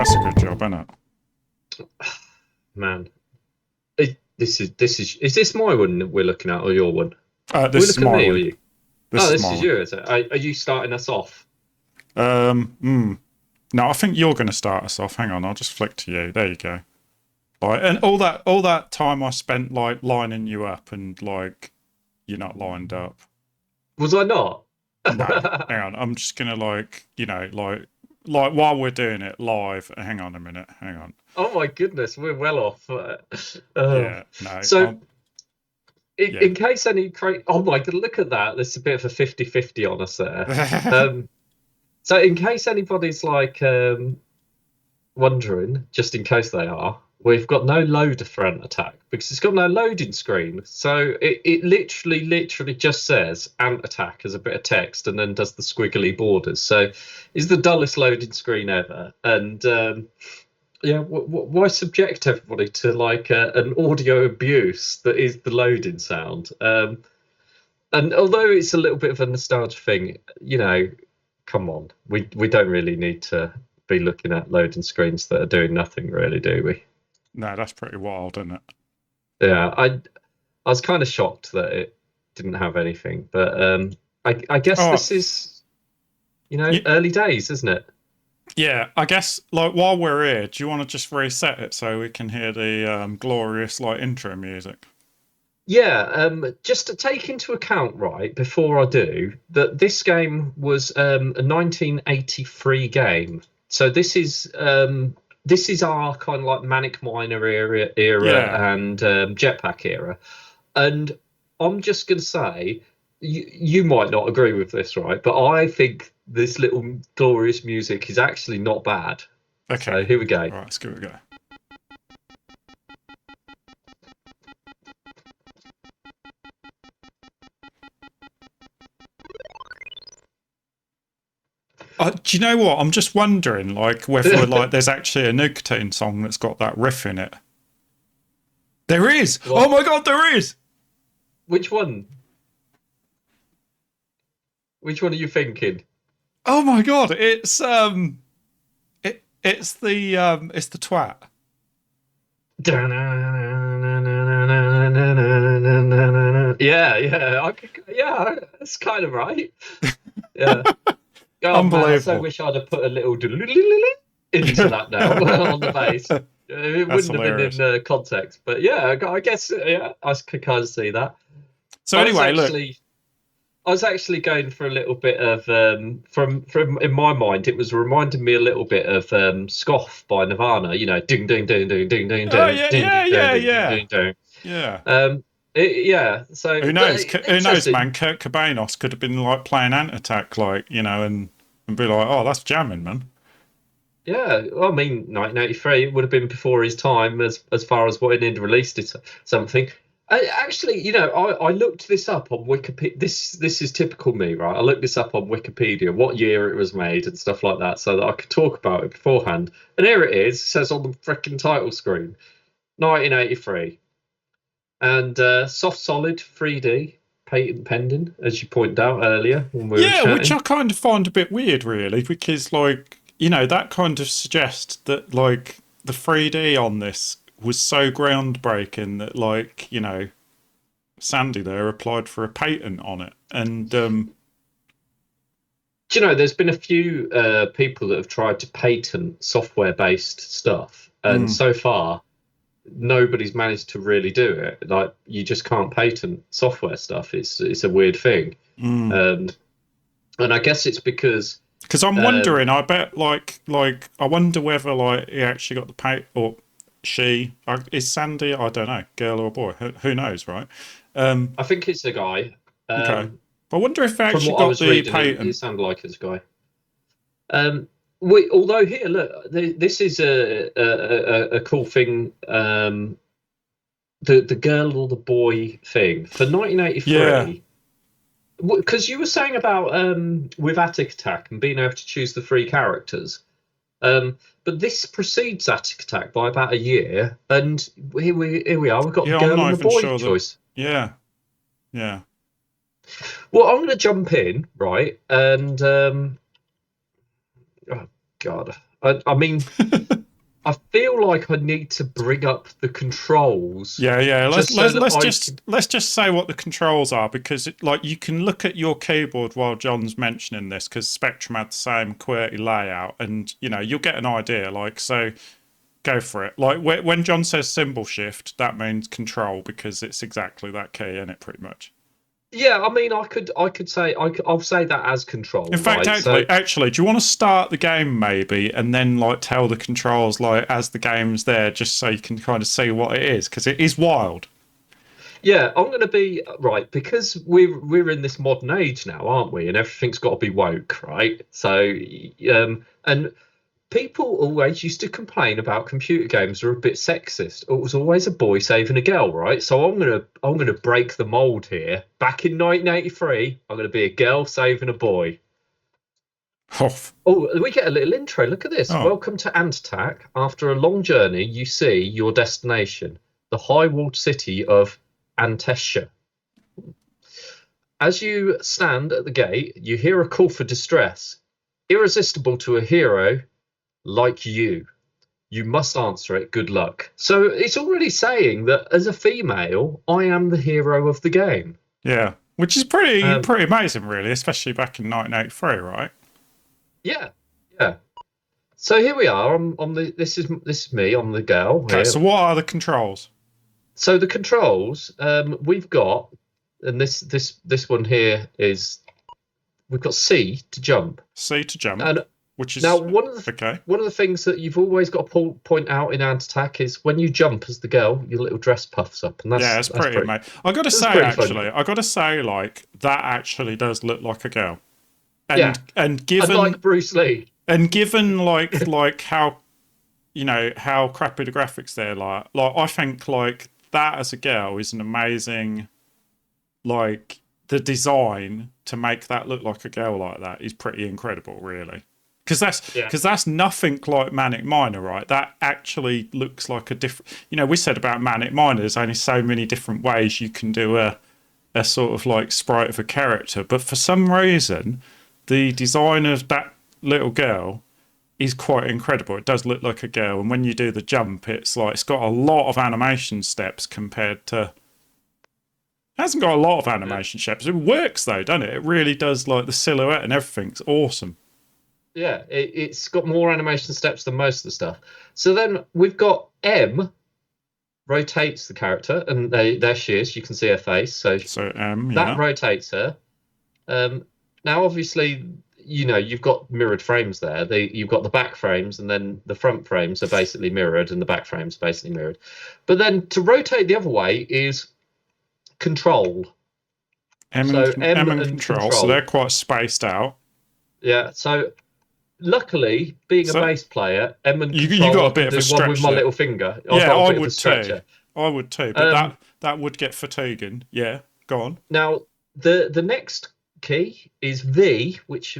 That's a good job, isn't it? Man, is this my one that we're looking at or your one? Are we This is looking at my me or one. you? This Oh, is this my is one. you, is it? Are you starting us off? Um, mm, no, I think you're going to start us off. Hang on, I'll just flick to you. There you go. Like, and all that time I spent like lining you up, and like you're not lined up. Was I not? No, hang on. I'm just gonna like while we're doing it live. Hang on a minute. Hang on. Oh my goodness, we're well off. Yeah, no. So, Yeah. in case any oh my god, look at that. There's a bit of a 50-50 on us there. Um, so in case anybody's like wondering, just in case they are, we've got no loader for ant attack because it's got no loading screen. So it literally just says ant attack as a bit of text and then does the squiggly borders. So it's the dullest loading screen ever. And yeah, why subject everybody to like an audio abuse that is the loading sound? And although it's a little bit of a nostalgia thing, come on, we don't really need to be looking at loading screens that are doing nothing, really, do we? No, that's pretty wild, isn't it? Yeah, I was kind of shocked that it didn't have anything, but I guess Oh, this is yeah, early days, isn't it? yeah. I guess like while we're here, do you want to just reset it so we can hear the glorious like intro music? Yeah, just to take into account, right, before I do, that this game was a 1983 game. So this is our kind of like Manic Miner era Yeah. and Jetpack era. And I'm just going to say, you might not agree with this, right? But I think this little glorious music is actually not bad. So Okay. here we go. All right, let's give it a go. Do you know what? I'm just wondering, like, whether like there's actually a nicotine song that's got that riff in it. There is. Oh What? my god, there is. Which one? Which one are you thinking? Oh my god, it's the twat. Yeah, yeah, yeah, that's kind of right. Yeah. Oh man, I so Unbelievable. wish I'd have put a little into that now on the bass. It That's wouldn't have been in hilarious. context, but yeah, I guess yeah, I could kind of see that. So I was anyway, look. actually I was actually going for a little bit of from in my mind it was reminding me a little bit of Scoff by Nirvana, ding ding ding ding ding ding Oh ding yeah, ding yeah, ding ding yeah, ding ding yeah, ding ding. yeah. Yeah, so Who but knows? Who knows, man? interesting. Kurt Cobain could have been like playing Ant Attack, like and be like, oh, that's jamming, man. Yeah, well, I mean, 1983 would have been before his time as far as when he'd released it, something. Actually, I looked this up on Wikipedia. This is typical me, right? I looked this up on Wikipedia, what year it was made and stuff like that, so that I could talk about it beforehand. And here it is. It says on the freaking title screen, 1983, and soft solid 3D, patent pending, as you pointed out earlier when we were Yeah, which chatting. I kind of find a bit weird, really, because like that kind of suggests that like the 3D on this was so groundbreaking that like Sandy there applied for a patent on it, and Do you know, there's been a few people that have tried to patent software-based stuff, and mm, so far nobody's managed to really do it. Like, you just can't patent software stuff. It's a weird thing, mm. um, and I guess it's because Because I'm um, wondering, I bet like I wonder whether like he actually got the pay or she is Sandy. I don't know, girl or boy. Who knows, right? Um, I think it's a guy. okay, but I wonder if they From actually what I got was the reading, it patent. sounded like it's a guy. Although here, look, this is a cool thing. The girl or the boy thing for Yeah, 1983. Because you were saying about with Attic Attack and being able to choose the three characters, but this precedes Attic Attack by about a year, and here we are. We've got the yeah. I'm girl not and the even boy sure that. choice. Yeah, yeah. Well, I'm going to jump in, right, and oh God, I mean, I feel like I need to bring up the controls Yeah, yeah. just so that I can. Let's just say what the controls are because like you can look at your keyboard while John's mentioning this because Spectrum had the same QWERTY layout, and you'll get an idea. Like so, go for it. Like when John says symbol shift, that means control because it's exactly that key in it, pretty much. Yeah, I mean, I could say I'll say that as In control, fact, right? So actually, do you want to start the game maybe, and then like tell the controls like as the game's there, just so you can kind of see what it is because it is wild. yeah, I'm going to be right because we're in this modern age now, aren't we? And everything's got to be woke, right? So and people always used to complain about computer games are a bit sexist. It was always a boy saving a girl, right? So I'm gonna break the mold here. Back in 1983, I'm gonna be a girl saving a boy. Oh, Oh, we get a little intro. Look at this. oh, Welcome to Ant Attack. After a long journey, you see your destination, the high-walled city of Antesha. As you stand at the gate, you hear a call for distress, irresistible to a hero like you. You must answer it. Good luck. So it's already saying that as a female, I am the hero of the game. yeah. Which is Um, pretty amazing, really, especially back in 1983, right? yeah, yeah. So here we are. On the this is me. I'm the girl Okay, so here. what are the controls? So the controls we've got, and this one here is we've got C to jump, C to jump, and which now is okay. one of the things that you've always got to point out in Ant Attack is when you jump as the girl, your little dress puffs up, and Yeah, it's that's pretty pretty amazing. I got to that's say, pretty funny. actually, I got to say, like that actually does look like a girl, Yeah, and unlike Bruce Lee. given like how how crappy the graphics there, like I think like that as a girl is an amazing like the design to make that look like a girl like that is pretty incredible, really. Yeah, Because that's nothing like Manic Miner, right? That actually looks like a different. We said about Manic Miner, there's only so many different ways you can do a sort of like sprite of a character, but for some reason, the design of that little girl is quite incredible. It does look like a girl, and when you do the jump, it's like it's got a lot of animation steps compared to. It hasn't got a lot of yeah, animation steps. It works though, doesn't it? It really does. Like the silhouette and everything's awesome. yeah. It's got more animation steps than most of the stuff. So then we've got M rotates the character, and there she is. You can see her face, so So that yeah, rotates her. Um, Now, obviously, you've got mirrored frames there. You've got the back frames, and then the front frames are basically mirrored, and the back frames are basically mirrored. But then to rotate the other way is control. So M M and and control. So control. they're quite spaced out. Yeah. So luckily, being a So bass player, M and you control, got I a bit can of a do one with stretch my there. little finger. I've Yeah, got a I bit of a would too. stretcher. I would too. But Um, that would get fatiguing. Yeah, go on. Now, the next key is V, which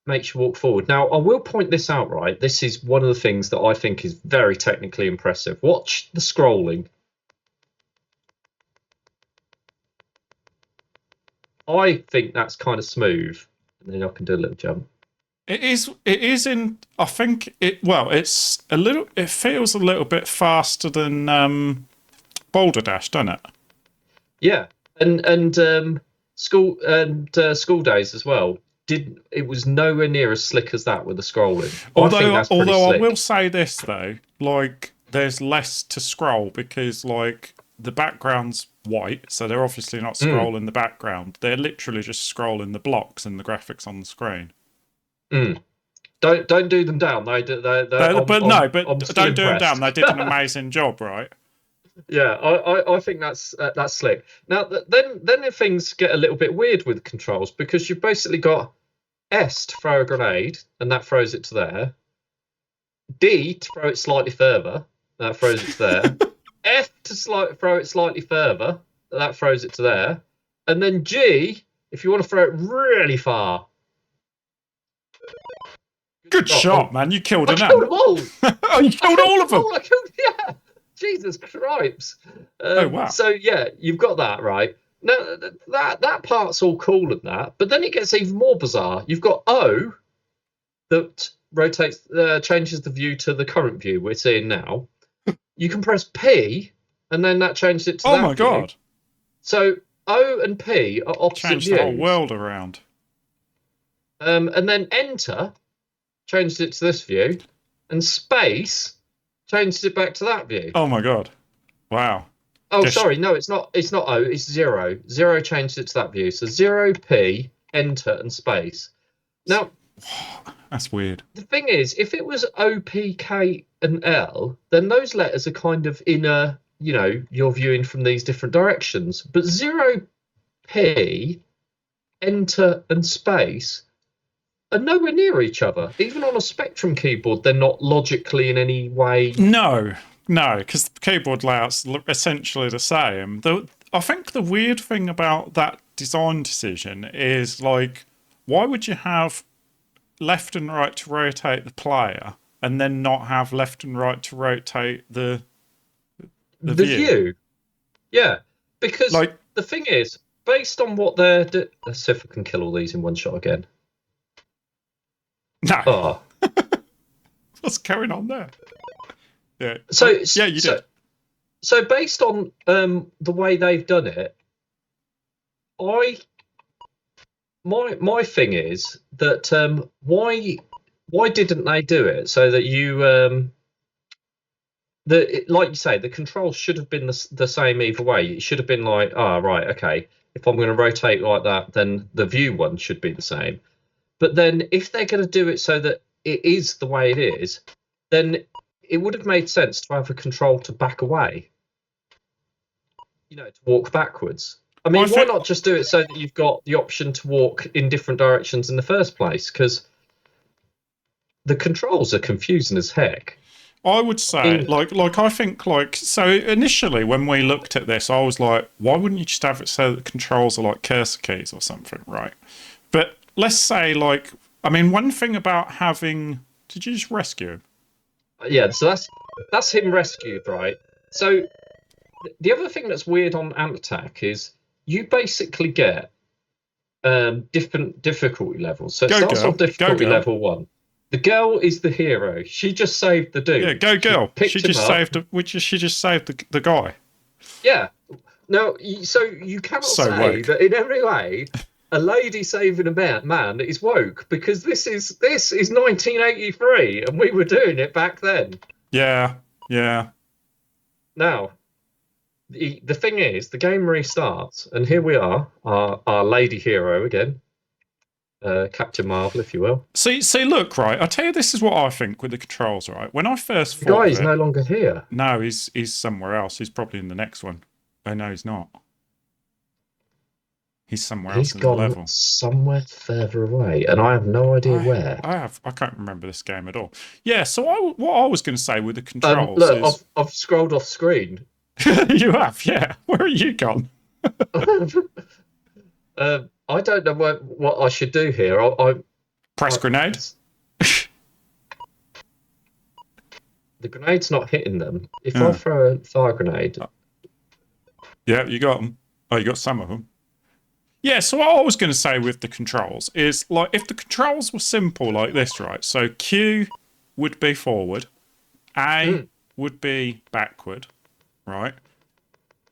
makes you walk forward. Now, I will point this out, right? This is one of the things that I think is very technically impressive. Watch the scrolling. I think that's kind of smooth. And then I can do a little jump. It is. It is in. I think it. Well, it's a little. It feels a little bit faster than Boulder Dash, doesn't it? Yeah, and school days as well. Did it was nowhere near as slick as that with the scrolling. I think that's pretty Although I will slick. say this though, like there's less to scroll because like the background's white, so they're obviously not Mm, scrolling the background. They're literally just scrolling the blocks and the graphics on the screen. mm. Don't do them down. But no, but I'm still don't do them down. impressed. They did an amazing job, right? Yeah, I think that's slick. Now then if things get a little bit weird with controls because you've basically got S to throw a grenade and that throws it to there. D to throw it slightly further, that throws it to there. F to throw it slightly further, that throws it to there. And then G if you want to throw it really far. Good Good shot. shot, man! You killed I an killed ant. them all. Oh, you I killed killed all them of them. all. I killed, yeah. Jesus Christ. Oh wow. So yeah, you've got that right. Now that part's all cool and that, but then it gets even more bizarre. You've got O that changes the view to the current view we're seeing now. You can press P, and then that changes it to Oh that my view. god! So O and P are opposite Changed views. the whole world around. And then Enter changed it to this view, and Space changed it back to that view. Oh my god! Wow. Oh, sorry, no, it's not. It's not O. It's 0. 0 changed it to that view. So 0, P, Enter, and Space. Now, that's weird. The thing is, if it was O, P, K, and L, then those letters are kind of inner. You're viewing from these different directions. But 0, P, Enter, and Space are nowhere near each other. Even on a Spectrum keyboard, they're not logically in any way. No, because the keyboard layout's essentially the same. I think the weird thing about that design decision is, like, why would you have left and right to rotate the player and then not have left and right to rotate the view? Yeah, because like, the thing is, based on what they're let's see if I can kill all these in one shot again. No. Oh. What's going on there? Yeah. Yeah, you did. So based on the way they've done it, my thing is that why didn't they do it so that you like you say, the controls should have been the same either way. It should have been like, right, okay, if I'm going to rotate like that, then the view one should be the same. But then if they're going to do it so that it is the way it is, then it would have made sense to have a control to back away, to walk backwards. I mean, why not just do it so that you've got the option to walk in different directions in the first place? Because the controls are confusing as heck. I would say, I think, so initially when we looked at this, I was like, why wouldn't you just have it so that the controls are like cursor keys or something, right? But let's say, one thing about having... Did you just rescue him? Yeah, so that's him rescued, right? So the other thing that's weird on Ant Attack is you basically get different difficulty levels. So it starts on difficulty level 1. The girl is the hero. She just saved the dude. Yeah, go girl. She just saved the guy. Yeah. No, so you cannot say that in every way a lady saving a man is woke, because this is 1983 and we were doing it back then. Yeah. Now, the thing is, the game restarts, and here we are, our lady hero again. Captain Marvel, if you will. See, look, right. I tell you, this is what I think with the controls, right. When I first the guy is no longer here. No, he's somewhere else. He's probably in the next one. Oh no, he's not. He's somewhere else in the level. He's gone somewhere further away, and I have no idea where. I can't remember this game at all. Yeah. So what I was going to say with the controls look, I've scrolled off screen. You have, yeah. Where are you gone? I don't know what I should do here. Press grenade. The grenade's not hitting them. If I throw a fire grenade... Yeah, you got them. Oh, you got some of them. Yeah, so what I was going to say with the controls is, like, if the controls were simple like this, right? So Q would be forward. A would be backward, right?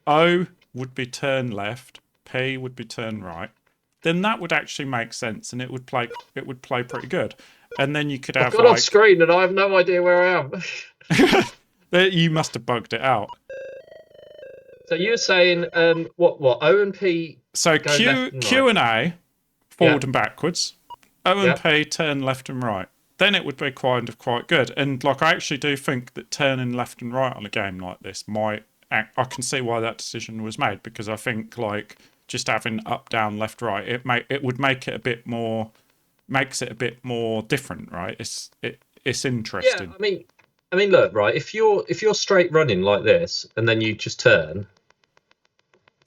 O would be turn left. P would be turn right. Then that would actually make sense, and it would play pretty good. And then you could have... I've got on screen and I have no idea where I am. You must have bugged it out. So you're saying what O and P? So Q and A forward and backwards. O and P turn left and right. Then it would be quite good. And I actually do think that turning left and right on a game like this I can see why that decision was made, because I think just having up, down, left, right, it would make it a bit more different, right? It's interesting. Yeah, I mean, look, right. If you're straight running like this and then you just turn,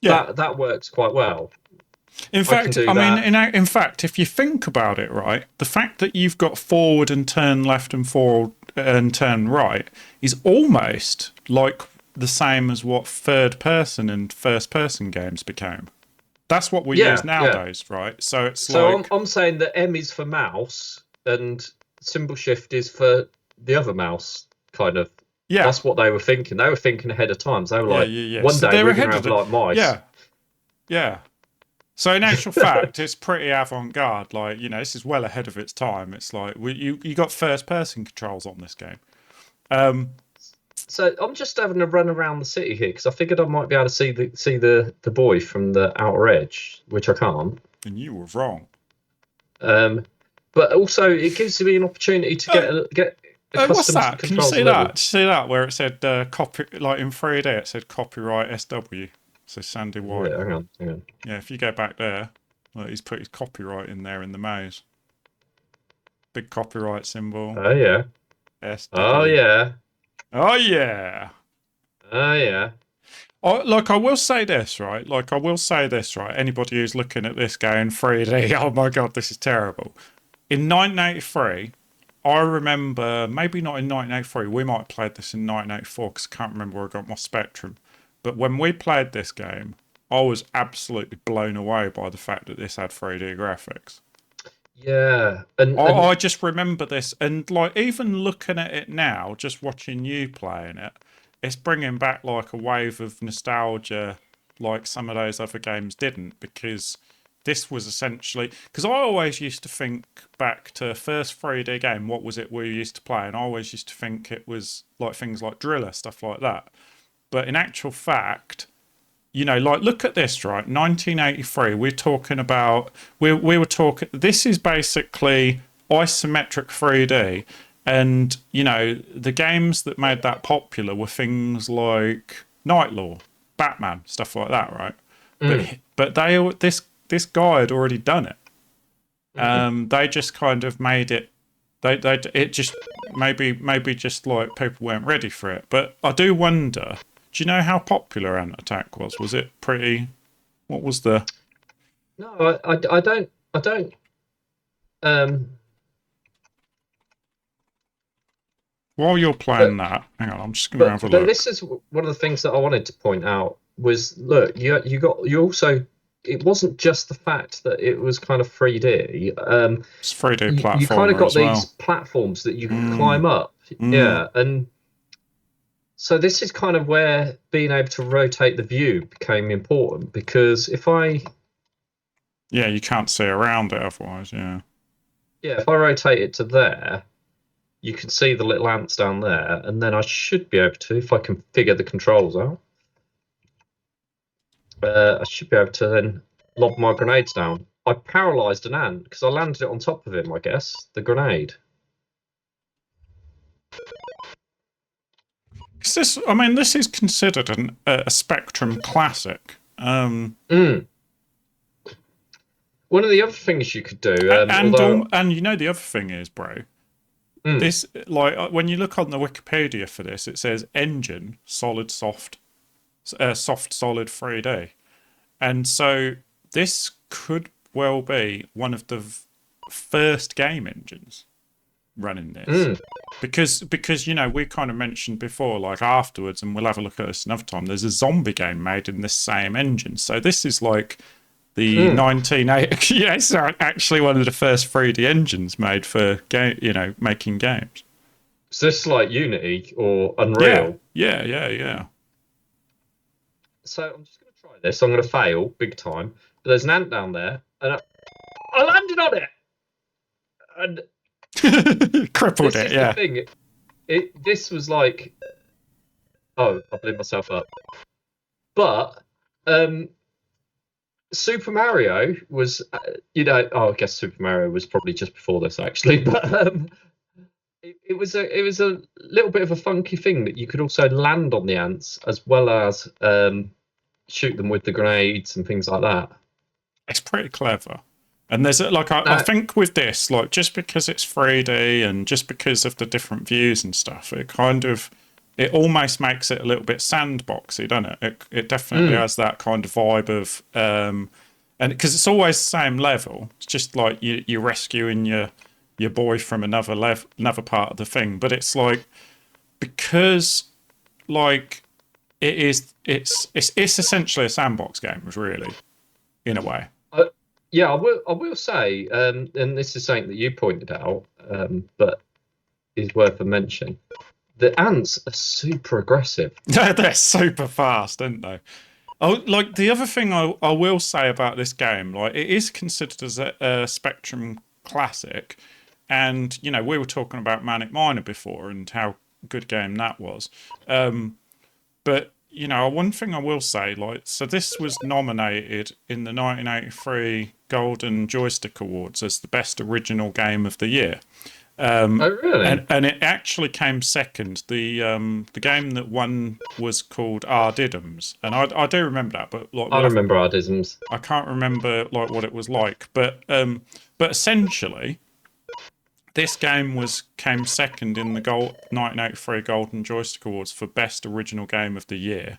that works quite well. In fact, in fact, if you think about it, right, the fact that you've got forward and turn left and forward and turn right is almost like the same as what third person and first person games became. That's what we use nowadays, right? So it's I'm saying that M is for mouse and symbol shift is for the other mouse kind of. Yeah, That's what they were thinking. They were thinking ahead of time. So they were yeah, like, yeah, yeah. one So day they're we're going to ahead of have the. like mice. Yeah, yeah. So in actual fact, it's pretty avant-garde. Like, this is well ahead of its time. It's like you got first-person controls on this game. Um, So I'm just having a run around the city here because I figured I might be able to see the boy from the outer edge, which I can't. and you were wrong. Um, but also it gives me an opportunity to Oh, get what's accustomed to the that? Can you controls see a that? little. Did you see that where it said copy, like in 3D, it said copyright SW. So Sandy White. Yeah, hang on. Yeah, if you go back there, look, he's put his copyright in there in the maze. Big copyright symbol. Oh yeah, oh SW. yeah, Oh yeah. oh yeah. Like I will say this, right? Like I will say this, right? Anybody who's looking at this going 3D, oh my god, this is terrible. In 1983, I remember, maybe not in 1983, we might have played this in 1984 because I can't remember where I got my Spectrum. But when we played this game, I was absolutely blown away by the fact that this had 3D graphics. Yeah, I just remember this, and like even looking at it now, just watching you playing it, it's bringing back like a wave of nostalgia, like some of those other games didn't, because this was essentially because I always used to think back to first 3D game. What was it we used to play? And I always used to think it was like things like Driller, stuff like that. But in actual fact, like look at this, right? 1983. We're talking about we were talking. This is basically isometric 3D, and the games that made that popular were things like Night Law, Batman, stuff like that, right? mm, But this guy had already done it. mm. They just kind of made it. They it just maybe just like people weren't ready for it. But I do wonder. Do you know how popular Ant Attack was? Was it pretty? What was the? No, I don't. Um, While you're playing but that, hang on, I'm just going to but have a but look. this is one of the things that I wanted to point out was look, you also it wasn't just the fact that it was kind of 3D. It's a 3D You kind of platformer got as these well. platforms that you could Mm, climb up. mm. Yeah, and so this is kind of where being able to rotate the view became important because Yeah, you can't see around it otherwise. Yeah. if I rotate it to there, you can see the little ants down there, and then I should be able to, if I can figure the controls out, I should be able to then lob my grenades down. I paralysed an ant because I landed it on top of him, I guess, the grenade. I mean, this is considered a Spectrum classic. Mm. One of the other things you could do, although, And the other thing is, bro, mm, this like when you look on the Wikipedia for this, it says engine solid soft, soft solid 3D, and so this could well be one of the first game engines running this. mm, Because we kind of mentioned before, like afterwards, and we'll have a look at this another time. There's a zombie game made in this same engine, so this is like the mm. 1980. Yeah, it's actually one of the first 3D engines made for game, making games. Is this like Unity or Yeah, Unreal? yeah, yeah, yeah. So I'm just going to try this. I'm going to fail big time. But there's an ant down there, and I landed on it. And Crippled this it. is the Yeah. thing. This was like, oh, I blew myself up. But Super Mario was, I guess Super Mario was probably just before this actually, but it was a little bit of a funky thing that you could also land on the ants as well as shoot them with the grenades and things like that. It's pretty clever. And there's like I Now, think with this, like just because it's 3D and just because of the different views and stuff, it almost makes it a little bit sandboxy, doesn't it? It definitely mm, has that kind of vibe of and because it's always the same level. It's just like you're rescuing your boy from another part of the thing. But it's like because like it's essentially a sandbox game, really, in a way. uh, yeah, I will say, and this is something that you pointed out. but is worth a mention. The ants are super aggressive. They're super fast, aren't they? Oh, like the other thing I will say about this game, like it is considered as a Spectrum classic, and you know we were talking about Manic Miner before and how good a game that was, but you know one thing I will say, like so this was nominated in the 1983 Golden Joystick Awards as the best original game of the year. Oh, really? And it actually came second. The game that won was called Ardiddums, and I do remember that, but like I remember Ardisms. I can't remember like what it was like. But essentially, this game came second in the 1983 Golden Joystick Awards for best original game of the year,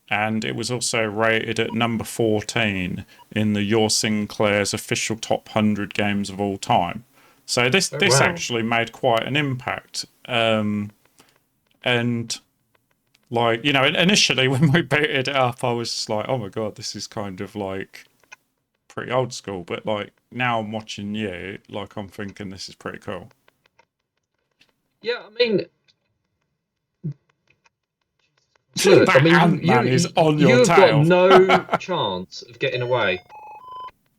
and it was also rated at number 14 in the Your Sinclair's official top 100 games of all time. So Oh, this wow. actually made quite an impact. And like, you know, initially when we booted it up, I was just like, oh my God, this is kind of like pretty old school. But like now I'm watching you, like I'm thinking this is pretty cool. Yeah, I mean, look, I That mean, ant man is on your you've got tail. no chance of getting away.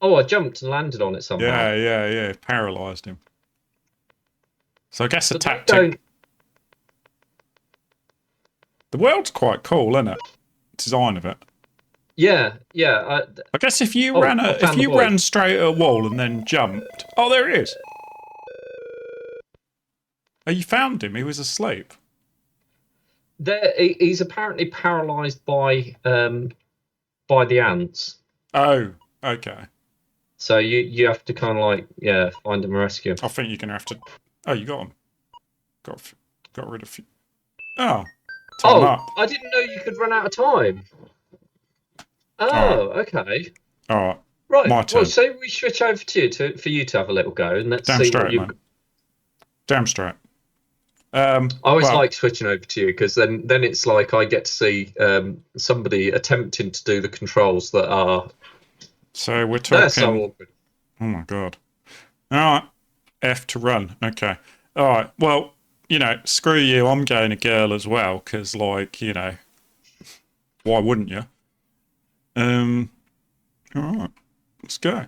Oh, I jumped and landed on it somehow. Yeah. Paralyzed him. So I guess a But they tactic. don't. The world's quite cool, isn't it? Design of it. Yeah. I guess if you I if found the you boy. ran straight at a wall and then jumped, oh, there he is. Oh, you found him. He was asleep. He's apparently paralysed by the ants. Oh, okay. So you have to kind of like find him and rescue him. I think you're gonna have to. Oh, you got him. Got rid of. Oh, time Oh, up. I didn't know you could run out of time. All right, Oh, okay. all right. Right. My Well, turn. so we switch over to you for you to have a little go, and let's Damn see what straight, you've. man. Damn straight. I always Well, like switching over to you because then it's like I get to see somebody attempting to do the controls that are so we're they're so talking. awkward. Oh my God. All right. F to run. Okay. All right. Well, you know, screw you. I'm going a girl as well because, like, you know, why wouldn't you? All right. Let's go.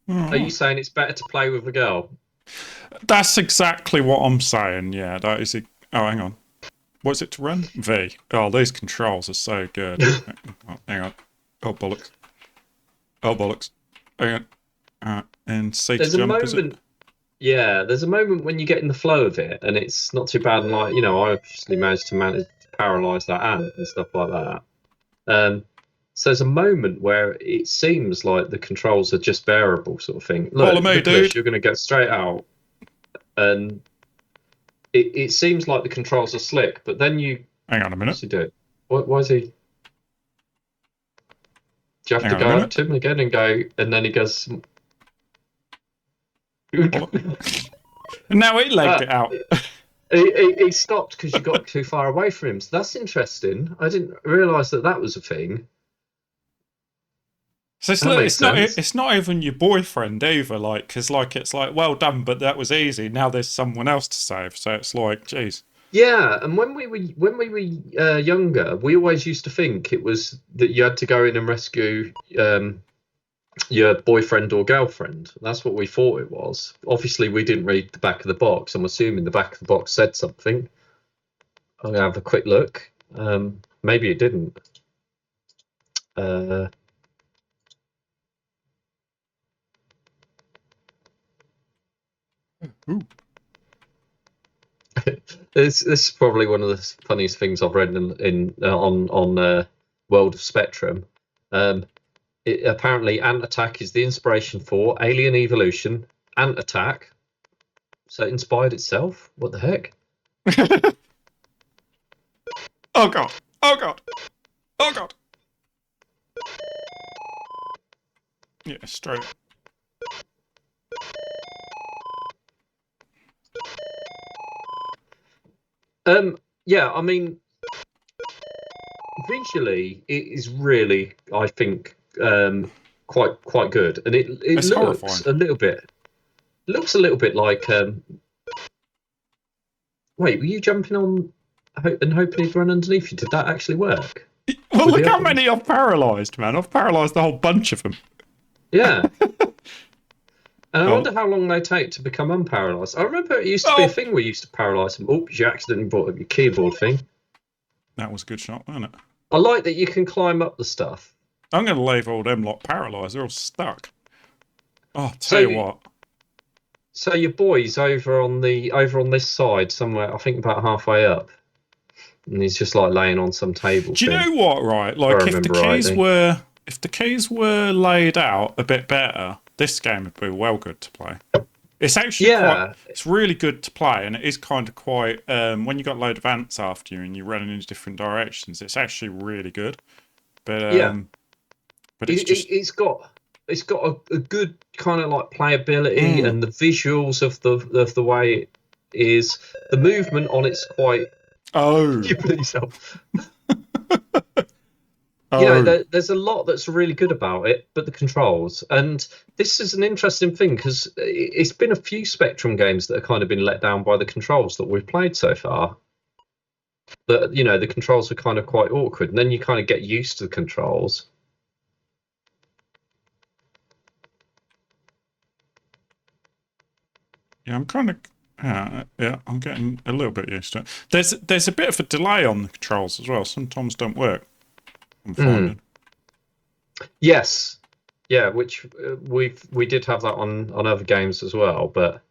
All Are you right. saying it's better to play with a girl? That's exactly what I'm saying. Yeah, that is. Oh, hang on. What's it to run? V. Oh, these controls are so good. Oh, hang on. Oh, bollocks. Oh, bollocks. Hang on. And C to There's a jump, is it? moment. Yeah, there's a moment when you get in the flow of it, and it's not too bad. And like I obviously managed to paralyze that ant and stuff like that. So there's a moment where it seems like the controls are just bearable, sort of thing. Follow Look, me, look at this. dude. You're going to go straight out, and it seems like the controls are slick, but then you Hang on a minute. what's he doing? Why is he? Do you have Hang to on a go up minute. to him again and go, and then he goes. Follow. Now he legged Ah, it out. he stopped because you got too far away from him. So that's interesting. I didn't realise that was a thing. So That makes sense. it's not even your boyfriend either, like, because like it's like well done, but that was easy. Now there's someone else to save, so it's like, geez. Yeah, and when we were younger, we always used to think it was that you had to go in and rescue your boyfriend or girlfriend. That's what we thought it was. Obviously, we didn't read the back of the box. I'm assuming the back of the box said something. I'm gonna have a quick look. Maybe it didn't. Uh, Ooh. this is probably one of the funniest things I've read in on World of Spectrum. Apparently, Ant Attack is the inspiration for Alien Evolution, Ant Attack. So it inspired itself? What the heck? Oh god. Oh god. Oh god. Yeah, straight. Yeah, I mean, visually, it is really, I think, quite good, and it It's horrifying. looks a little bit like Wait, were you jumping on and hoping he'd run underneath you? Did that actually work? Well, With look the how other one? many I've paralysed, man. I've paralysed a whole bunch of them. Yeah. And I Oh, wonder how long they take to become unparalysed. I remember it used to be a oh, thing where you used to paralyse them. Oops, you accidentally brought up your keyboard thing. that was a good shot, wasn't it? I like that you can climb up the stuff. I'm going to leave all them lot paralysed. They're all stuck. Oh, tell you So what. so your boy's over on this side somewhere, I think about halfway up. And he's just like laying on some table Do you thing, know what? Right, if I like remember rightly. if the keys were laid out a bit better, this game would be well good to play. It's actually quite. Yeah, It's really good to play, and it is kind of quite. When you got a load of ants after you and you're running in different directions, it's actually really good. But yeah. it's just. It's got a good kind of like playability, Mm, and the visuals of the way it is. The movement on it's quite. oh, You put yourself. oh, There's a lot that's really good about it, but the controls. And this is an interesting thing because it's been a few Spectrum games that have kind of been let down by the controls that we've played so far. That the controls are kind of quite awkward, and then you kind of get used to the controls. yeah. I'm kind of. Yeah, I'm getting a little bit used to it. There's a bit of a delay on the controls as well. Sometimes don't work. I'm Mm. finding. Yes, yeah, which we did have that on other games as well, but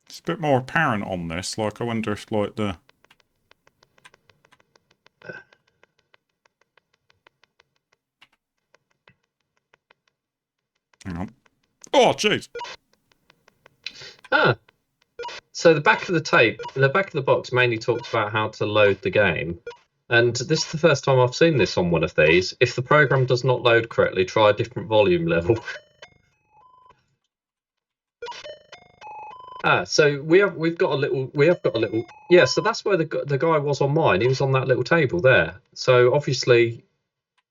It's a bit more apparent on this. Like, I wonder if, like, the. Hang on. Oh, jeez. ah, so the back of the box mainly talks about how to load the game. And this is the first time I've seen this on one of these. If the program does not load correctly, try a different volume level. So we have got a little. Yeah, so that's where the guy was on mine. He was on that little table there. So obviously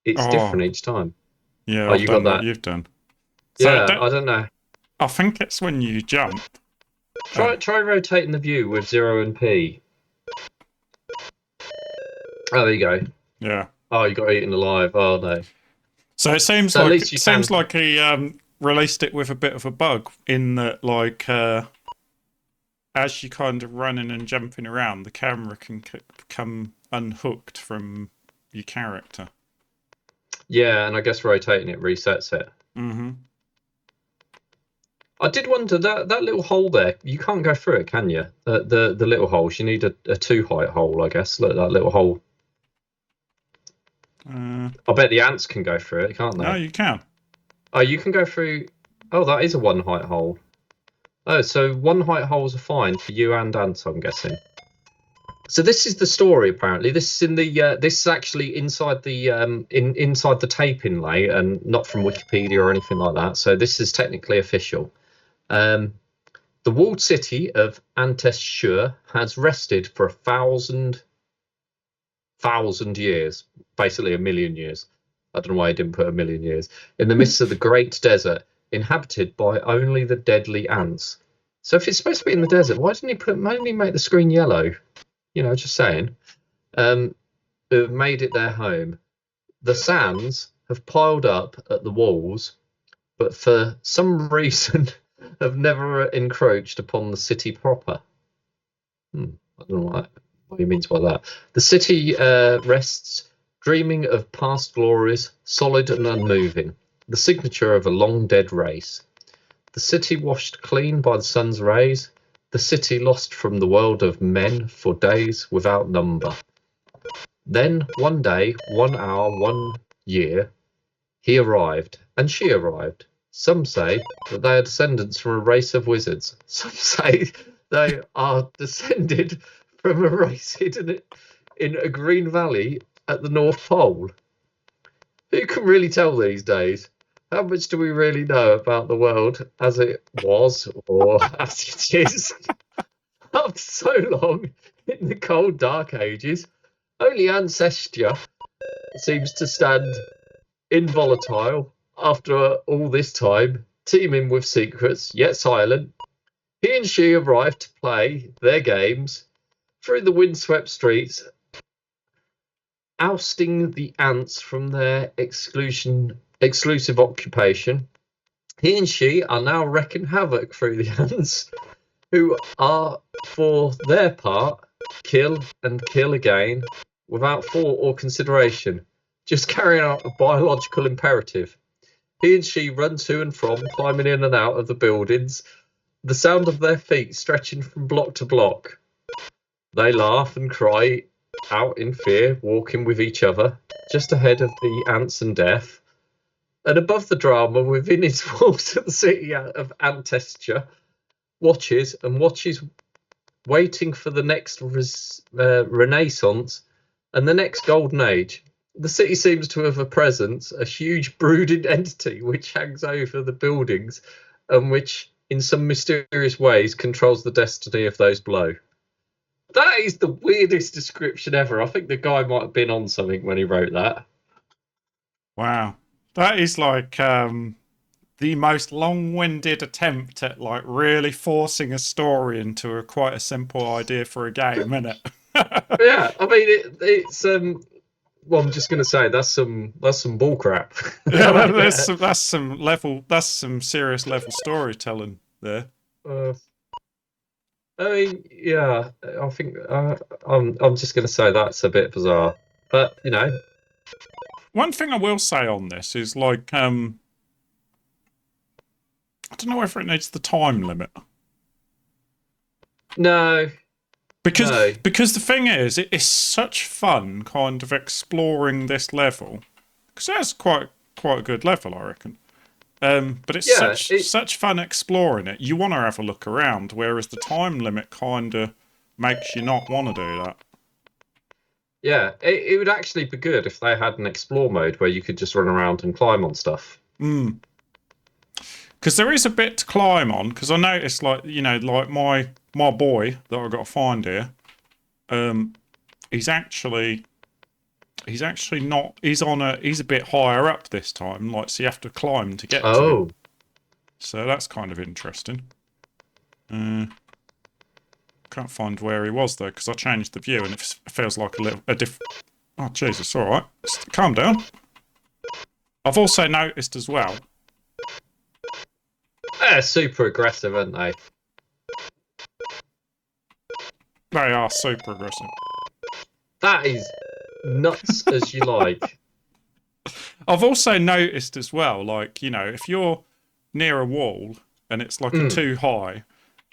it's Oh, different each time. yeah, Oh, I've you got done what that? you've done. So Yeah, that, I don't know. I think it's when you jump. Uh, Try rotating the view with 0 and P. Oh, there you go. yeah. Oh, you got eaten alive. Oh no. So So at least it you seems can. like he released it with a bit of a bug in that, like, as you kind of running and jumping around, the camera can become unhooked from your character. Yeah, and I guess rotating it resets it. Mm-hmm. I did wonder that little hole there. You can't go through it, can you? The little holes. You need a 2 height hole, I guess. Look, that little hole. I bet the ants can go through it, can't No, they? you can. Oh, you can go through. Oh, that is a 1 height hole. Oh, so 1 height holes are fine for you and ants, I'm guessing. So this is the story. Apparently, this is in the. This is actually inside the inside the tape inlay, and not from Wikipedia or anything like that. So this is technically official. Um, the walled city of Anteshur has rested for 1,000 years, basically a million years. I don't know why I didn't put a million years in the midst of the great desert, inhabited by only the deadly ants. So if it's supposed to be in the desert, why didn't he make the screen yellow? Just saying. Who have made it their home. The sands have piled up at the walls, but for some reason have never encroached upon the city proper. I don't know what he means by that. The city rests, dreaming of past glories, solid and unmoving, the signature of a long dead race. The city washed clean by the sun's rays, the city lost from the world of men for days without number. Then one day, 1 hour, 1 year, he arrived, and she arrived. Some say that they are descendants from a race of wizards. Some say they are descended from a race hidden in a green valley at the North Pole. Who can really tell these days? How much do we really know about the world as it was or as it is after so long in the cold, dark ages? Only ancestor seems to stand involatile after all this time, teeming with secrets, yet silent. He and she arrive to play their games through the windswept streets, ousting the ants from their exclusive occupation. He and she are now wreaking havoc through the ants, who are, for their part, kill and kill again without thought or consideration, just carrying out a biological imperative. He and she run to and from, climbing in and out of the buildings, the sound of their feet stretching from block to block. They laugh and cry out in fear, walking with each other, just ahead of the ants and death. And above the drama, within its walls of the city of Antesture, watches, waiting for the next renaissance and the next golden age. The city seems to have a presence, a huge brooding entity which hangs over the buildings and which, in some mysterious ways, controls the destiny of those below. That is the weirdest description ever. I think the guy might have been on something when he wrote that. Wow. That is like the most long-winded attempt at like really forcing a story into quite a simple idea for a game, isn't it? Yeah, I mean it's well, I'm just gonna say that's some bullcrap. Yeah, Right that's some serious level storytelling there. uh, I mean, yeah, I think I'm just gonna say that's a bit bizarre, but you know, One thing I will say on this is like I don't know whether it needs the time limit. no, Because no, because the thing is, it is such fun kind of exploring this level. Because that's quite a good level, I reckon. But it's yeah, such fun exploring it. You want to have a look around, whereas the time limit kind of makes you not want to do that. yeah, it would actually be good if they had an explore mode where you could just run around and climb on stuff. Because there is a bit to climb on. Because I noticed, like like my boy that I got to find here, he's actually not. He's a bit higher up this time. Like, so you have to climb to get to him. Oh, So that's kind of interesting. Can't find where he was though, because I changed the view and it feels like a different. Oh Jesus! All right, calm down. I've also noticed as well. they're super aggressive, aren't they? They are super aggressive. That is nuts as you like. I've also noticed as well, like if you're near a wall and it's like a too high,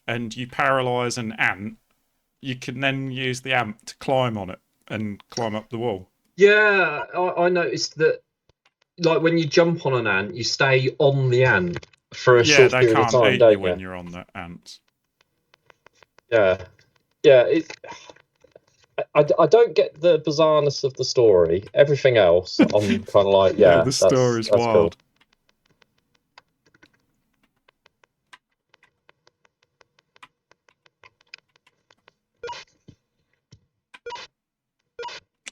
and you paralyze an ant, you can then use the ant to climb on it and climb up the wall. Yeah, I noticed that. Like when you jump on an ant, you stay on the ant for a Yeah, short they period of can't time, eat you don't when you? you're on the ants. Yeah, yeah. I don't get the bizarreness of the story. Everything else, I'm kind of like, Yeah, yeah, the that's story's cool. wild.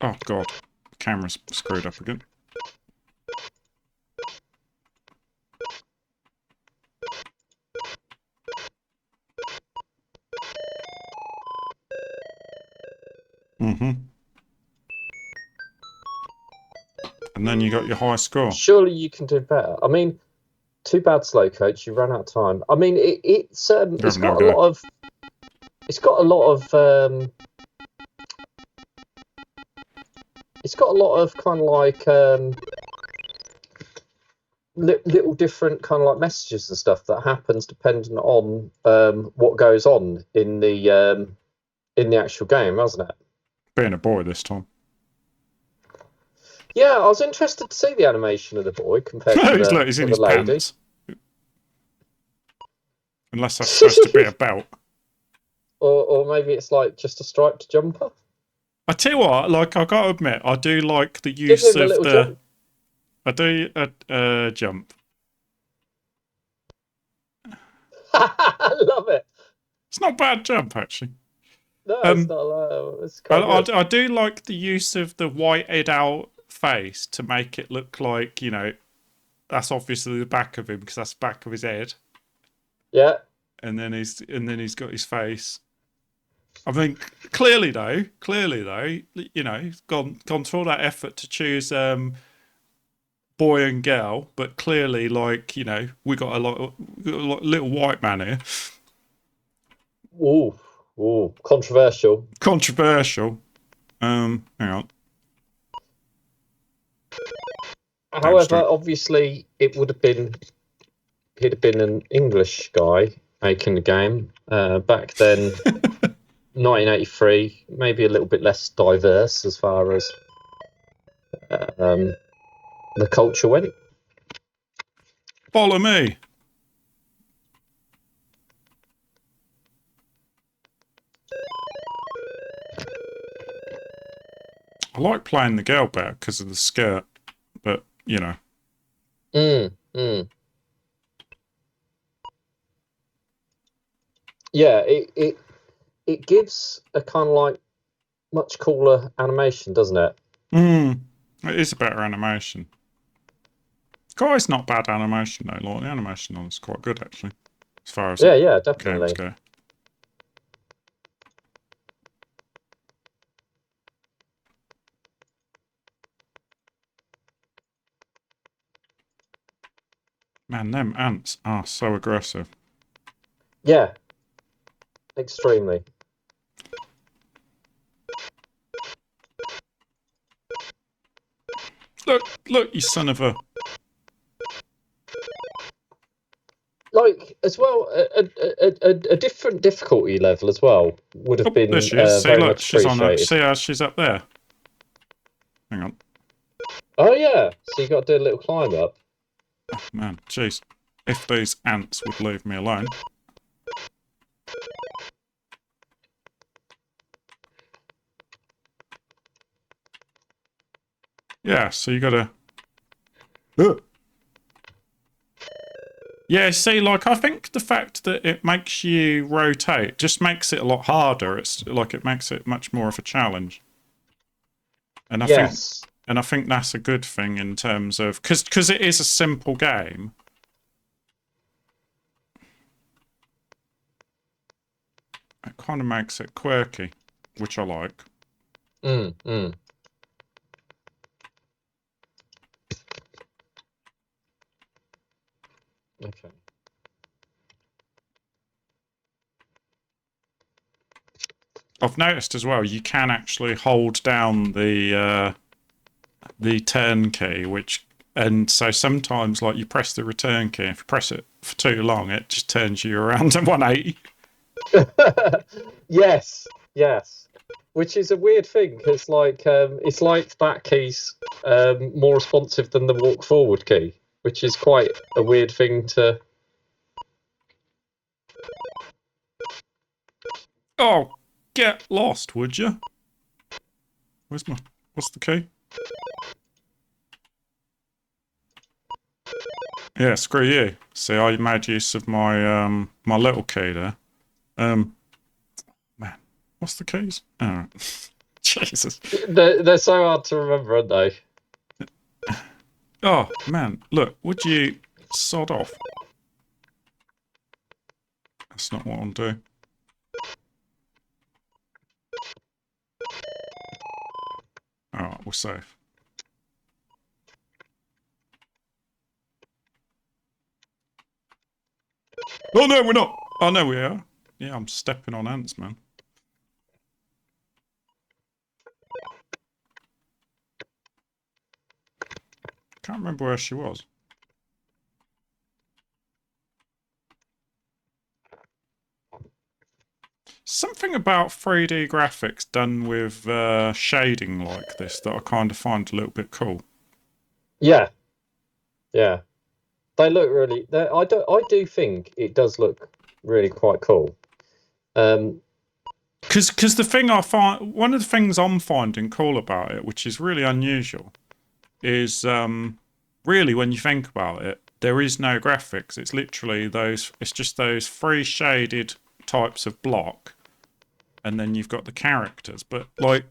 Oh god, the camera's screwed up again. And then you got your high score. Surely you can do better. I mean, too bad, slow coach. You ran out of time. I mean, it's Have no go. it's got a lot of it's got a lot of kind of like little different kind of like messages and stuff that happens depending on what goes on in the actual game, hasn't it? Being a boy this time. Yeah, I was interested to see the animation of the boy compared to Look, he's in the his lady. pants. Unless that's supposed to be a belt. Or maybe it's like just a striped jumper. I tell you what, like I gotta admit, I do like the Give use him a of little the. jump. I do a jump. I love it. It's not a bad jump actually. No, it's not. It's quite good. I do like the use of the whited out face to make it look like that's obviously the back of him because that's the back of his head. Yeah. and then he's got his face. I mean, clearly though, you know, he's gone through all that effort to choose boy and girl, but clearly, like, you know, we got a little white man here. Ooh, controversial. Controversial. Hang on. However, obviously, he'd have been an English guy making the game back then. 1983, maybe a little bit less diverse as far as the culture went. Follow me. I like playing the girl better because of the skirt, but you know. Yeah, it gives a kind of like much cooler animation, doesn't it? It is a better animation. Guy's not bad animation though. Like the animation on it's quite good actually, as far as yeah, definitely. games go. Man, them ants are so aggressive. Yeah, extremely. Look, you son of a. Like as well, a different difficulty level as well would have been There she is. See, very look, much she's on that. appreciated. See how she's up there. Hang on. Oh yeah, so you got to do a little climb up. Oh, man, jeez. If these ants would leave me alone. Yeah, so you gotta. Yeah, see, like, I think the fact that it makes you rotate just makes it a lot harder. It's like it makes it much more of a challenge. And I think that's a good thing in terms of because it is a simple game. It kind of makes it quirky, which I like. Okay. I've noticed as well you can actually hold down the turn key, and so sometimes like you press the return key. If you press it for too long, it just turns you around to 180. Yes. Which is a weird thing because it's like that key's more responsive than the walk forward key, which is quite a weird thing to. Oh, get lost, would you? What's the key? Yeah, screw you. See, I made use of my my little key there. Man, what's the keys? Oh, Jesus. They're so hard to remember, aren't they? Oh man, look, would you sod off? That's not what I'm doing. Alright, we're safe. Oh no, we're not! Oh no, we are. Yeah, I'm stepping on ants, man. Can't remember where she was. Something about 3D graphics done with shading like this that I kind of find a little bit cool. Yeah. They look really. I do think it does look really quite cool. Because the thing I find, one of the things I'm finding cool about it, which is really unusual, is really when you think about it, there is no graphics. It's literally it's just those three shaded types of block, and then you've got the characters. But like,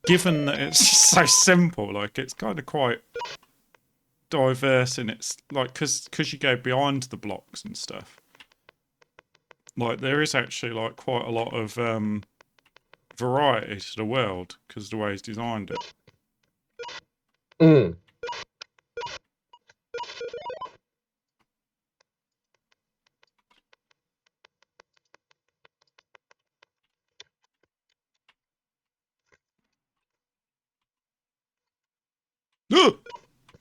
given that it's just so simple, like it's kind of quite diverse in its like because you go behind the blocks and stuff. Like there is actually like quite a lot of variety to the world because of the way he's designed it. Mm. Ugh!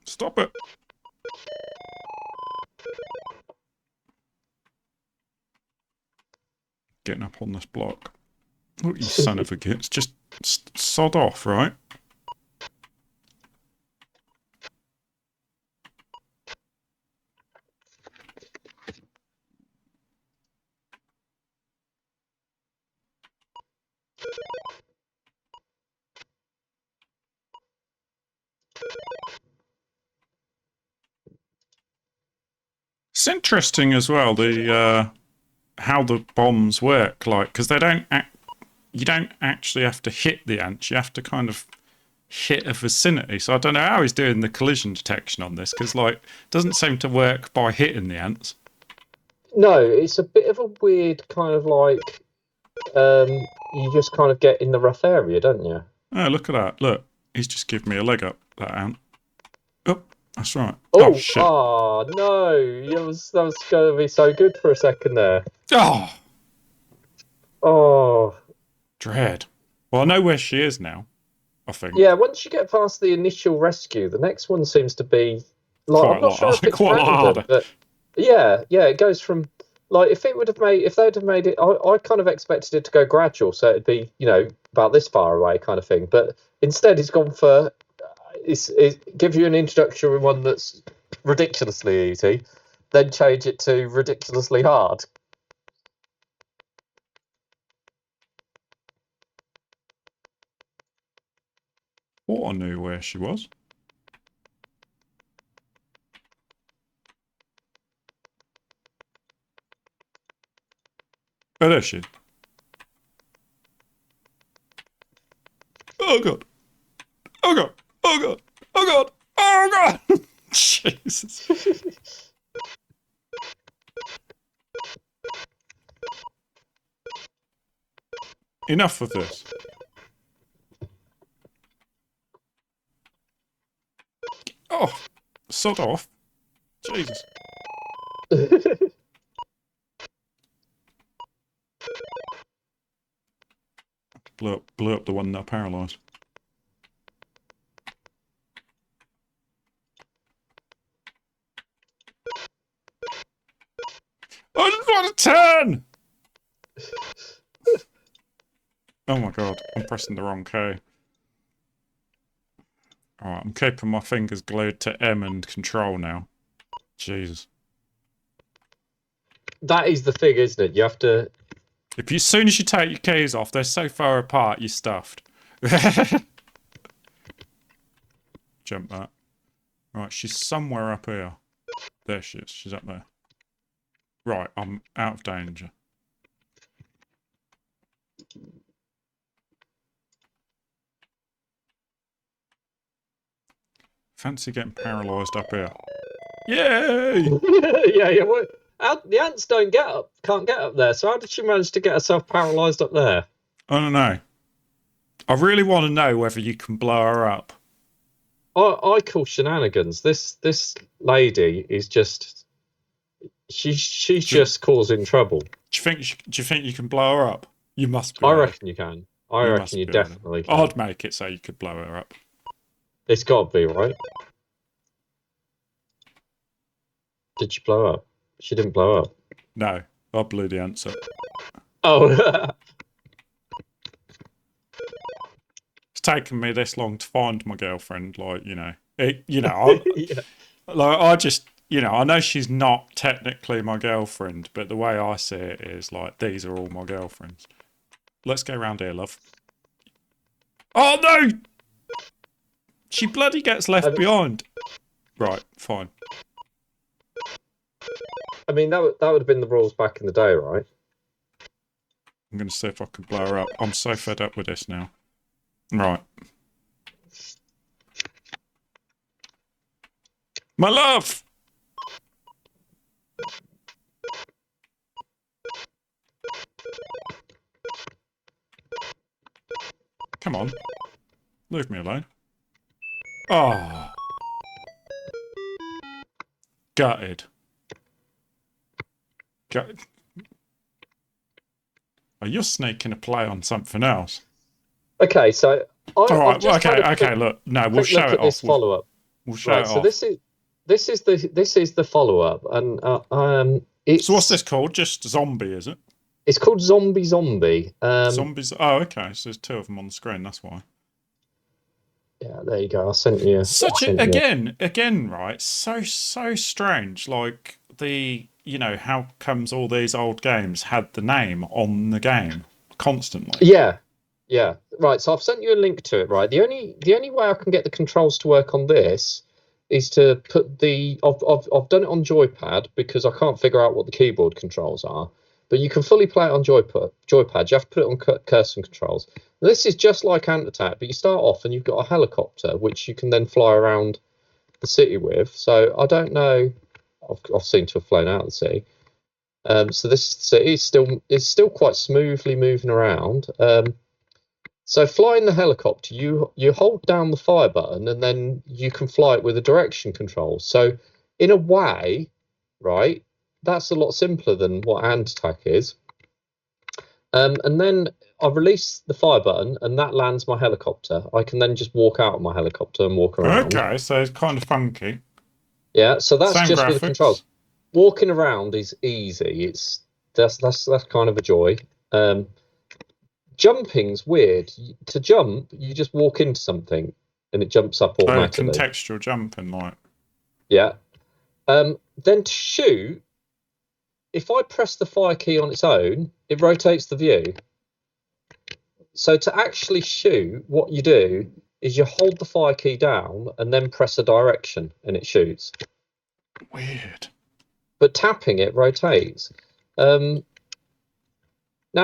Stop it! Getting up on this block. Oh, you son of a bitch. Just sod off, right? It's interesting as well, the how the bombs work, like, because they don't you don't actually have to hit the ants, you have to kind of hit a vicinity. So I don't know how he's doing the collision detection on this, because like, it doesn't seem to work by hitting the ants. No, it's a bit of a weird kind of like you just kind of get in the rough area, don't you? Oh, look at that. Look, he's just given me a leg up, that ant. Oh, that's right. Oh, Oh, shit. no, that was going to be so good for a second there. Oh, Oh, dread. Well, I know where she is now, I think. yeah. Once you get past the initial rescue, the next one seems to be like Quite I'm a not sure lot, if it's quite a lot random, harder. but yeah, it goes from like if they'd have made it, I kind of expected it to go gradual, so it'd be about this far away kind of thing, but instead it's gone for it gives you an introductory one that's ridiculously easy, then change it to ridiculously hard. Thought I knew where she was. Oh, there she is. Oh, God. Oh, God. Oh, God. Oh, God. Oh, God. Jesus. Enough of this. Oh, sod off. Jesus. Blew up the one that paralysed. I just want to turn! Oh my god, I'm pressing the wrong key. Alright, I'm keeping my fingers glued to M and control now. Jesus. That is the thing, isn't it? You have to. If you, as soon as you take your keys off, they're so far apart, you're stuffed. Jump that. Right, she's somewhere up here. There she is, she's up there. Right, I'm out of danger. Fancy getting paralysed up here. Yay! Yeah. The ants can't get up there. So how did she manage to get herself paralysed up there? I don't know. I really want to know whether you can blow her up. I call shenanigans. This lady is just she's Do, just causing trouble. do you think you can blow her up? You must be I able. reckon you can. I You reckon must you be able. definitely can. I'd make it so you could blow her up. It's got to be right. Did she blow up? She didn't blow up. No, I blew the answer. Oh. It's taken me this long to find my girlfriend. Like, Yeah. I just, I know she's not technically my girlfriend, but the way I see it is like, these are all my girlfriends. Let's go round here, love. Oh no! She bloody gets left behind. Right, fine. I mean, that would have been the rules back in the day, right? I'm going to see if I can blow her up. I'm so fed up with this now. Right. My love! come on. Leave me alone. Oh. Gutted. Gutted. Oh, you're sneaking a play on something else. Okay, so All I've right. Well, just had a okay. Look, no, we'll quick show look it at this off. follow-up. We'll show Right, it so off. this is the follow-up, and So what's this called? Just zombie, is it? it's called Zombie. Zombies. Oh, okay. So there's two of them on the screen. That's why. Yeah, there you go. I sent you. Such a again, right? So strange. Like how comes all these old games had the name on the game constantly? Yeah. Right. So I've sent you a link to it. Right. The only way I can get the controls to work on this is to put the. I've done it on joypad because I can't figure out what the keyboard controls are. But you can fully play it on joypad. You have to put it on cursor controls. This is just like Ant Attack, but you start off and you've got a helicopter which you can then fly around the city with. So I don't know. I've seemed to have flown out of the city. So this city is still quite smoothly moving around. So flying the helicopter, you hold down the fire button and then you can fly it with a direction control. So in a way, right, that's a lot simpler than what Ant Attack is. And then I release the fire button and that lands my helicopter. I can then just walk out of my helicopter and walk around. Okay, so it's kind of funky. Yeah, so that's Same just with the controls. graphics. Walking around is easy. That's kind of a joy. Jumping's weird. To jump, you just walk into something and it jumps up Oh, automatically. contextual jumping, like. Yeah. Then to shoot, if I press the fire key on its own, it rotates the view. So to actually shoot, what you do is you hold the fire key down and then press a direction and it shoots. Weird. But tapping it rotates. Now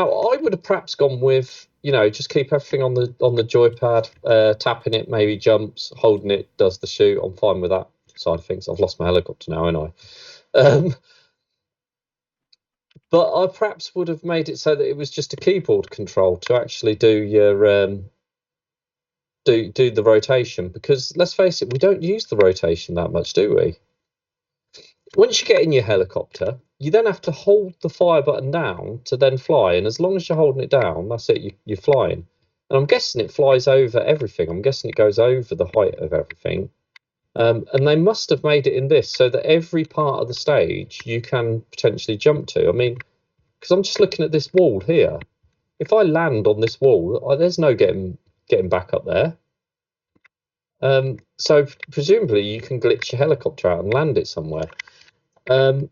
I would have perhaps gone with, just keep everything on the joypad, tapping it maybe jumps, holding it does the shoot. I'm fine with that side of things. I've lost my helicopter now, ain't I? But I perhaps would have made it so that it was just a keyboard control to actually do your do the rotation, because let's face it, we don't use the rotation that much, do we? Once you get in your helicopter, you then have to hold the fire button down to then fly, and as long as you're holding it down, that's it, you're flying. And I'm guessing it flies over everything. I'm guessing it goes over the height of everything. And they must have made it in this so that every part of the stage you can potentially jump to. I mean, because I'm just looking at this wall here. If I land on this wall, there's no getting back up there. So presumably you can glitch your helicopter out and land it somewhere. But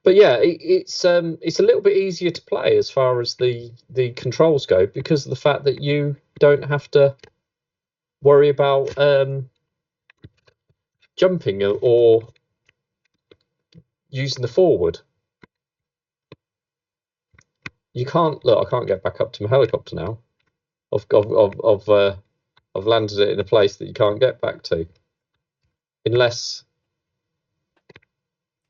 yeah, it's a little bit easier to play as far as the controls go, because of the fact that you don't have to worry about jumping or using the forward. You can't look. I can't get back up to my helicopter now. I've landed it in a place that you can't get back to, unless.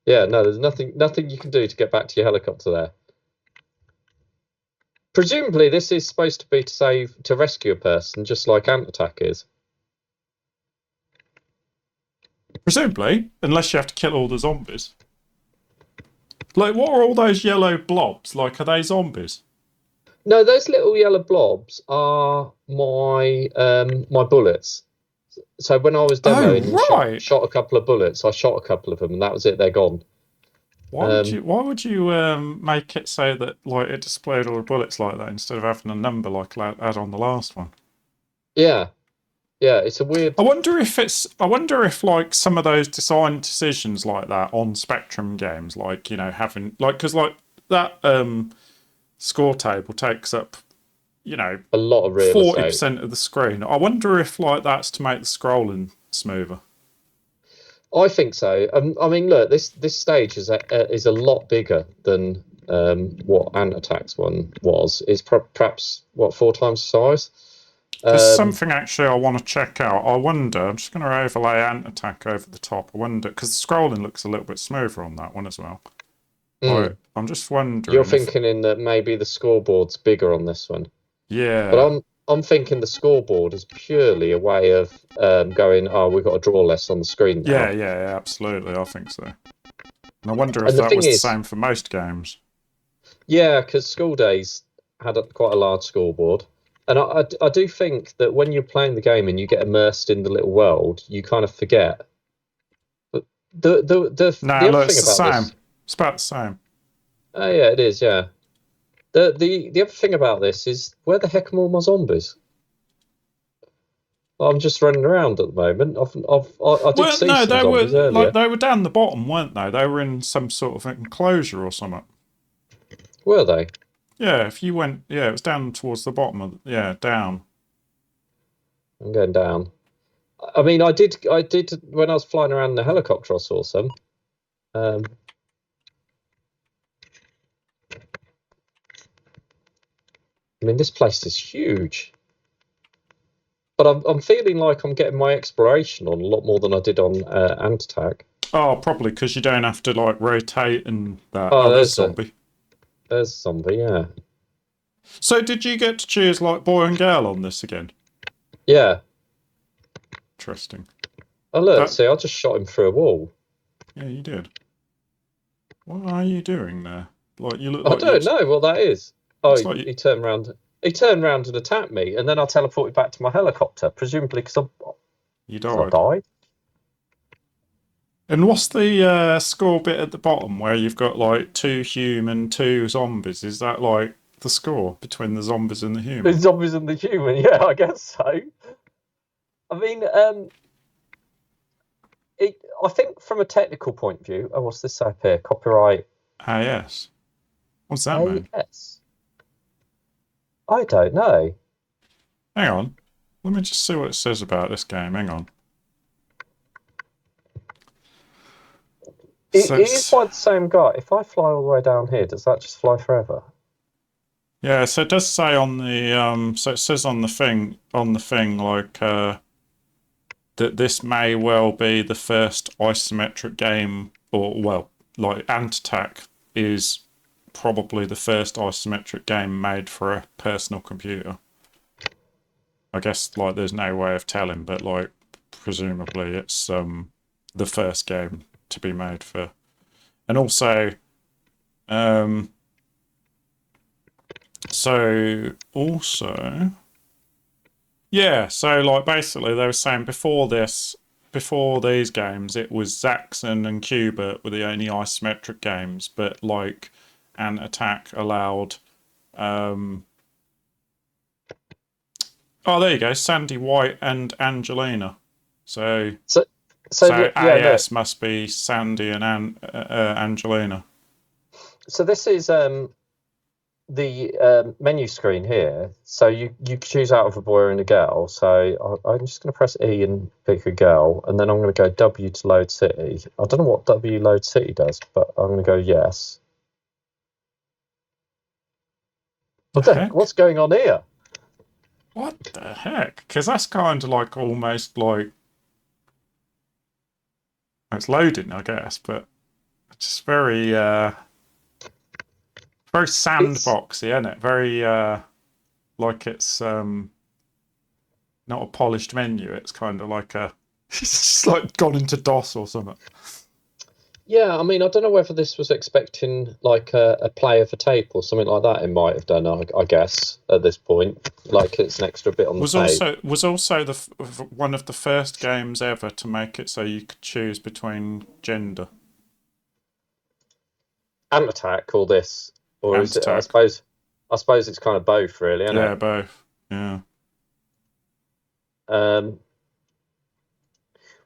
Yeah, no, there's nothing you can do to get back to your helicopter there. Presumably, this is supposed to be to rescue a person, just like Ant Attack is. Presumably, unless you have to kill all the zombies. Like, what are all those yellow blobs? Like, are they zombies? No, those little yellow blobs are my bullets. So when I was demoing and right. shot a couple of bullets, I shot a couple of them, and that was it. They're gone. Why would you make it so that like it displayed all the bullets like that instead of having a number like I had on the last one? Yeah, it's a weird. I wonder if like some of those design decisions like that on Spectrum games, like having like because like that score table takes up a lot of real 40% of the screen. I wonder if like that's to make the scrolling smoother. I think so. I mean, look, this stage is a lot bigger than what Ant Attack's one was. It's perhaps 4 times the size. There's something actually I want to check out. I wonder. I'm just going to overlay Ant Attack over the top. I wonder because the scrolling looks a little bit smoother on that one as well. I'm just wondering. You're thinking in that maybe the scoreboard's bigger on this one. But Yeah. I'm thinking the scoreboard is purely a way of going, oh, we've got to draw less on the screen Yeah, now. yeah, yeah, absolutely. I think so. And I wonder if And the that thing was the is, same for most games. yeah, because school days had quite a large scoreboard. And I do think that when you're playing the game and you get immersed in the little world, you kind of forget. But No, the other look, thing it's the about same. this, It's about the same. oh yeah, it is, yeah. The other thing about this is where the heck are all my zombies? I'm just running around at the moment. I did Well, see no, some they were zombies earlier. they were down the bottom, weren't they? They were in some sort of enclosure or something. Were they? Yeah, if you went, yeah, it was down towards the bottom of, yeah, down. I'm going down. I mean, I did when I was flying around in the helicopter. I saw some. Um, I mean, this place is huge, but I'm feeling like I'm getting my exploration on a lot more than I did on Anti-Attack. Oh, probably because you don't have to like rotate and that. Oh, Oh, there's a zombie. there's a zombie. Yeah, So did you get to choose like boy and girl on this again? yeah. Interesting. Oh look, That see, I just shot him through a wall. yeah, you did. What are you doing there? Like you look I like you're. don't know what that is. Oh, Looks like you, he turned around. He turned around and attacked me, and then I teleported back to my helicopter, presumably because you I died. died. And what's the score bit at the bottom where you've got like two human, two zombies? Is that like the score between the zombies and the The human? zombies and the human. Yeah, I guess so. I mean, I think from a technical point of view. Oh, what's this up here? Copyright Ah, yes. What's that mean? AS. I don't know. Hang on. Let me just see what it says about this game. Hang on. It So is it's by the same guy. If I fly all the way down here, does that just fly forever? yeah. So it does say on the So it says on the thing like that this may well be the first isometric game, or well, like Ant-Attack is probably the first isometric game made for a personal computer. I guess like there's no way of telling, but like presumably it's the first game to be made for, and also um so also yeah, so like basically they were saying before these games, it was Zaxxon and Qbert were the only isometric games, but like an attack allowed. Um, oh, there you go, Sandy White and Angelina. So So, so yeah, look. AS must be Sandy and Angelina. So this is the menu screen here. So you choose out of a boy and a girl. So I'm just going to press E and pick a girl, and then I'm going to go W to load city. I don't know what W load city does, but I'm going to go yes. The What the heck? heck? What's going on here? What the heck? Because that's kind of like almost like it's loading, I guess, but it's just very It's sandboxy, isn't it? Very like it's not a polished menu. It's kind of like a it's just like gone into DOS or something. Yeah, I mean, I don't know whether this was expecting like a player for tape or something like that. It might have done, I guess, at this point. Like it's an extra bit on the tape. Was also the one of the first games ever to make it so you could choose between gender Ant Attack or this, or and is it? I attack. suppose. I suppose it's kind of both, really, isn't Yeah, it? both. Yeah. Um,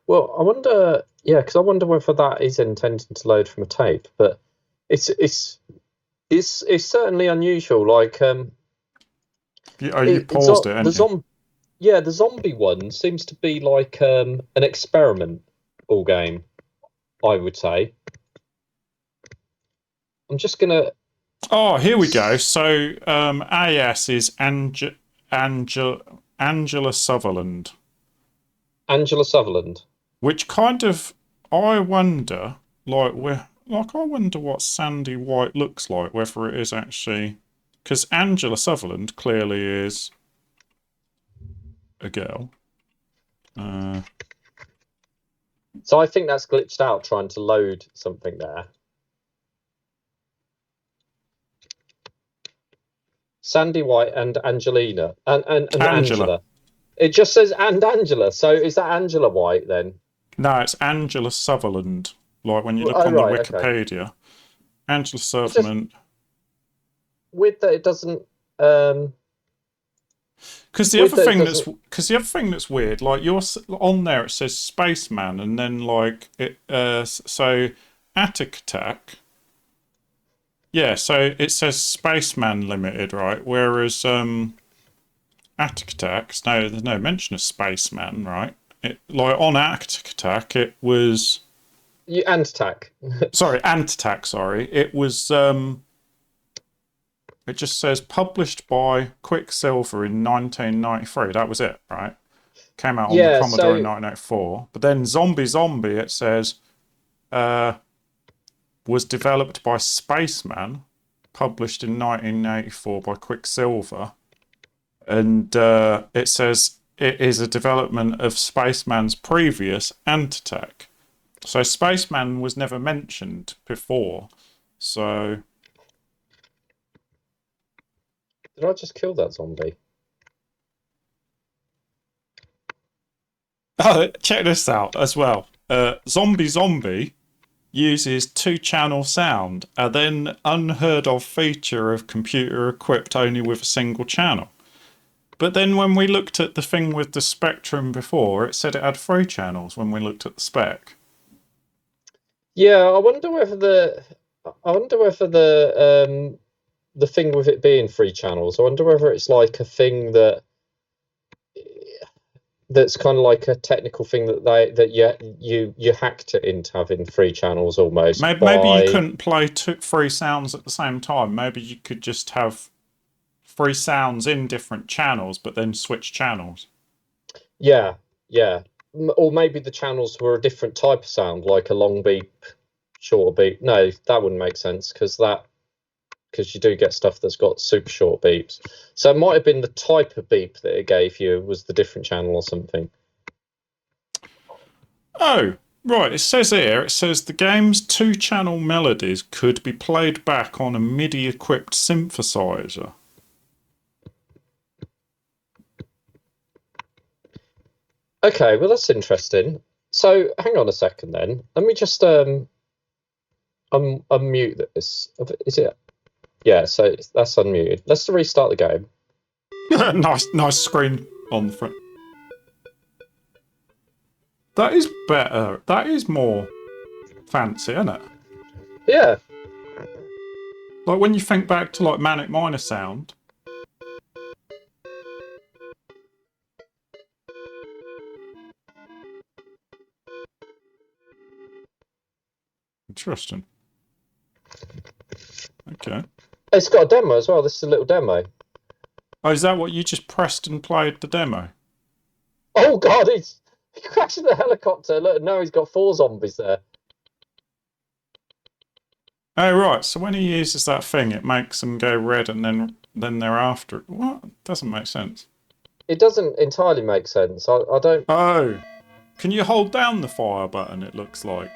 well, I wonder. Yeah, because I wonder whether that is intended to load from a tape, but it's it's it's certainly unusual. Like Oh, you paused it, the didn't you? zombie. Yeah, the zombie one seems to be like an experimental game, I would say. I'm just gonna Oh, here we go. So AS is Angela Sutherland, Angela Sutherland. which kind of I wonder, like I wonder what Sandy White looks like. Whether it is actually because Angela Sutherland clearly is a girl. So I think that's glitched out trying to load something there. Sandy White and Angelina and Angela. It just says and Angela. So is that Angela White then? No, it's Angela Sutherland. Like when you look Oh, on right, the Wikipedia, okay. Angela Sutherland. Weird that it doesn't. Because the other thing that's weird, like you're on there, it says Spaceman, and then like it. So Attic Attack. Yeah, so it says Spaceman Limited, right? Whereas Attic Attack, no, there's no mention of Spaceman, right? It, like on Attic Attack, it was. Antattack. Sorry, Antattack. Sorry, it was. It just says published by Quicksilver in 1993. That was it, right? Came out on the Commodore in 1994. But then Zombie, it says, was developed by Spaceman, published in 1984 by Quicksilver. And it says it is a development of Spaceman's previous Antattack. So Spaceman was never mentioned before. So... Did I just kill that zombie? Oh, check this out as well. Zombie uses 2-channel sound, a then unheard of feature of computer equipped only with a single channel. But then when we looked at the thing with the Spectrum before, it said it had 3 channels when we looked at the spec. Yeah, I wonder whether the thing with it being 3 channels, I wonder whether it's like a thing that's kind of like a technical thing that you hacked it into having 3 channels almost. Maybe you couldn't play 3 sounds at the same time. Maybe you could just have 3 sounds in different channels, but then switch channels. Yeah. Or maybe the channels were a different type of sound, like a long beep, shorter beep. No, that wouldn't make sense because you do get stuff that's got super short beeps. So it might have been the type of beep that it gave you was the different channel or something. Oh, right. It says the game's 2-channel melodies could be played back on a MIDI-equipped synthesizer. Okay, well that's interesting. So hang on a second then. Let me just unmute this. Is it? Yeah, so that's unmuted. Let's restart the game. nice screen on the front. That is better. That is more fancy, isn't it? Yeah. Like when you think back to like Manic Miner sound. Interesting. Okay. It's got a demo as well. This is a little demo. Oh, is that what you just pressed and played the demo? Oh God, he crashed the helicopter. Look, now he's got 4 zombies there. Oh right, so when he uses that thing, it makes them go red, and then they're after it. What? Doesn't make sense. It doesn't entirely make sense. I don't. Oh, can you hold down the fire button? It looks like.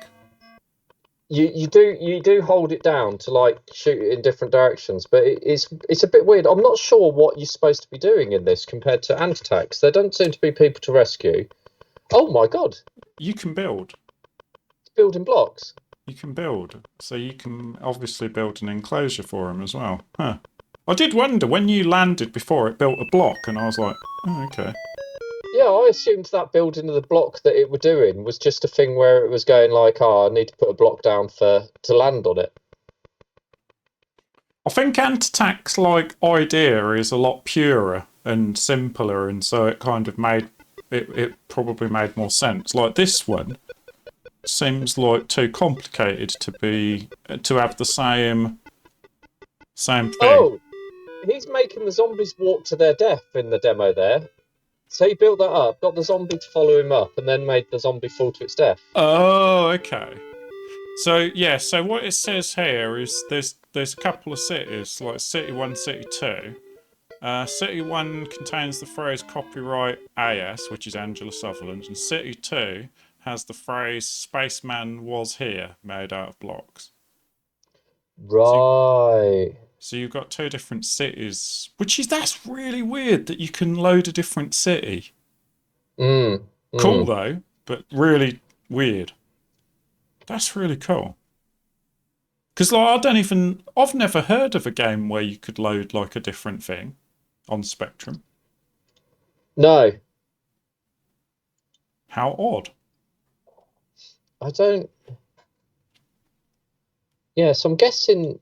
You do hold it down to like shoot it in different directions, but it's a bit weird. I'm not sure what you're supposed to be doing in this compared to Antattacks. There don't seem to be people to rescue. Oh my God! You can build. It's building blocks. You can build, so you can obviously build an enclosure for him as well. Huh. I did wonder when you landed before it built a block, and I was like, oh, okay. Yeah, I assumed that building of the block that it were doing was just a thing where it was going like, oh, I need to put a block down to land on it. I think Antattack's like idea is a lot purer and simpler, and so it kind of made it probably made more sense. Like this one seems like too complicated to have the same thing. Oh, he's making the zombies walk to their death in the demo there. So he built that up, got the zombie to follow him up, and then made the zombie fall to its death. Oh, okay. So yeah, so what it says here is there's a couple of cities, like City 1, City 2. City 1 contains the phrase copyright AS, which is Angela Sutherland, and City 2 has the phrase spaceman was here, made out of blocks. Right. So you've got two different cities, that's really weird that you can load a different city. Cool though, but really weird. That's really cool. Because like I've never heard of a game where you could load like a different thing on Spectrum. No. How odd. I don't. Yeah, so I'm guessing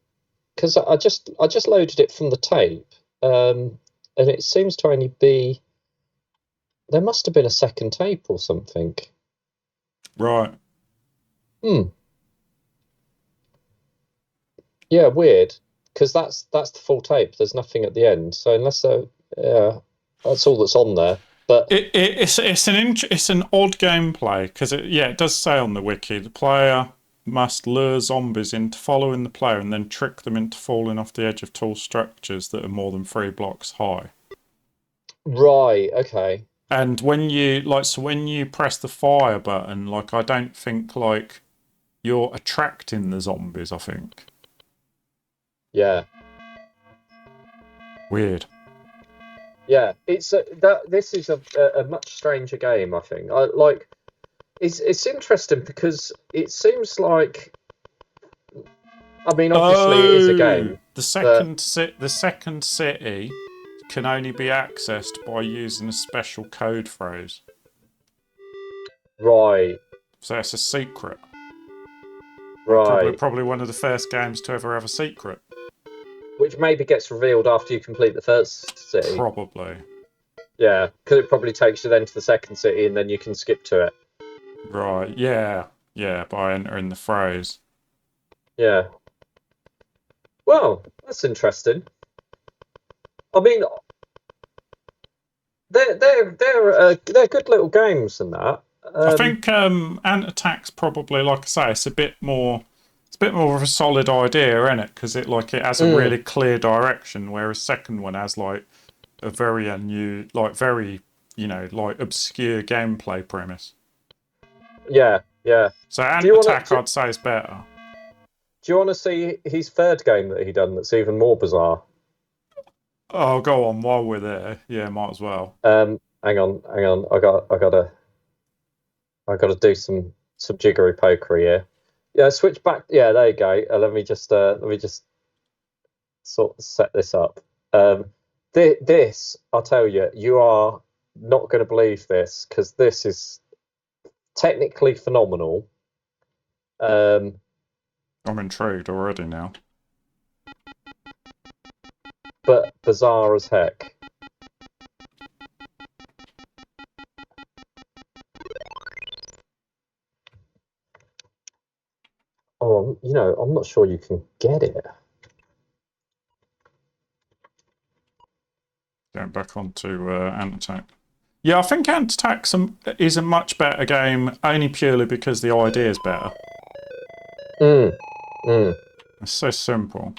because I just loaded it from the tape, and it seems to only be. There must have been a second tape or something. Right. Yeah, weird. Because that's the full tape. There's nothing at the end. So unless that's all that's on there. But it's an odd gameplay because it does say on the wiki the player must lure zombies into following the player and then trick them into falling off the edge of tall structures that are more than 3 blocks high. Right. Okay. And when you press the fire button, like I don't think like you're attracting the zombies. I think. Yeah. Weird. Yeah, it's this is a much stranger game. I think. It's interesting because it seems like. I mean, obviously, it is a game. The second city can only be accessed by using a special code phrase. Right. So it's a secret. Right. Probably one of the first games to ever have a secret. Which maybe gets revealed after you complete the first city. Probably. Yeah, because it probably takes you then to the second city and then you can skip to it. Right, yeah. Yeah, by entering the phrase. Yeah. Well, that's interesting. I mean, they're good little games and that. I think Ant Attack's probably, like I say, it's a bit more of a solid idea, isn't it? Because it has a really clear direction, whereas second one has like a very very obscure gameplay premise. Yeah. So Ant Attack, I'd say, is better. Do you want to see his third game that he done that's even more bizarre? Oh, go on while we're there. Yeah, might as well. Hang on. I gotta do some jiggery pokery here. Yeah, switch back. Yeah, there you go. Let me just sort of set this up. This, I'll tell you, you are not going to believe this because this is technically phenomenal. I'm intrigued already now. But bizarre as heck. Oh, I'm not sure you can get it. Going back onto Ant Attack. Yeah, I think Ant Attack is a much better game, only purely because the idea is better. It's so simple.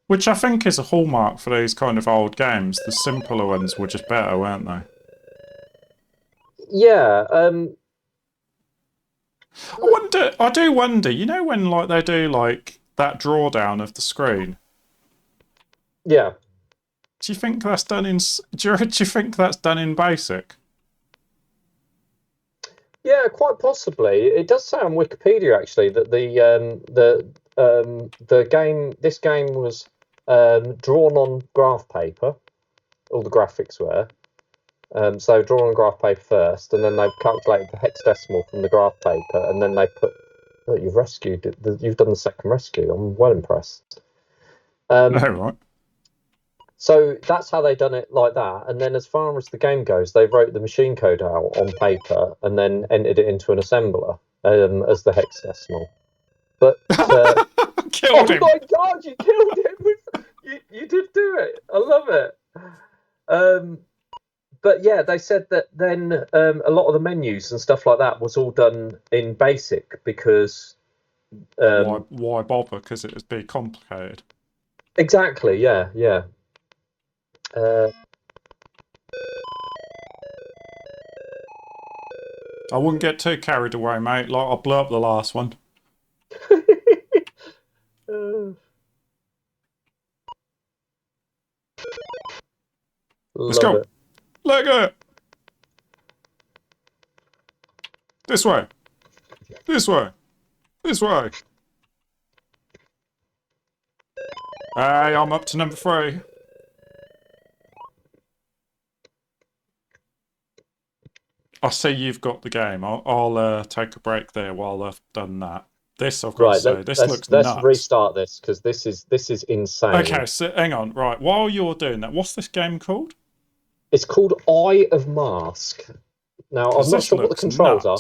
Which I think is a hallmark for these kind of old games. The simpler ones were just better, weren't they? Yeah. I do wonder, when like they do like that drawdown of the screen. Yeah. Do you think that's done in? Do you think that's done in BASIC? Yeah, quite possibly. It does say on Wikipedia actually that this game was drawn on graph paper. All the graphics were. So drawn on graph paper first, and then they've calculated the hexadecimal from the graph paper, and then they put. Look, you've rescued it. You've done the second rescue. I'm well impressed. Right. So that's how they done it like that. And then as far as the game goes, they wrote the machine code out on paper and then entered it into an assembler as the hexadecimal. But killed him. Oh my God, you killed him! You did do it. I love it. But yeah, they said that then a lot of the menus and stuff like that was all done in BASIC because Why bother? Because it would be complicated. Exactly. Yeah. Yeah. I wouldn't get too carried away, mate. Like, I blew up the last one. Let's Love go. it. Let go. This way. This way. This way. Hey, I'm up to number 3. I see you've got the game. I'll take a break there while I've done that. This, I've got to say, this looks let's nuts. restart this because this is insane. Okay, so hang on. Right, while you're doing that, what's this game called? It's called Eye of Mask. Now, I'm not sure what the controls are.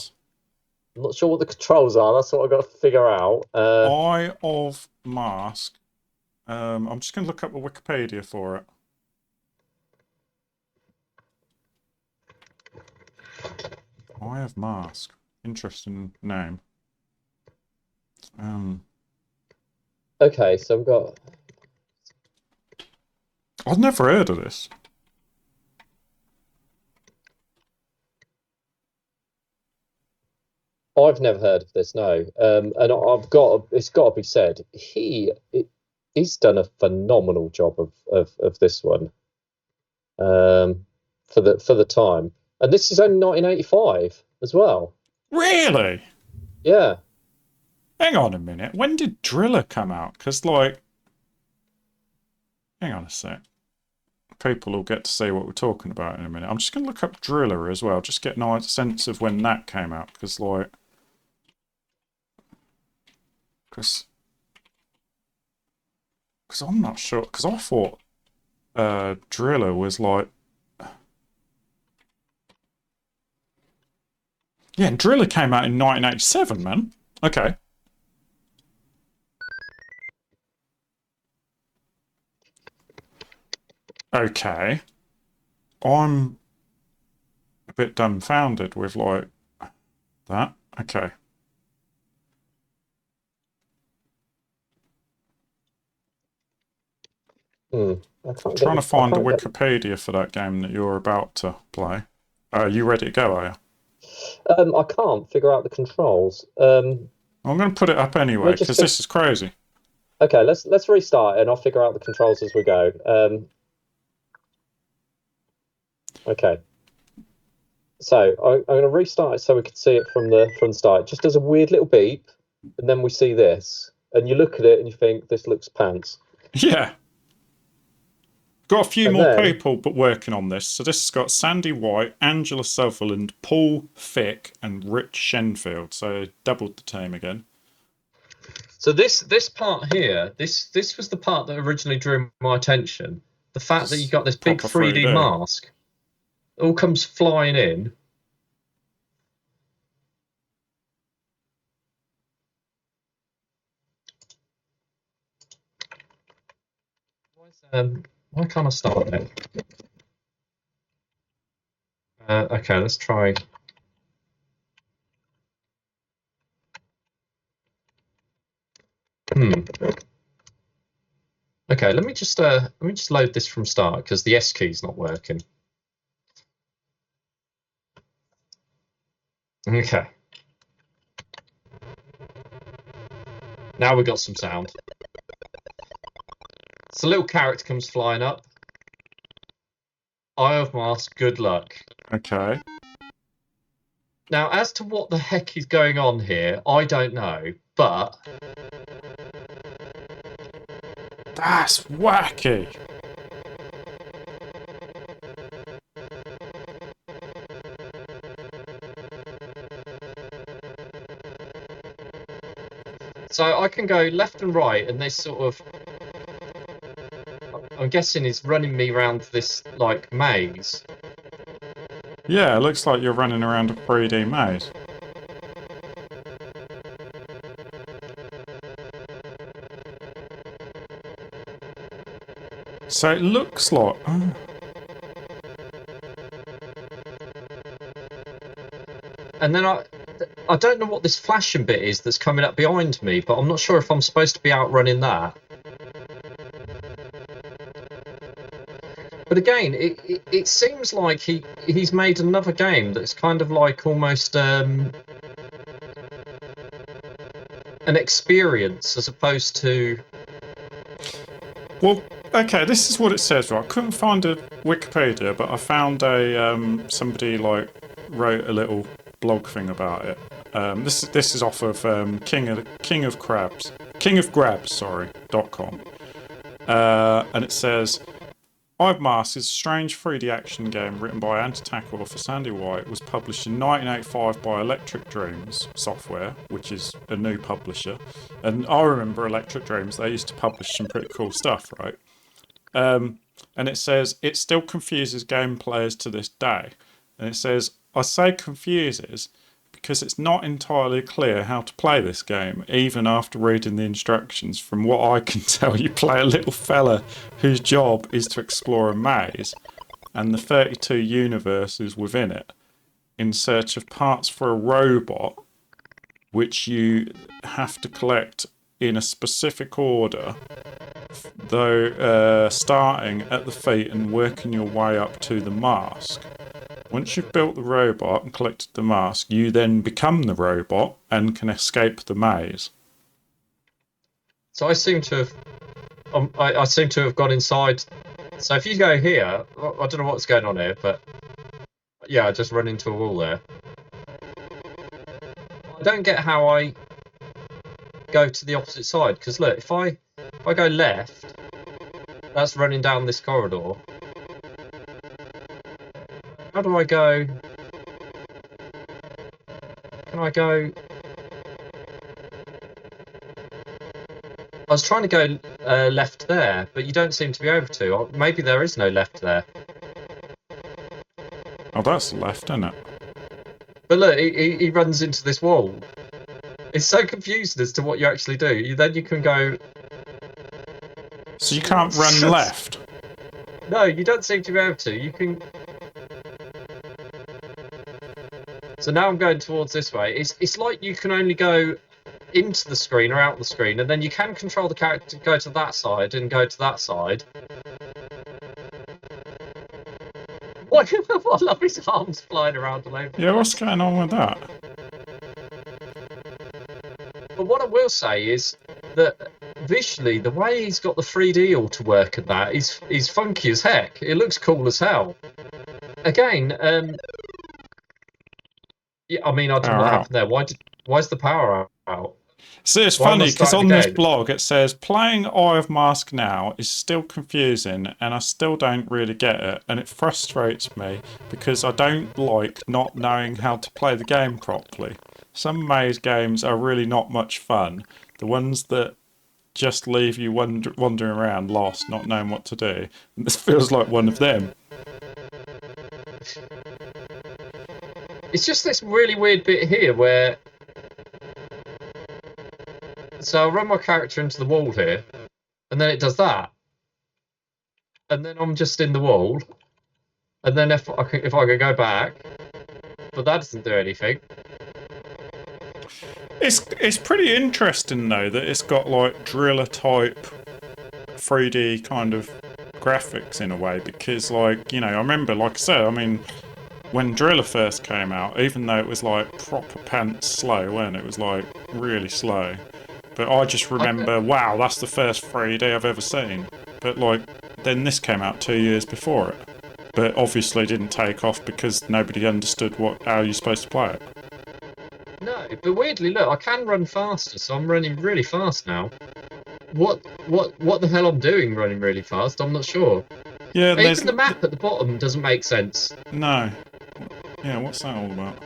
I'm not sure what the controls are. That's what I've got to figure out. Eye of Mask. I'm just going to look up the Wikipedia for it. Eye of Mask. Interesting name. Okay, so we've got... I've never heard of this. I've never heard of this, no. And it's got to be said, he's done a phenomenal job of this one. For the time. And this is only 1985 as well. Really? Yeah. Hang on a minute. When did Driller come out? Because, like... Hang on a sec. People will get to see what we're talking about in a minute. I'm just going to look up Driller as well. Just get a sense of when that came out. Because, like... Because I'm not sure. Because I thought Driller was like... Yeah, Driller came out in 1987, man. Okay. Okay. I'm a bit dumbfounded with, like, that. Okay. I'm trying to find the Wikipedia for that game that you're about to play. Are you ready to go, are you? I can't figure out the controls. I'm going to put it up anyway, because this is crazy. Okay, let's restart it and I'll figure out the controls as we go. Okay. So I'm going to restart it so we can see it from the start. It just does a weird little beep, and then we see this, and you look at it and you think this looks pants. Yeah. Got a few more people but working on this. So this has got Sandy White, Angela Sutherland, Paul Fick, and Rich Shenfield. So doubled the team again. So this part here, this was the part that originally drew my attention. The fact that you got this big 3D mask. It all comes flying in. Why can't I start it? Okay, let's try. Okay, let me just load this from start because the S key's not working. Okay. Now we've got some sound. So a little character comes flying up. Eye of Mask, good luck. Okay. Now, as to what the heck is going on here, I don't know, but... That's wacky! So I can go left and right, and this sort of... I'm guessing is running me around this, like, maze. Yeah, it looks like you're running around a 3D maze. So it looks like... And then I don't know what this flashing bit is that's coming up behind me, but I'm not sure if I'm supposed to be outrunning that. But again, it seems like he's made another game that's kind of like almost an experience as opposed to. Well, okay, this is what it says, right? I couldn't find a Wikipedia, but I found a somebody like wrote a little blog thing about it. This is off of kingofgrabs.com. And it says, I've Mask is a strange 3D action game written by anti-attack author Sandy White. It was published in 1985 by Electric Dreams Software, which is a new publisher. And I remember Electric Dreams, they used to publish some pretty cool stuff, right? And it says, it still confuses game players to this day. And it says, I say confuses because it's not entirely clear how to play this game, even after reading the instructions. From what I can tell, you play a little fella whose job is to explore a maze and the 32 universes within it in search of parts for a robot, which you have to collect in a specific order, though starting at the feet and working your way up to the mask. Once you've built the robot and collected the mask, you then become the robot and can escape the maze. So I seem to have, I seem to have gone inside. So if you go here, I don't know what's going on here, but yeah, I just run into a wall there. I don't get how I go to the opposite side, because look, if I go left, that's running down this corridor. How do I go? Can I go? I was trying to go left there, but you don't seem to be able to. Or maybe there is no left there. Oh, that's left, isn't it? But look, he runs into this wall. It's so confusing as to what you actually do. Then you can go. So you can't run left? No, you don't seem to be able to. You can. So now I'm going towards this way. It's like you can only go into the screen or out the screen, and then you can control the character to go to that side and go to that side. What? I love his arms flying around all over. Yeah, what's going on with that? But what I will say is that visually, the way he's got the 3D all to work and that is funky as heck. It looks cool as hell. Again, yeah, I mean, I don't know what happened there. Why's the power out? So it's funny because on this blog it says playing Eye of Mask now is still confusing and I still don't really get it, and it frustrates me because I don't like not knowing how to play the game properly. Some maze games are really not much fun. The ones that just leave you wandering around lost, not knowing what to do. And this feels like one of them. It's just this really weird bit here where. So I'll run my character into the wall here, and then it does that. And then I'm just in the wall. And then if I could go back, but that doesn't do anything. It's pretty interesting though that it's got like driller type 3D kind of graphics in a way, because like, you know, I remember, like I said, I mean, when Driller first came out, even though it was like proper pants slow, wasn't it? It was like really slow. But I just remember, wow, that's the first 3D I've ever seen. But like, then this came out 2 years before it. But obviously didn't take off because nobody understood how you're supposed to play it. No, but weirdly, look, I can run faster, so I'm running really fast now. What the hell I'm doing running really fast, I'm not sure. Yeah, even the map at the bottom doesn't make sense. No. Yeah, what's that all about?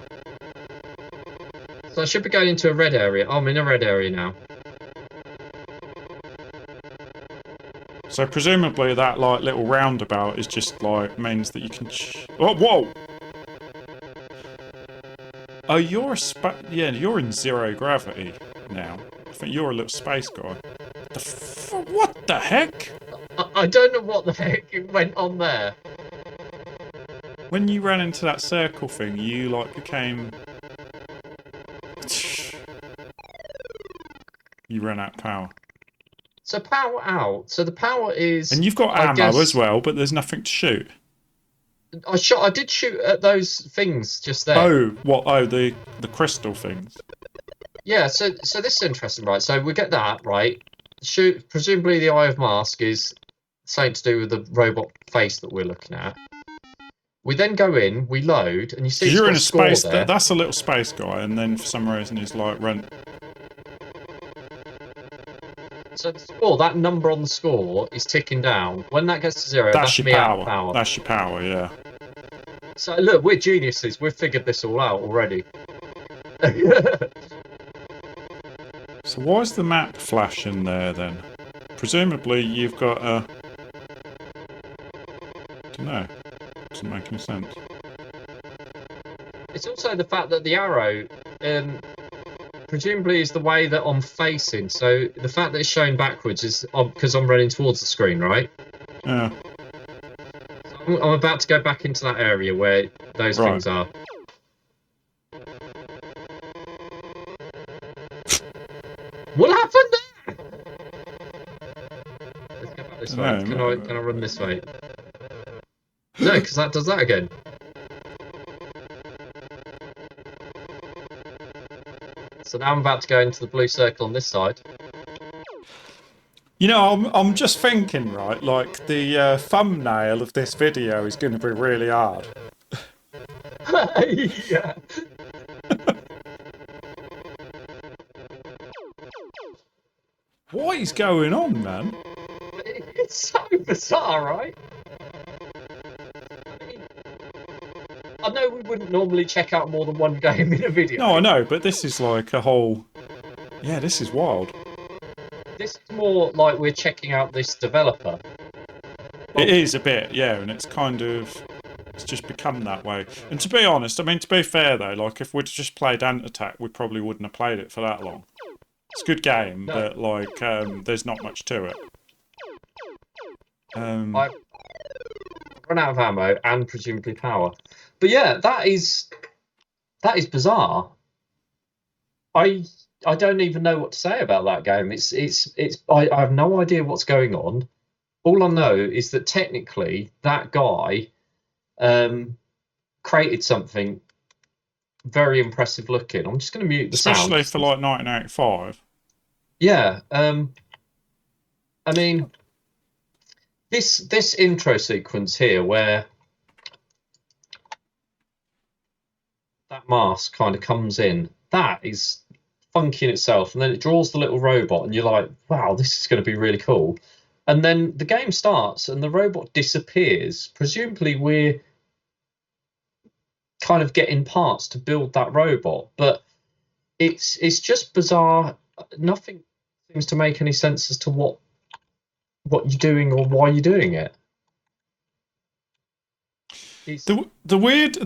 So I should be going into a red area. Oh, I'm in a red area now. So presumably that like little roundabout is just like means that you can. Oh, whoa! Oh, you're you're in zero gravity now. I think you're a little space guy. What the heck? I don't know what the heck went on there. When you ran into that circle thing, you like became. you run out of power. So power out. So the power is. And you've got I ammo guess, as well, but there's nothing to shoot. I did shoot at those things just there. Oh, what? Oh, the crystal things. Yeah. So this is interesting, right? So we get that right. Shoot. Presumably the Eye of Mask is something to do with the robot face that we're looking at. We then go in, we load, and you see Because it's you're got in a score space. there. That's a little space guy, and then for some reason he's like run. So the score, that number on the score is ticking down. When that gets to zero, That's that's your me out power. of power. That's your power. Yeah. So look, we're geniuses. We've figured this all out already. So why is the map flashing there then? Presumably you've got a. I don't know. Doesn't make any sense. It's also the fact that the arrow, presumably, is the way that I'm facing. So the fact that it's showing backwards is because I'm running towards the screen, right? Yeah. So I'm about to go back into that area where those Right. things are. What happened there? Let's go back this way. Can I run this way? No, because that does that again. So now I'm about to go into the blue circle on this side. You know, I'm just thinking, right? Like the thumbnail of this video is going to be really hard. Yeah. What is going on, man? It's so bizarre, right? I mean, I know we wouldn't normally check out more than one game in a video. No, I know, but this is like a whole. Yeah, this is wild. This is more like we're checking out this developer. It is a bit, yeah, and it's kind of. It's just become that way. And to be honest, I mean, to be fair though, like if we'd just played Ant Attack, we probably wouldn't have played it for that long. It's a good game, No. but like, there's not much to it. I've run out of ammo and presumably power. But yeah, that is bizarre. I don't even know what to say about that game. I have no idea what's going on. All I know is that technically that guy created something very impressive looking. I'm just going to mute the sound. Especially for like 1985. Yeah. I mean, this intro sequence here where that mask kind of comes in, that is funky in itself, and then it draws the little robot and you're like, wow, this is going to be really cool. And then the game starts and the robot disappears. Presumably we're kind of getting parts to build that robot, but it's just bizarre. Nothing seems to make any sense as to what you're doing or why you're doing it. The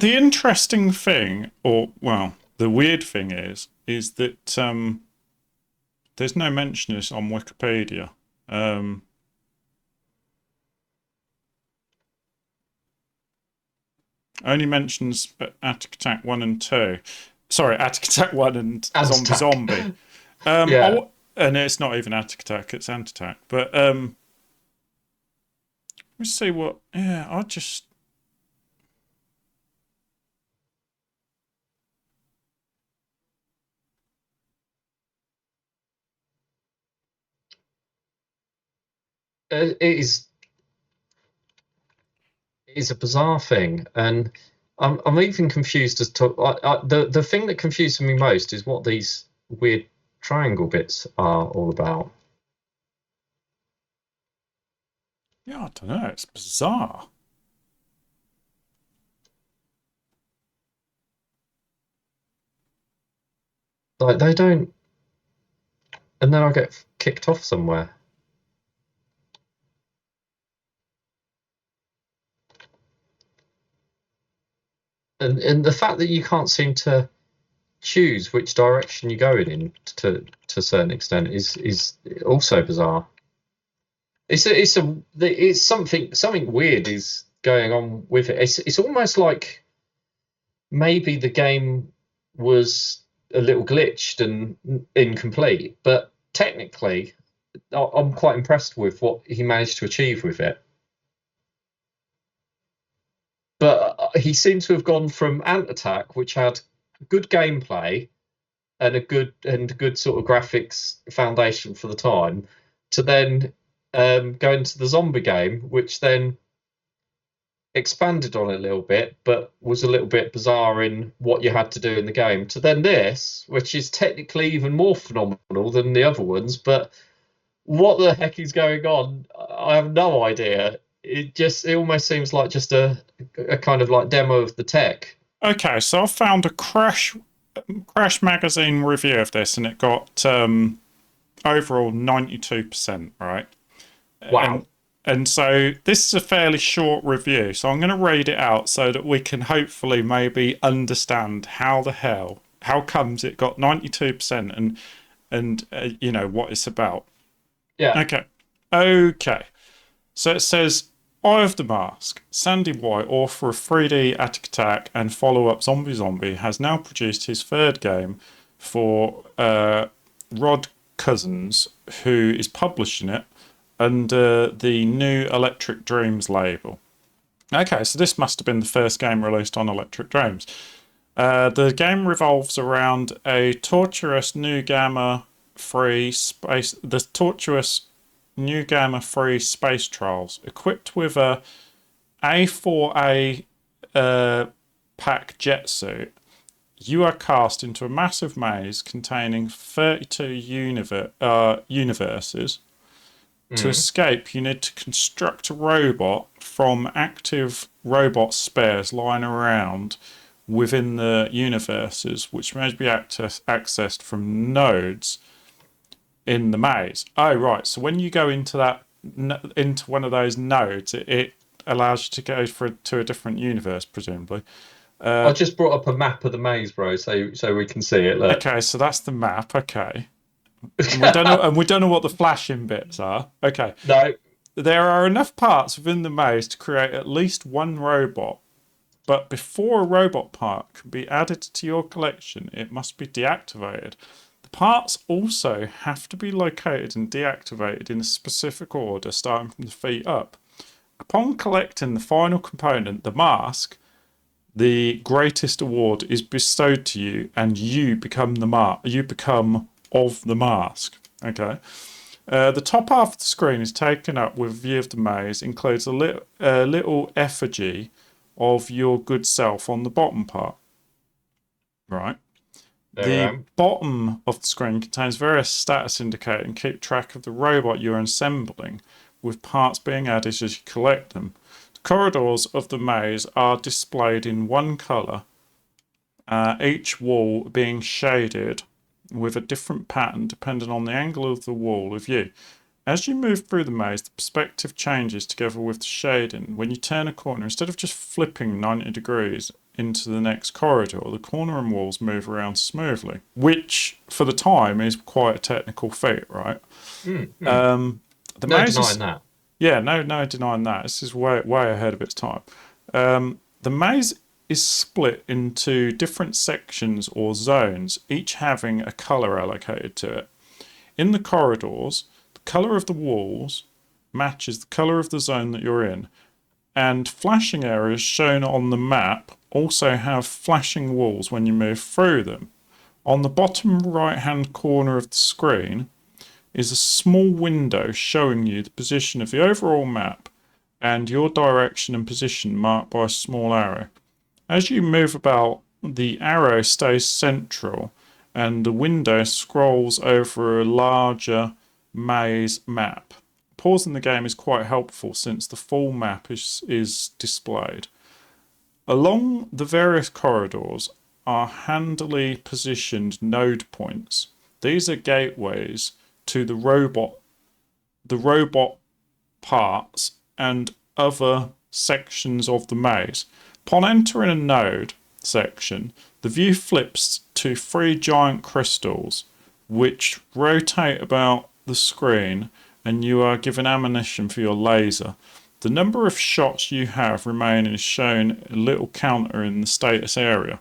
interesting thing, or well, the weird thing is that there's no mention of this on Wikipedia. Only mentions Attic Attack 1 and 2. Sorry, Attic Attack 1 and Zombie. Yeah. And it's not even Attic Attack, it's Ant Attack. But let's see what. Yeah, I just. It is a bizarre thing, and I'm even confused as to the thing that confuses me most is what these weird triangle bits are all about. Yeah, I don't know. It's bizarre. Like they don't, and then I get kicked off somewhere. And the fact that you can't seem to choose which direction you're going in to a certain extent is also bizarre. It's something weird is going on with it. It's almost like maybe the game was a little glitched and incomplete, but technically, I'm quite impressed with what he managed to achieve with it. But he seems to have gone from Ant Attack, which had good gameplay and a good sort of graphics foundation for the time, to then going to the zombie game, which then expanded on it a little bit, but was a little bit bizarre in what you had to do in the game, to then this, which is technically even more phenomenal than the other ones. But what the heck is going on? I have no idea. It almost seems like just a kind of like demo of the tech. Okay, so I found a Crash magazine review of this, and it got overall 92%, right? Wow. And so this is a fairly short review, so I'm going to read it out so that we can hopefully maybe understand how comes it got 92% and you know what it's about. Yeah. Okay. So it says, Eye of the Mask. Sandy White, author of 3D Attic Attack and follow-up Zombie, has now produced his third game for Rod Cousins, who is publishing it under the new Electric Dreams label. Okay, so this must have been the first game released on Electric Dreams. The game revolves around a torturous New Gamma-free space trials, equipped with a A4A pack jet suit. You are cast into a massive maze containing 32 universes. To escape, you need to construct a robot from active robot spares lying around within the universes, which may be accessed from nodes in the maze. Oh, right. So when you go into one of those nodes, it allows you to go to a different universe, presumably. I just brought up a map of the maze, bro, so we can see it. Look. Okay, so that's the map. Okay. And we don't know what the flashing bits are. Okay. No. There are enough parts within the maze to create at least one robot, but before a robot part can be added to your collection, it must be deactivated. The parts also have to be located and deactivated in a specific order, starting from the feet up. Upon collecting the final component, the mask, the greatest award is bestowed to you, and you become of the mask. Okay. The top half of the screen is taken up with a view of the maze, includes a little effigy of your good self on the bottom part. Right. The bottom of the screen contains various status indicators and keep track of the robot you're assembling, with parts being added as you collect them. The corridors of the maze are displayed in one colour, each wall being shaded with a different pattern depending on the angle of the wall of view. As you move through the maze, the perspective changes together with the shading. When you turn a corner, instead of just flipping 90 degrees into the next corridor, the corner and walls move around smoothly, which for the time is quite a technical feat, right? No denying that. Yeah, no denying that. This is way ahead of its time. The maze is split into different sections or zones, each having a colour allocated to it. In the corridors, the colour of the walls matches the colour of the zone that you're in, and flashing areas shown on the map also have flashing walls when you move through them. On the bottom right-hand corner of the screen is a small window showing you the position of the overall map and your direction and position marked by a small arrow. As you move about, the arrow stays central and the window scrolls over a larger maze map. Pausing the game is quite helpful since the full map is displayed. Along the various corridors are handily positioned node points. These are gateways to the robot parts and other sections of the maze. Upon entering a node section, the view flips to 3 giant crystals which rotate about the screen, and you are given ammunition for your laser. The number of shots you have remaining is shown a little counter in the status area.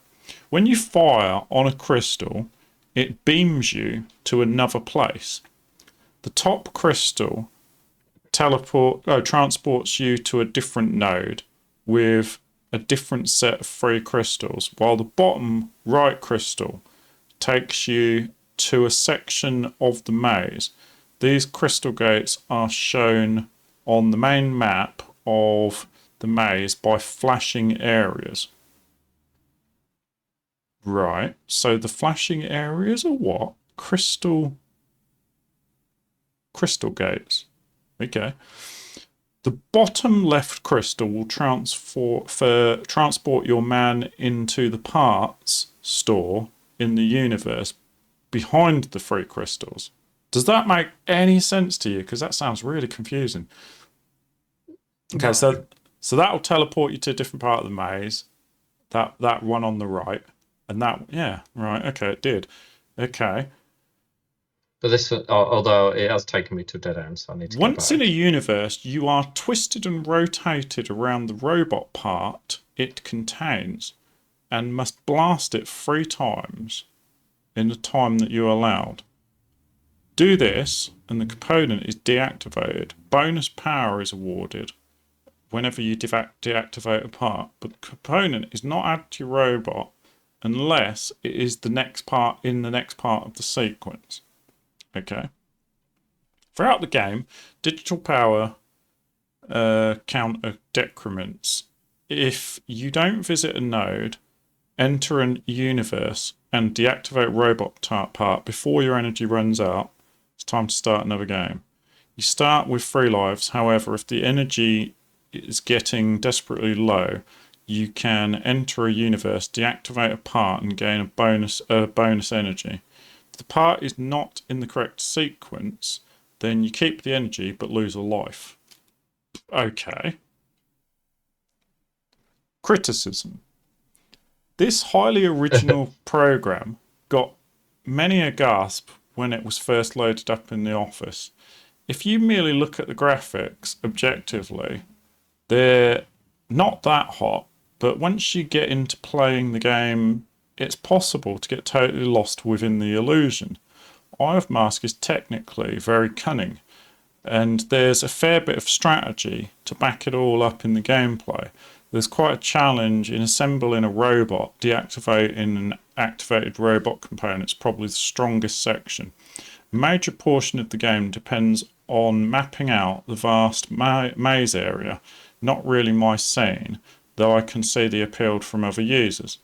When you fire on a crystal, it beams you to another place. The top crystal transports you to a different node with a different set of 3 crystals, while the bottom right crystal takes you to a section of the maze. These crystal gates are shown on the main map of the maze by flashing areas. Right, so the flashing areas are what? Crystal gates. Okay. The bottom left crystal will transport your man into the parts store in the universe behind the 3 crystals. Does that make any sense to you? Because that sounds really confusing. Okay, No. so that'll teleport you to a different part of the maze. That one on the right. And that, yeah, right, okay, it did. Okay. But this, although it has taken me to a dead end, so I need to go Once back. in a universe, you are twisted and rotated around the robot part it contains and must blast it 3 times in the time that you're allowed. Do this, and the component is deactivated. Bonus power is awarded whenever you deactivate a part, but the component is not added to your robot unless it is the next part of the sequence. Okay. Throughout the game, digital power counter decrements. If you don't visit a node, enter an universe, and deactivate robot part before your energy runs out, it's time to start another game. You start with 3 lives. However, if the energy is getting desperately low, you can enter a universe, deactivate a part, and gain a bonus energy. If the part is not in the correct sequence, then you keep the energy but lose a life. Okay. Criticism. This highly original program got many a gasp when it was first loaded up in the office. If you merely look at the graphics objectively, they're not that hot, but once you get into playing the game, it's possible to get totally lost within the illusion. Eye of Mask is technically very cunning, and there's a fair bit of strategy to back it all up in the gameplay. There's quite a challenge in assembling a robot. Deactivating an activated robot component is probably the strongest section. A major portion of the game depends on mapping out the vast maze area. Not really my scene, though I can see the appeal from other users.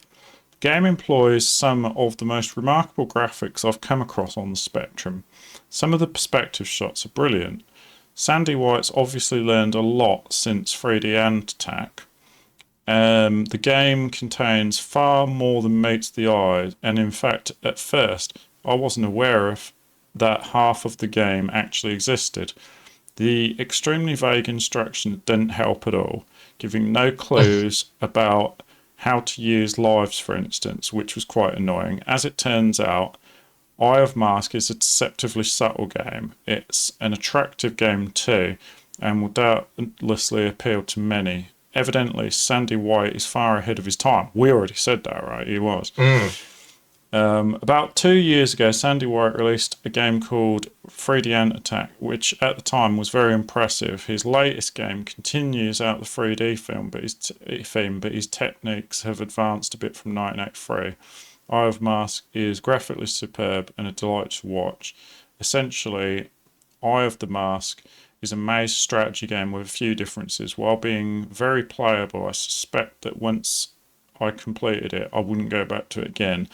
The game employs some of the most remarkable graphics I've come across on the spectrum. Some of the perspective shots are brilliant. Sandy White's obviously learned a lot since 3D Ant Attack. The game contains far more than meets the eye, and in fact, at first, I wasn't aware of that half of the game actually existed. The extremely vague instructions didn't help at all, giving no clues about how to use lives, for instance, which was quite annoying. As it turns out, Eye of Mask is a deceptively subtle game. It's an attractive game too, and will doubtlessly appeal to many. Evidently, Sandy White is far ahead of his time. We already said that, right? He was. About 2 years ago, Sandy White released a game called 3D Ant Attack, which at the time was very impressive. His latest game continues out the 3D theme, but his techniques have advanced a bit from 1983. Eye of Mask is graphically superb and a delight to watch. Essentially, Eye of the Mask is a maze strategy game with a few differences. While being very playable, I suspect that once I completed it, I wouldn't go back to it again.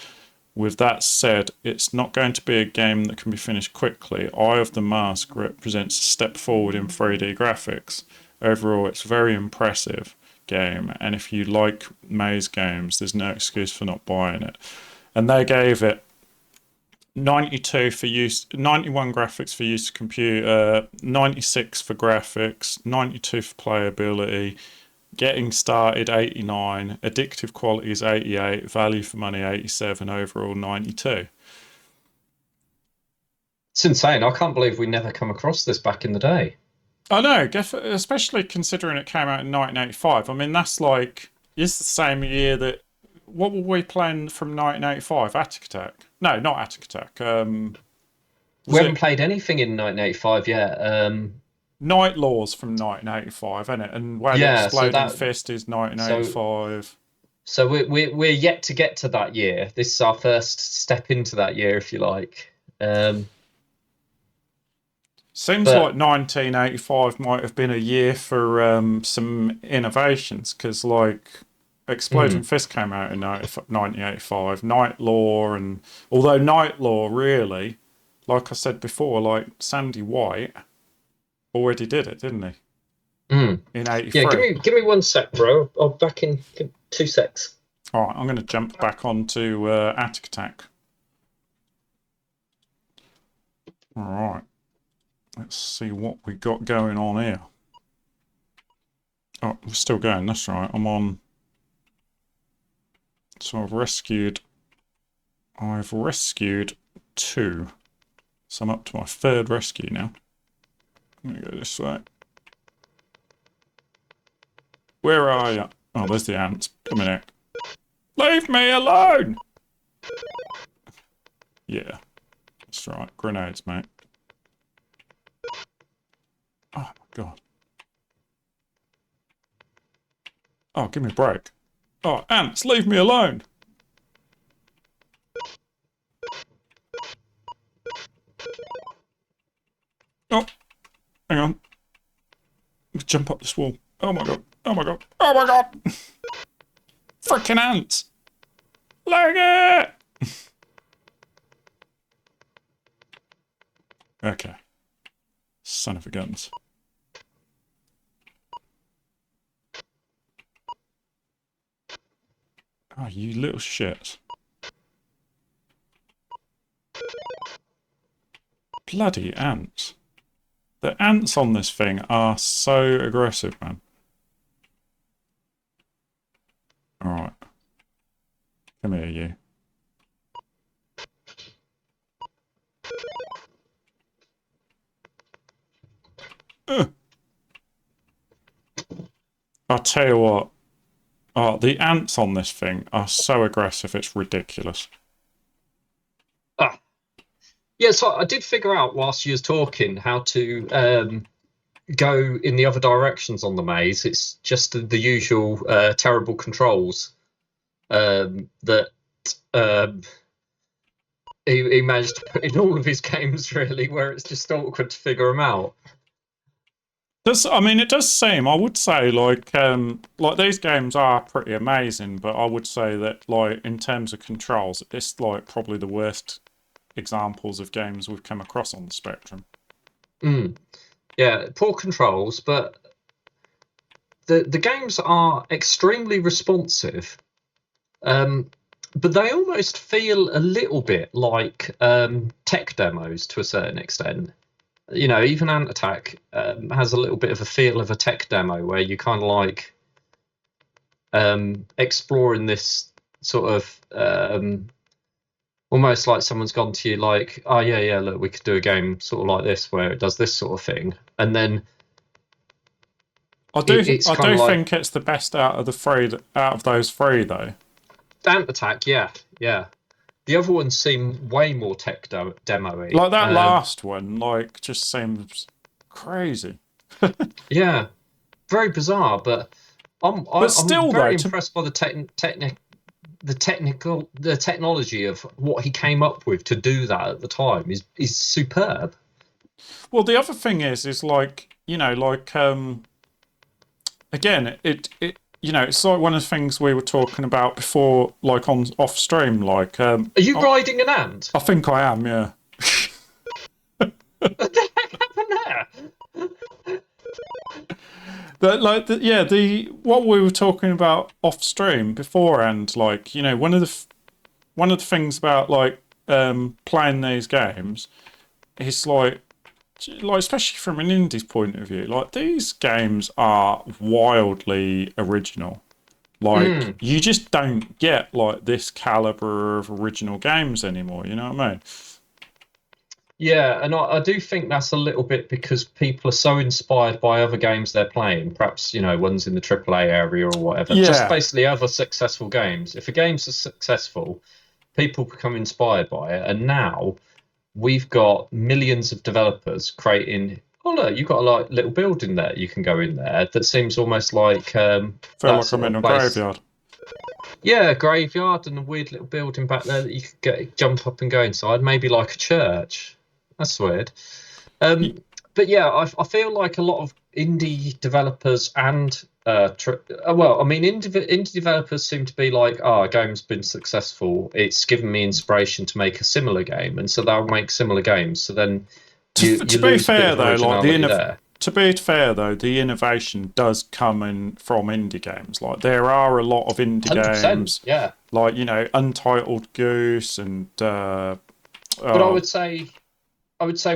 With that said, it's not going to be a game that can be finished quickly. Eye of the Mask represents a step forward in 3D graphics. Overall, it's a very impressive game, and if you like maze games, there's no excuse for not buying it. And they gave it 92 for use, 91 graphics for use of computer, 96 for graphics, 92 for playability, getting started 89, addictive quality is 88, value for money 87, overall 92. It's insane. I can't believe we never come across this back in the day. I know, especially considering it came out in 1985. I mean, that's like, it's the same year that, what were we playing from 1985? Attic Attack? No, not Attic Attack. We haven't played anything in 1985 yet. Night Law's from 1985, isn't it? And Where the Yeah, so Exploding that Fist is so 1985. so we're yet to get to that year. This is our first step into that year, if you like. Seems But like 1985 might have been a year for some innovations, because like Exploding Fist came out in 1985, Night Law, and although Night Law really, like I said before, like Sandy White already did it, didn't he? In yeah, 83. give me 1 sec, bro. I'll back in 2 secs. All right, I'm going to jump back onto Attic Attack. All right. Let's see what we got going on here. Oh, we're still going. That's right. I'm on. So I've rescued 2. So I'm up to my 3rd rescue now. I'm going to go this way. Where are you? Oh, there's the ants. Come in here. Leave me alone! Yeah. That's right. Grenades, mate. Oh, my God. Oh, give me a break. Oh, ants, leave me alone! Oh, hang on. Jump up this wall. Oh my God. Oh my God. Oh my God! Frickin' ants! Leg it! Okay. Son of a guns. Oh, you little shit. Bloody ants. The ants on this thing are so aggressive, man. Alright. Come here, you. I'll tell you what. Oh, the ants on this thing are so aggressive, it's ridiculous. Yeah, so I did figure out whilst you was talking how to go in the other directions on the maze. It's just the usual terrible controls that he managed to put in all of his games, really, where it's just awkward to figure them out. I mean, it does seem, I would say, like these games are pretty amazing, but I would say that, like, in terms of controls, it's, like, probably the worst examples of games we've come across on the spectrum. Yeah, poor controls, but the games are extremely responsive. But they almost feel a little bit like tech demos to a certain extent. You know, even Ant Attack has a little bit of a feel of a tech demo where you kind of like exploring this sort of almost like someone's gone to you like, oh yeah, look, we could do a game sort of like this where it does this sort of thing, and then I do like, think it's the best out of those 3 though. Ant Attack, yeah. The other ones seem way more tech demo-y. Like that last one, like, just seems crazy. Yeah, very bizarre, but I'm very impressed by the technology of what he came up with to do that at the time is superb. Well, the other thing is like, you know, like again, it you know, it's like one of the things we were talking about before, like on off stream. Like, are you riding an ant? I think I am. Yeah. What the heck happened there? But like, what we were talking about off stream beforehand, like, you know, one of the things about like playing these games is like especially from an indie's point of view, like these games are wildly original. Like you just don't get like this caliber of original games anymore. You know what I mean? Yeah, and I do think that's a little bit because people are so inspired by other games they're playing, perhaps, you know, ones in the AAA area or whatever. Yeah. Just basically other successful games. If a game's successful, people become inspired by it. And now we've got millions of developers creating. Oh look, you've got a little building there. You can go in there. That seems almost like Feel that like sort I'm in of a place. graveyard. Yeah, a graveyard and a weird little building back there that you could jump up and go inside. Maybe like a church. That's weird. But yeah, I feel like a lot of indie developers and indie developers seem to be like, a game's been successful. It's given me inspiration to make a similar game, and so they'll make similar games. So then you To be lose a bit fair of though, like originality there. to be fair though, the innovation does come in from indie games. Like there are a lot of indie 100%, games, yeah. like Untitled Goose and But I would say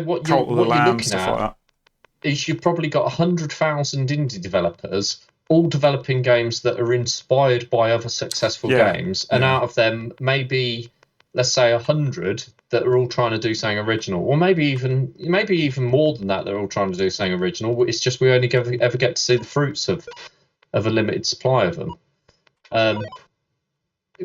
what Cult of the you're Lamb, looking stuff like at that. is you've probably got 100,000 indie developers all developing games that are inspired by other successful games, and out of them, maybe let's say 100 that are all trying to do something original, or maybe even more than that. They're all trying to do something original. It's just we only ever get to see the fruits of a limited supply of them,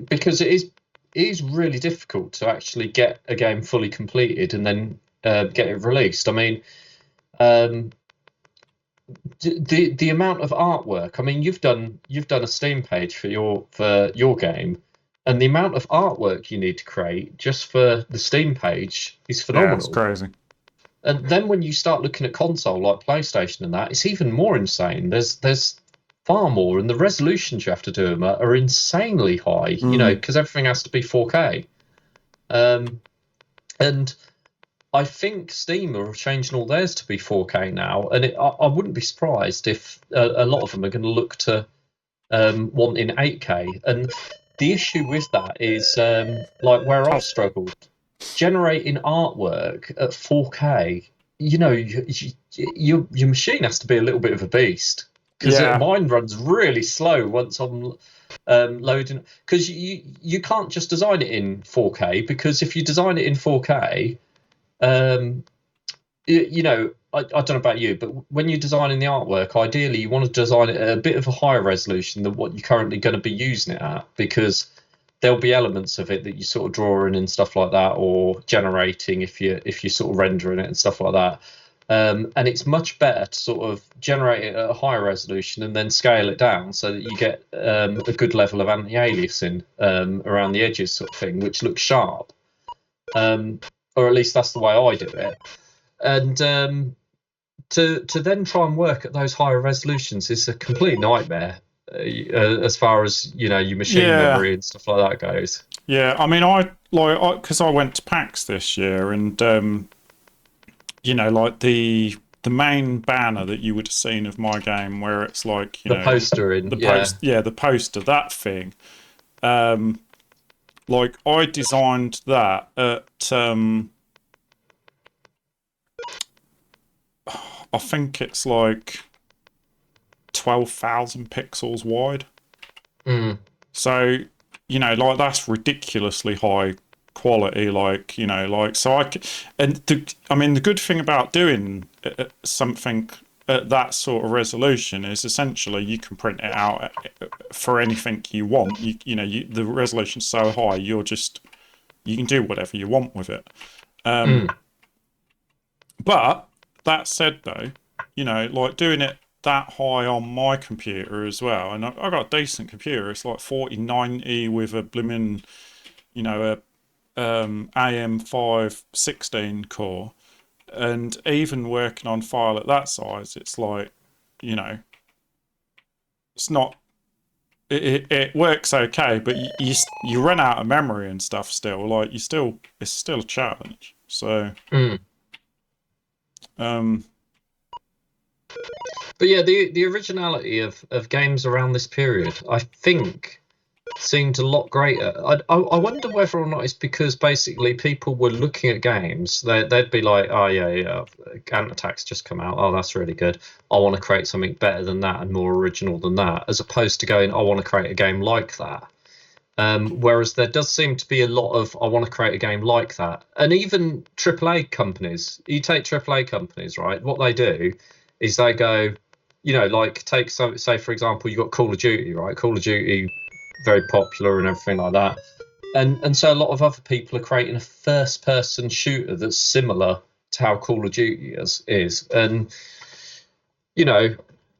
because it is really difficult to actually get a game fully completed and then get it released. I mean. The amount of artwork. I mean, you've done a Steam page for your game, and the amount of artwork you need to create just for the Steam page is Yeah, it's phenomenal. crazy. And then when you start looking at console like PlayStation and that, it's even more insane. There's far more, and the resolutions you have to do them are insanely high. Because everything has to be 4K. And I think Steam are changing all theirs to be 4K now, and I wouldn't be surprised if a lot of them are going to look to wanting 8K. And the issue with that is like where I've struggled generating artwork at 4K. Your machine has to be a little bit of a beast, because mine runs really slow once I'm loading. Because you can't just design it in 4K, because if you design it in 4K. I don't know about you, but when you're designing the artwork, ideally you want to design it at a bit of a higher resolution than what you're currently going to be using it at, because there'll be elements of it that you sort of drawing and stuff like that, or generating if you're sort of rendering it and stuff like that. And it's much better to sort of generate it at a higher resolution and then scale it down so that you get a good level of anti-aliasing around the edges, sort of thing, which looks sharp. Or at least that's the way I do it. And to then try and work at those higher resolutions is a complete nightmare, as far as your machine memory and stuff like that goes. Yeah, I mean, because I went to PAX this year, and like the main banner that you would have seen of my game, where it's like the poster the poster, that thing. Like I designed that at I think it's like 12,000 pixels wide. So like that's ridiculously high quality. The good thing about doing something at that sort of resolution is essentially you can print it out for anything you want. The resolution's so high, you can do whatever you want with it. But that said, though, like doing it that high on my computer as well, and I got a decent computer. It's like 4090 with a blooming, a AM516 core. And even working on file at that size, it's like, it's not. It works okay, but you run out of memory and stuff still. Like it's still a challenge. So. But yeah, the originality of games around this period, I think, seemed a lot greater. I wonder whether or not it's because basically people were looking at games. They'd be like, oh yeah, Ant Attack's just come out. Oh, that's really good. I want to create something better than that and more original than that, as opposed to going, I want to create a game like that. Whereas there does seem to be a lot of, I want to create a game like that. And even AAA companies, you take AAA companies, right? What they do is they go, like take say for example, you got Call of Duty, right? Call of Duty, very popular and everything like that. and so a lot of other people are creating a first-person shooter that's similar to how Call of Duty is. And you know,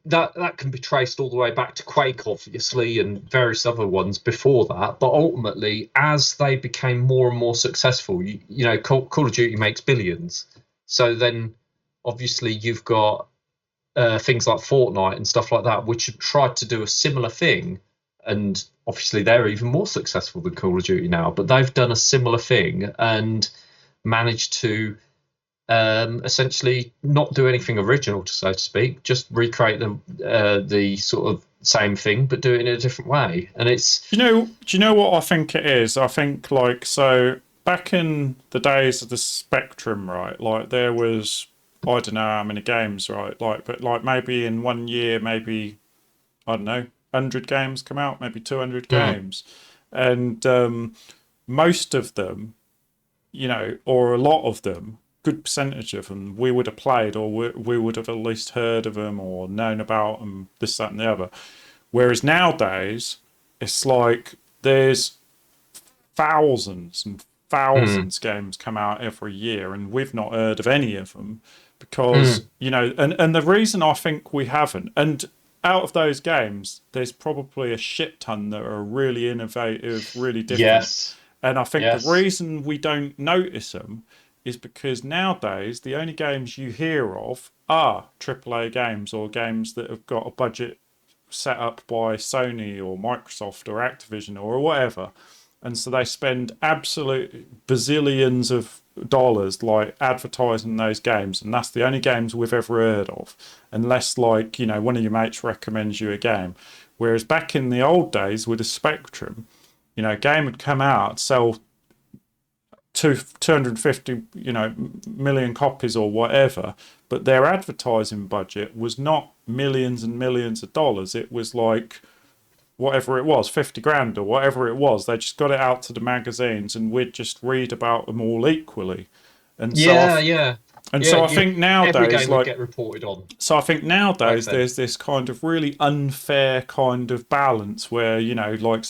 that can be traced all the way back to Quake, obviously, and various other ones before that. But ultimately, as they became more and more successful, you know, Call of Duty makes billions. So then, obviously, you've got things like Fortnite and stuff like that, which have tried to do a similar thing, and obviously they're even more successful than Call of Duty now. But they've done a similar thing and managed to essentially not do anything original, so to speak, just recreate the sort of same thing, but do it in a different way. And it's Do you know what I think it is? I think like so back in the days of the Spectrum, right? Like there was I don't know how many games, right? Like but like maybe in 1 year, maybe I don't know, 100 games come out, maybe 200 games, and most of them, you know, or a lot of them, good percentage of them, we would have played or we would have at least heard of them or known about them, this, that, and the other. Whereas nowadays, it's like there's thousands and thousands games come out every year, and we've not heard of any of them because you know, and the reason I think we haven't, and out of those games, there's probably a shit ton that are really innovative, really different. yes, And I think the yes, reason we don't notice them is because nowadays the only games you hear of are AAA games or games that have got a budget set up by Sony or Microsoft or Activision or whatever. And so they spend absolute bazillions of dollars like advertising those games, and that's the only games we've ever heard of, unless like, you know, one of your mates recommends you a game. Whereas back in the old days with the Spectrum, you know, a game would come out, sell 250, you know, million copies or whatever, but their advertising budget was not millions and millions of dollars. It was like whatever it was, 50 grand or whatever it was. They just got it out to the magazines and we'd just read about them all equally. And so yeah, yeah, yeah. I think Every nowadays, game would like, get reported on so I think back nowadays then. there's this kind of really unfair kind of balance where, you know, like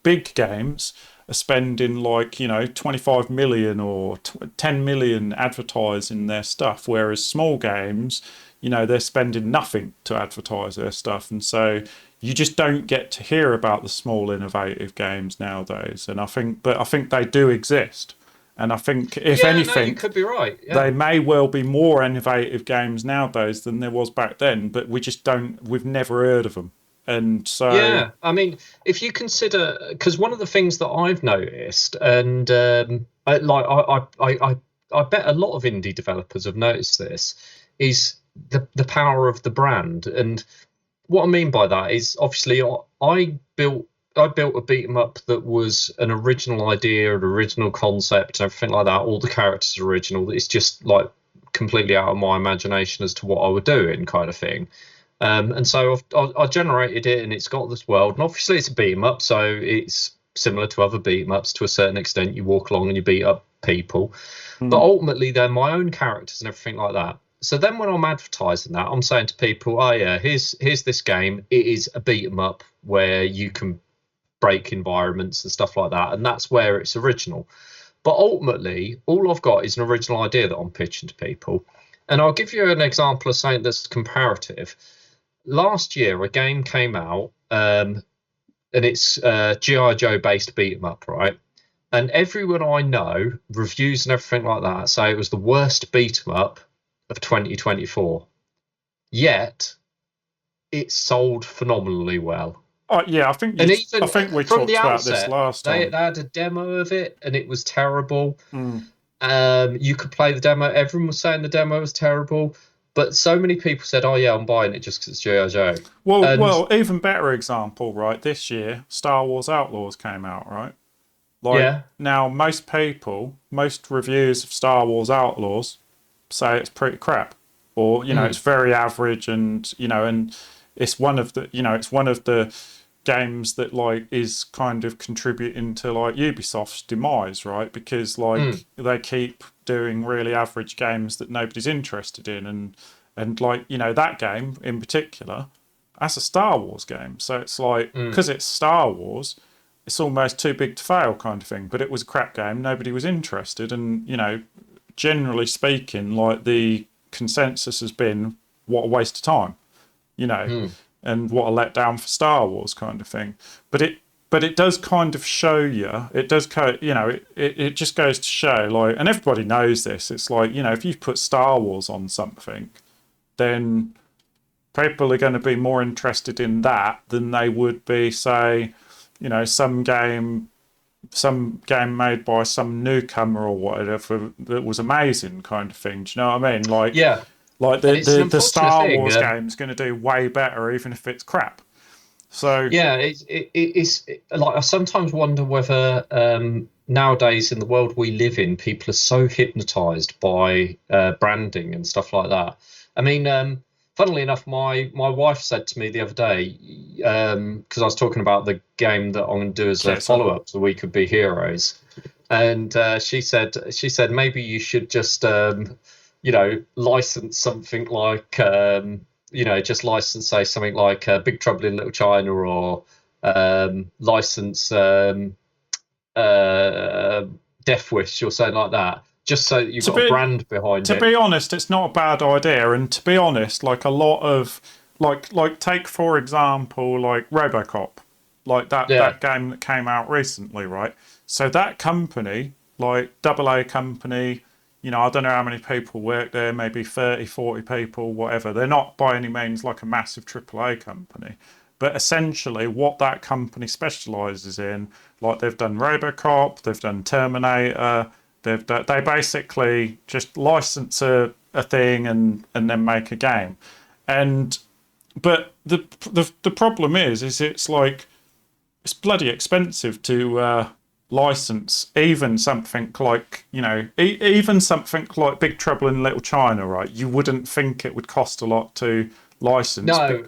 big games are spending like, you know, 25 million or 10 million advertising their stuff, whereas small games, you know, they're spending nothing to advertise their stuff. And so you just don't get to hear about the small innovative games nowadays. And I think they do exist. And I think, if Yeah, no, you anything, could be right. Yeah. they may well be more innovative games nowadays than there was back then, but we just don't, we've never heard of them. And so, Yeah, I mean, if you consider, because one of the things that I've noticed, and I bet a lot of indie developers have noticed this, is the power of the brand. And what I mean by that is, obviously, I built a beat 'em up that was an original idea, an original concept, everything like that. All the characters are original. It's just like completely out of my imagination as to what I would do in kind of thing. And so I generated it, and it's got this world, and obviously it's a beat 'em up, so it's similar to other beat 'em ups to a certain extent. You walk along and you beat up people, but mm, ultimately they're my own characters and everything like that. So then when I'm advertising that, I'm saying to people, "Oh yeah, here's this game. It is a beat 'em up where you can break environments and stuff like that, and that's where it's original." But ultimately, all I've got is an original idea that I'm pitching to people. And I'll give you an example of something that's comparative. Last year, a game came out, and it's GI Joe based beat 'em up, right? And everyone I know, reviews and everything like that, say it was the worst beat 'em up of 2024. Yet it sold phenomenally well. yeah, And I even think we from the talked about this outset, last they time. had a demo of it, and it was terrible. Mm. You could play the demo. Everyone was saying the demo was terrible, but so many people said, "Oh yeah, I'm buying it just because it's GI Joe." And Even better example, right? This year, Star Wars Outlaws came out, right? Like yeah, now, most people, most reviews of Star Wars Outlaws say it's pretty crap, or you know, it's mm, very average, and you know, and it's one of the, you know, it's one of the games that like is kind of contributing to like Ubisoft's demise, right? Because mm, like they keep doing really average games that nobody's interested in, and like, you know, that game in particular, that's a Star Wars game, so it's like mm, because it's Star Wars, it's almost too big to fail kind of thing. But it was a crap game. Nobody was interested, and generally speaking, like the consensus has been, what a waste of time, and what a letdown for Star Wars kind of thing. But it does kind of show you. It does, it just goes to show, like, and everybody knows this. It's like, if you put Star Wars on something, then people are going to be more interested in that than they would be, say, some game made by some newcomer or whatever that was amazing kind of thing. Do you know what I mean? Like, Yeah. like the Star Wars game's going to do way better even if it's crap. So yeah, it's like I sometimes wonder whether nowadays in the world we live in, people are so hypnotized by branding and stuff like that. I mean, funnily enough, my wife said to me the other day, because I was talking about the game that I'm going to do as a follow-up to We Could Be Heroes, and she said maybe you should just license something like just license, say, something like Big Trouble in Little China, or license Death Wish or something like that, just so that you've got a brand behind it. To be honest, it's not a bad idea. And to be honest, like a lot of, like take for example, like RoboCop, like that game that came out recently, right? So that company, like AA company, I don't know how many people work there, maybe 30, 40 people, whatever. They're not by any means like a massive AAA company. But essentially what that company specialises in, like they've done RoboCop, they've done Terminator, they basically just license a thing and then make a game. But the problem is it's like, it's bloody expensive to license even something like, even something like Big Trouble in Little China, right? You wouldn't think it would cost a lot to license. No,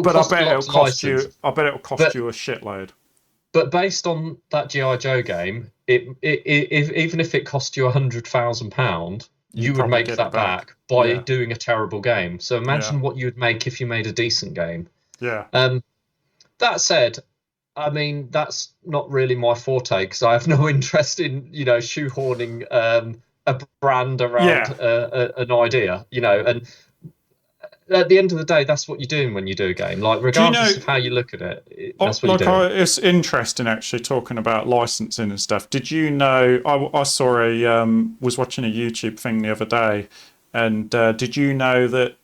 but I bet it'll cost you a shitload. But based on that G.I. Joe game, even if it cost you £100,000, you would make that back by doing a terrible game. So imagine what you would make if you made a decent game. Yeah. That said, I mean, that's not really my forte, because I have no interest in, shoehorning a brand around an idea, and at the end of the day, that's what you're doing when you do a game. Like, regardless of how you look at it, that's what you're doing. It's interesting, actually, talking about licensing and stuff. Did you know, I saw was watching a YouTube thing the other day, and did you know that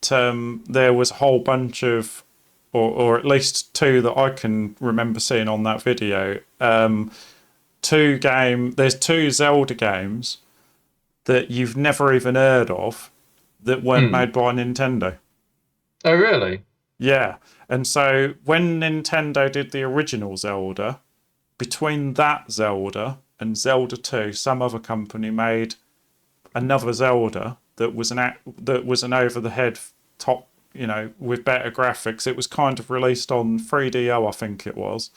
there was a whole bunch of, or at least two that I can remember seeing on that video, there's two Zelda games that you've never even heard of that weren't made by Nintendo. Oh, really? Yeah. And so when Nintendo did the original Zelda, between that Zelda and Zelda 2, some other company made another Zelda that was an over-the-head top, with better graphics. It was kind of released on 3DO, I think it was,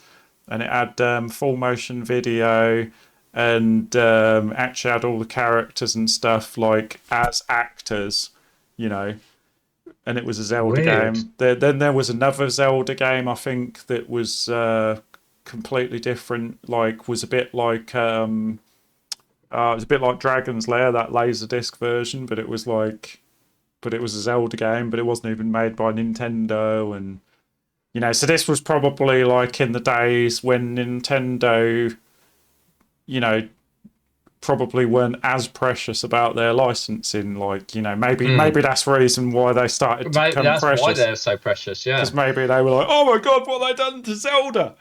and it had full motion video, and actually had all the characters and stuff like as actors, and it was a Zelda game. Then there was another Zelda game, I think, that was completely different. Like, was a bit like it was a bit like Dragon's Lair, that Laserdisc version, but it was a Zelda game, but it wasn't even made by Nintendo. And so this was probably like in the days when Nintendo, probably weren't as precious about their licensing. Like, maybe that's the reason why they started to become precious. That's why they're so precious, yeah. Because maybe they were like, oh my god, what have they done to Zelda?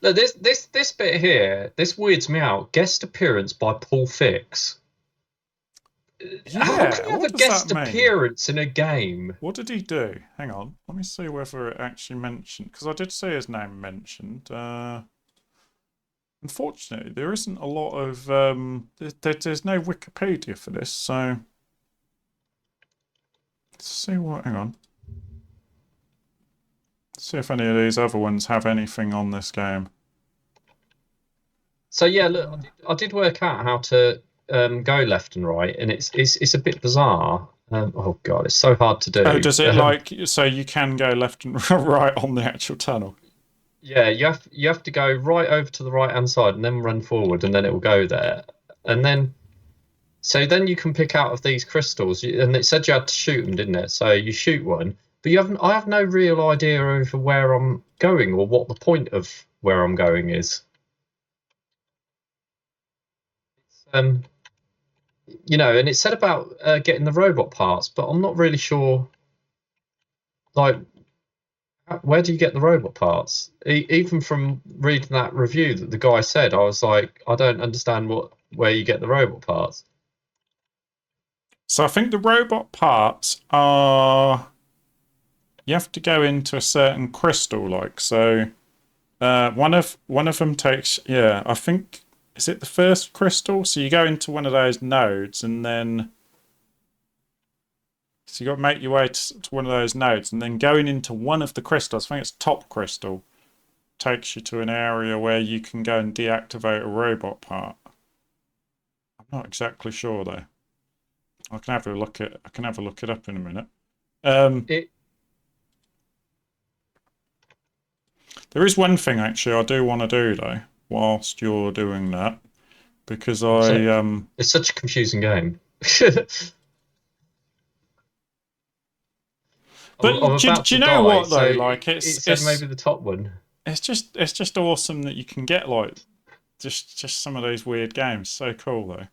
Look, this bit here, this weirds me out. Guest appearance by Paul Fix. Yeah, how can you have a guest appearance in a game? What did he do? Hang on, let me see whether it actually mentioned, because I did see his name mentioned. Unfortunately, there isn't a lot of there's no Wikipedia for this, so let's see what. Hang on, let's see if any of these other ones have anything on this game. So yeah, look, I did work out how to go left and right, and it's a bit bizarre. Oh god, it's so hard to do. Oh, does it so you can go left and right on the actual tunnel? Yeah, you have to go right over to the right hand side and then run forward, and then it will go there. And then then you can pick out of these crystals, and it said you had to shoot them, didn't it? So you shoot one, but you haven't. I have no real idea over where I'm going or what the point of where I'm going is. Um, and it said about getting the robot parts, but I'm not really sure. Like, where do you get the robot parts? Even from reading that review that the guy said, I was like, I don't understand where you get the robot parts. So I think the robot parts are you have to go into a certain crystal, like so. One of them takes I think is it the first crystal? So you go into one of those nodes and then so you got to make your way to one of those nodes and then going into one of the crystals. I think it's top crystal takes you to an area where you can go and deactivate a robot part. I'm not exactly sure though. I can have a look it up in a minute. It There is one thing actually I do want to do though, whilst you're doing that, because it's such a confusing game. But I'm do about you to know die, what though? so Like it said maybe the top one. it's just awesome that you can get like just some of these weird games. So cool though.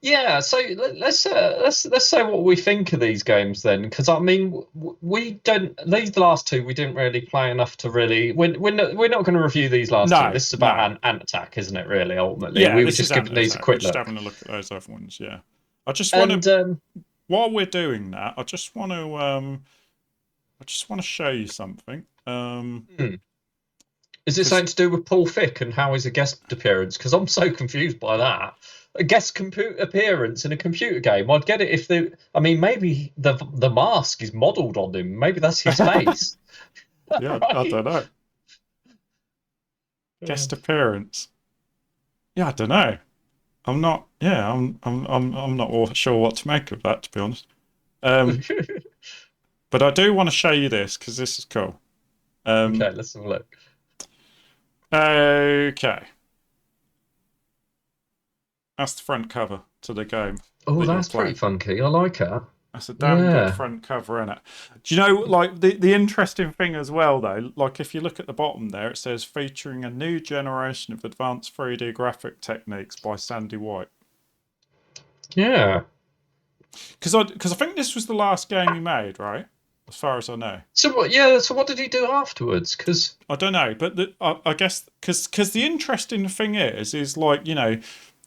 Yeah, so let's say what we think of these games then, because I mean we don't these last two we didn't really play enough to really we're not going to review these last two. No, This is about no. Ant Attack, isn't it? Really, ultimately, Yeah, we were this is just giving these a Attack. We're quick just look. having a look at those other ones. Yeah, I just want And to while we're doing that, I just want to show you something. is it something to do with Paul Fick and how he's a guest appearance? Because I'm so confused by that. A guest appearance in a computer game. I'd get it if I mean, maybe the mask is modelled on him. Maybe that's his face. Yeah, I Right? don't know. Guest appearance. Yeah, I don't know. I'm not. Yeah, I'm not sure what to make of that, to be honest. But I do want to show you this because this is cool. Okay, let's have a look. Okay, that's the front cover to the game Oh, that you're that's pretty playing. funky. I like that. That's a damn good Yeah. front cover, isn't it? Do you know, like, the interesting thing as well, though, like, if you look at the bottom there, it says featuring a new generation of advanced 3D graphic techniques by Sandy White. Yeah. Because I think this was the last game he made, right? As far as I know. So what? Yeah. So what did he do afterwards? Because I don't know, but I guess because the interesting thing is like, you know,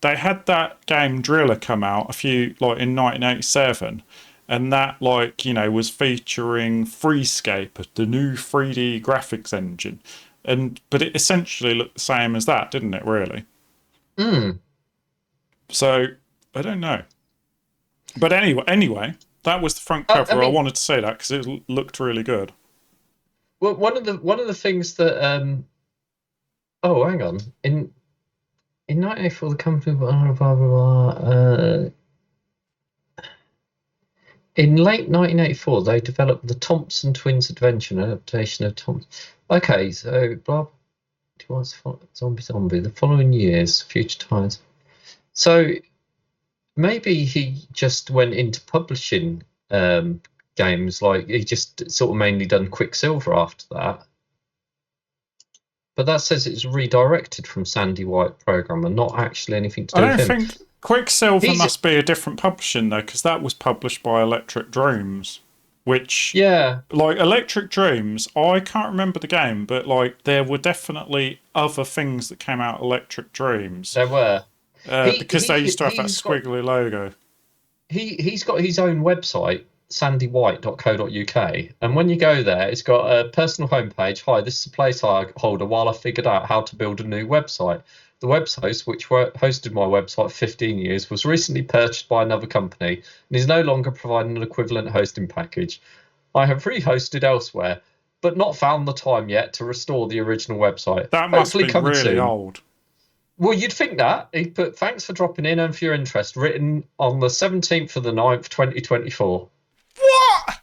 they had that game Driller come out in 1987, and that, like, you know, was featuring Freescape, the new 3D graphics engine, but it essentially looked the same as that, didn't it? Really. So I don't know, but anyway, that was the front cover. I I mean, wanted to say that because it looked really good. well, one of the things that oh, hang on. In 1984, the company blah blah blah. In late 1984, they developed the Thompson Twins Adventure, an adaptation of Thompson. Okay, so blah. Zombie. The following years, future times. So maybe he just went into publishing games, like he just sort of mainly done Quicksilver after that. But that says it's redirected from Sandy White Programmer, not actually anything to I do don't with him. think Quicksilver He's must be a different publishing though, because that was published by Electric Dreams, which, yeah, like, Electric Dreams, I can't remember the game, but like there were definitely other things that came out of Electric Dreams there were. because they used to have that He's got squiggly logo. he's got his own website, sandywhite.co.uk, and when you go there, it's got a personal homepage. Hi, this is a placeholder while I figured out how to build a new website. The web host, which hosted my website for 15 years, was recently purchased by another company and is no longer providing an equivalent hosting package. I have re-hosted elsewhere, but not found the time yet to restore the original website. That must Hopefully be coming really soon. old. Well, you'd think that. He put, thanks for dropping in and for your interest, written on the 17th of the 9th, 2024. What?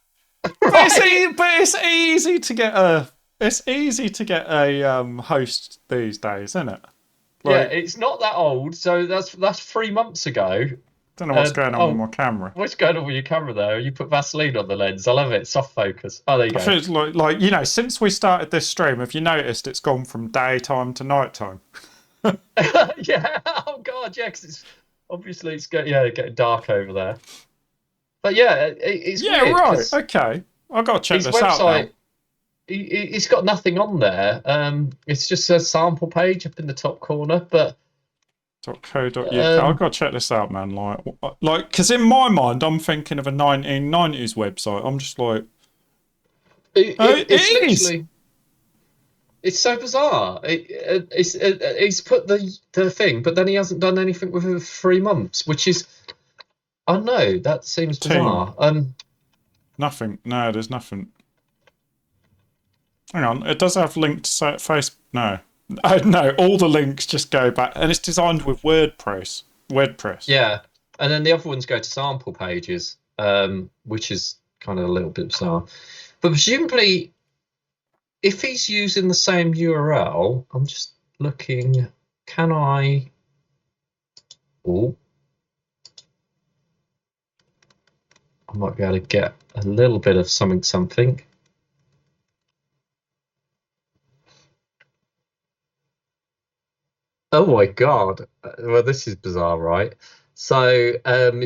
Right? But it's easy to get a it's easy to get a host these days, isn't it? Yeah, Like, it's not that old, so that's 3 months ago. don't know what's going on with Oh, my camera. what's going on with your camera there? You put Vaseline on the lens. I love it. Soft focus. Oh, there you I go. feel it's like you know, since we started this stream, have you noticed it's gone from daytime to nighttime? Yeah. Oh God. Yeah. Because it's obviously getting dark over there. But yeah, it's Yeah, weird right. because Okay, I've got to check his this out now. website, he's got nothing on there. It's just a sample page up in the top corner. But .co.uk. I've got to check this out, man. Like, because in my mind, I'm thinking of a 1990s website. I'm just like, it's it is. literally. It's so bizarre. He's put the thing, but then he hasn't done anything with it for 3 months, which is, I don't know, that seems Team. bizarre. Nothing. No, there's nothing. Hang on. It does have linked to Facebook. No. No, all the links just go back. And it's designed with WordPress. Yeah, and then the other ones go to sample pages, which is kind of a little bit bizarre. But presumably, if he's using the same URL, I'm just looking. Can I? Oh, I might be able to get a little bit of something. Oh my God. Well, this is bizarre, right? So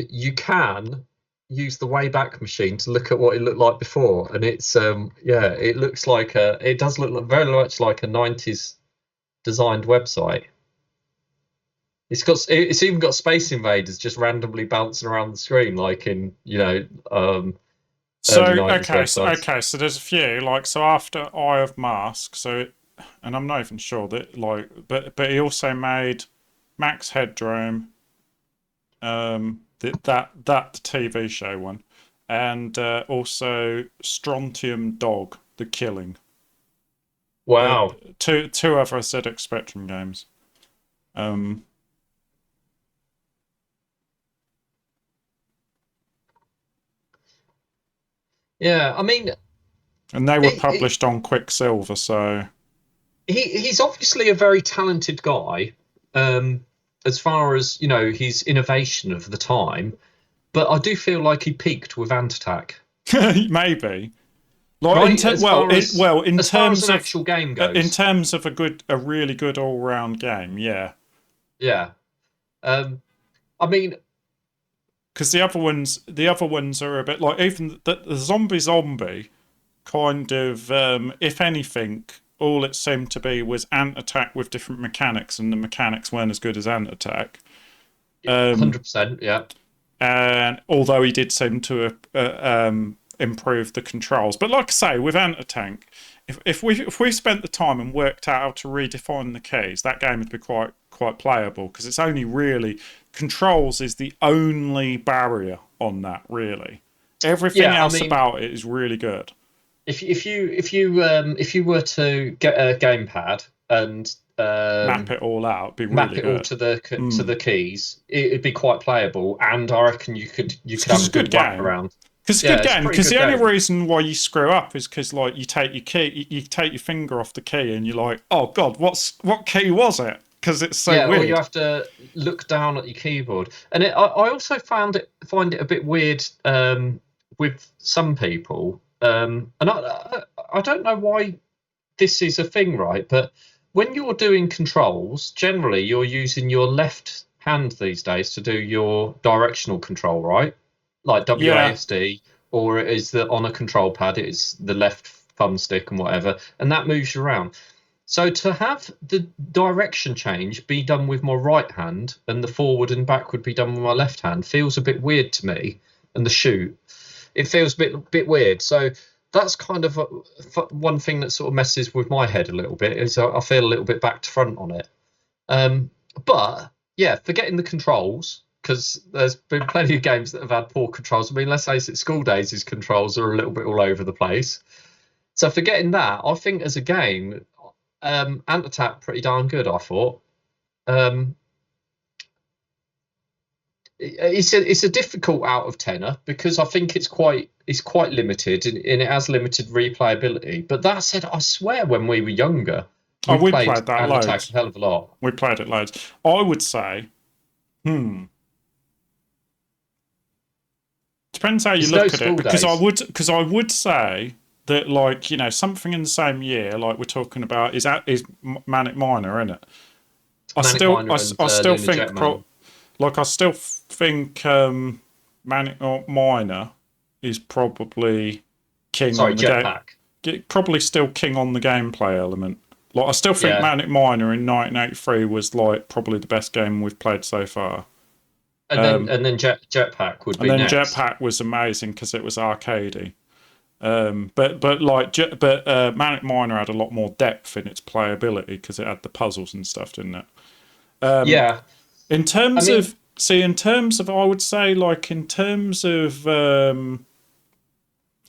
you can use the Wayback Machine to look at what it looked like before, and it's it looks like it does look very much like a 90s designed website. It's even got Space Invaders just randomly bouncing around the screen, like in So early 90s websites. so there's a few so after Eye of Mask, and I'm not even sure that but he also made Max Headroom, that TV show one, and also Strontium Dog, The Killing. Wow. Two other ZX Spectrum games. Yeah, I mean, And they were published on Quicksilver, so he's obviously a very talented guy, as far as his innovation of the time. But I do feel like he peaked with Ant Attack. maybe. Right, as far as in as far as terms an of actual game goes. in terms of a really good all-round game, yeah. Yeah, I mean, Because the other ones are a bit like even the zombie kind of, if anything, all it seemed to be was Ant Attack with different mechanics, and the mechanics weren't as good as Ant Attack. 100%, yeah. And although he did seem to improve the controls, but like I say, with Ant Attack, if we spent the time and worked out how to redefine the keys, that game would be quite playable, because it's only really controls is the only barrier on that, really. Everything else about it is really good. If you were to get a gamepad and map it all out, it'd be really good. All to the keys, it'd be quite playable, and I reckon you could have a good whack around. Because it's a good game. Because the only reason why you screw up is because you take your key, you take your finger off the key, and you're like, oh God, what key was it? Because it's so weird. Or you have to look down at your keyboard. And I also find it a bit weird with some people. And I don't know why this is a thing, right? But when you're doing controls, generally you're using your left hand these days to do your directional control, right? Like WASD, or it is on a control pad, it's the left thumbstick and whatever, and that moves you around. So to have the direction change be done with my right hand and the forward and backward be done with my left hand feels a bit weird to me. And the shoot, it feels a bit weird. So that's kind of one thing that sort of messes with my head a little bit, is I feel a little bit back to front on it. But yeah, forgetting the controls, because there's been plenty of games that have had poor controls. I mean, let's face it, School Days' controls are a little bit all over the place. So forgetting that, I think as a game, Ant Attack pretty darn good, I thought. it's a difficult out of tenor because I think it's quite limited and it has limited replayability. But that said, I swear when we were younger, Oh, we we played played that Ant Attack loads. a hell of a lot. We played it loads. I would say, depends how you It's no look at it. school Because days. I would say that, like, you know, something in the same year, like we're talking about, is Manic Miner, isn't it? Manic Miner and I still Lunar think Jetman. like I still think Manic Miner is probably king Sorry, on the game. Jetpack. Probably still king on the gameplay element. Like I still think Yeah, Manic Miner in 1983 was like probably the best game we've played so far. and then Jetpack would And be then next. Jetpack was amazing because it was arcadey. Manic Miner had a lot more depth in its playability because it had the puzzles and stuff, didn't it? Yeah, In I terms mean, of, see, in terms of, I would say, like, in terms of, Boulder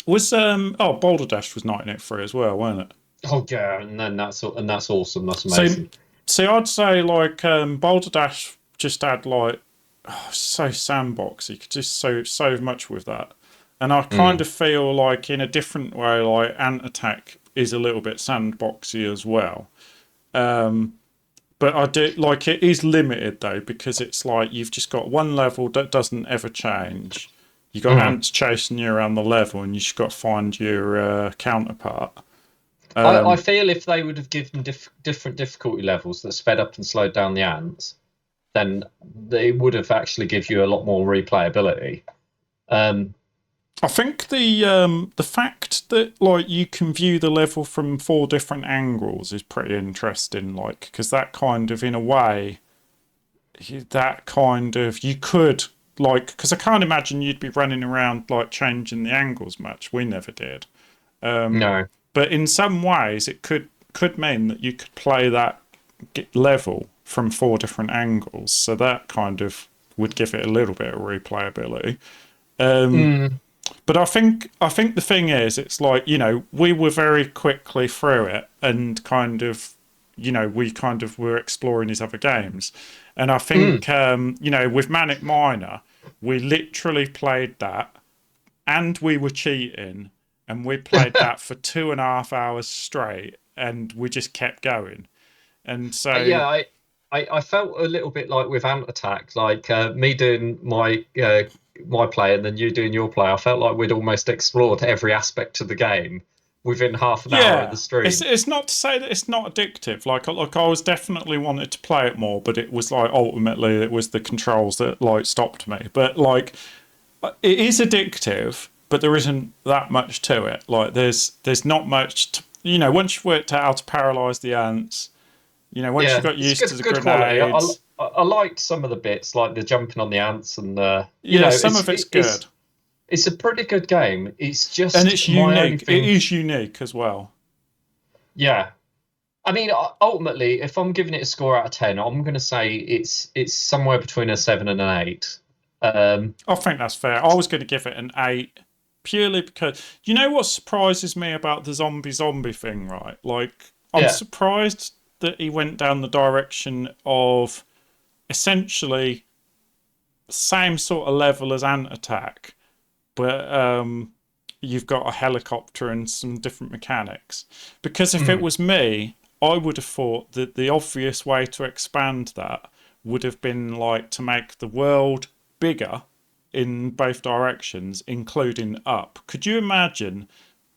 Dash was 1983 as well, wasn't it? oh yeah, and that's awesome. That's So, amazing. see, I'd say, like, Boulder Dash just had, like, so sandbox. You could just so much with that. And I kind Mm. of feel like, in a different way, like, Ant Attack is a little bit sandboxy as well. But I do like it is limited though because it's like you've just got one level that doesn't ever change. You got Mm. ants chasing you around the level, and you just got to find your counterpart. I feel if they would have given different difficulty levels that sped up and slowed down the ants, then they would have actually give you a lot more replayability. Um, I think the fact that like you can view the level from 4 different angles is pretty interesting. Like because that kind of in a way that kind of you could like because I can't imagine you'd be running around like changing the angles much. We never did. no. But in some ways, it could mean that you could play that level from 4 different angles. So that kind of would give it a little bit of replayability. Mm. But I think the thing is, it's like you know we were very quickly through it and kind of you know we kind of were exploring these other games, and I Mm. think you know with Manic Miner we literally played that and we were cheating and we played that for 2.5 hours straight and we just kept going and so Yeah, I felt a little bit like with Ant Attack, like me doing my play and then you doing your play. I felt like we'd almost explored every aspect of the game within half an hour of the yeah stream. it's not to say that it's not addictive like I was definitely wanted to play it more but it was like ultimately it was the controls that like stopped me but like it is addictive but there isn't that much to it like there's not much to, you know once you've worked out how to paralyze the ants. You know, once you Yeah, got it's used to the good quality. grenades, I liked some of the bits, like the jumping on the ants, and yeah, some of it's good. it's a pretty good game. It's And just it's my only unique. It thing. is unique as well. Yeah, I mean, ultimately, if I'm giving it a score out of 10, I'm going to say it's somewhere between a 7 and an 8. I think that's fair. I was going to give it an 8 purely because you know what surprises me about the zombie thing, right? Like, I'm Yeah. surprised that he went down the direction of essentially same sort of level as Ant Attack, but you've got a helicopter and some different mechanics. Because if it Mm. was me, I would have thought that the obvious way to expand that would have been like to make the world bigger in both directions, including up. Could you imagine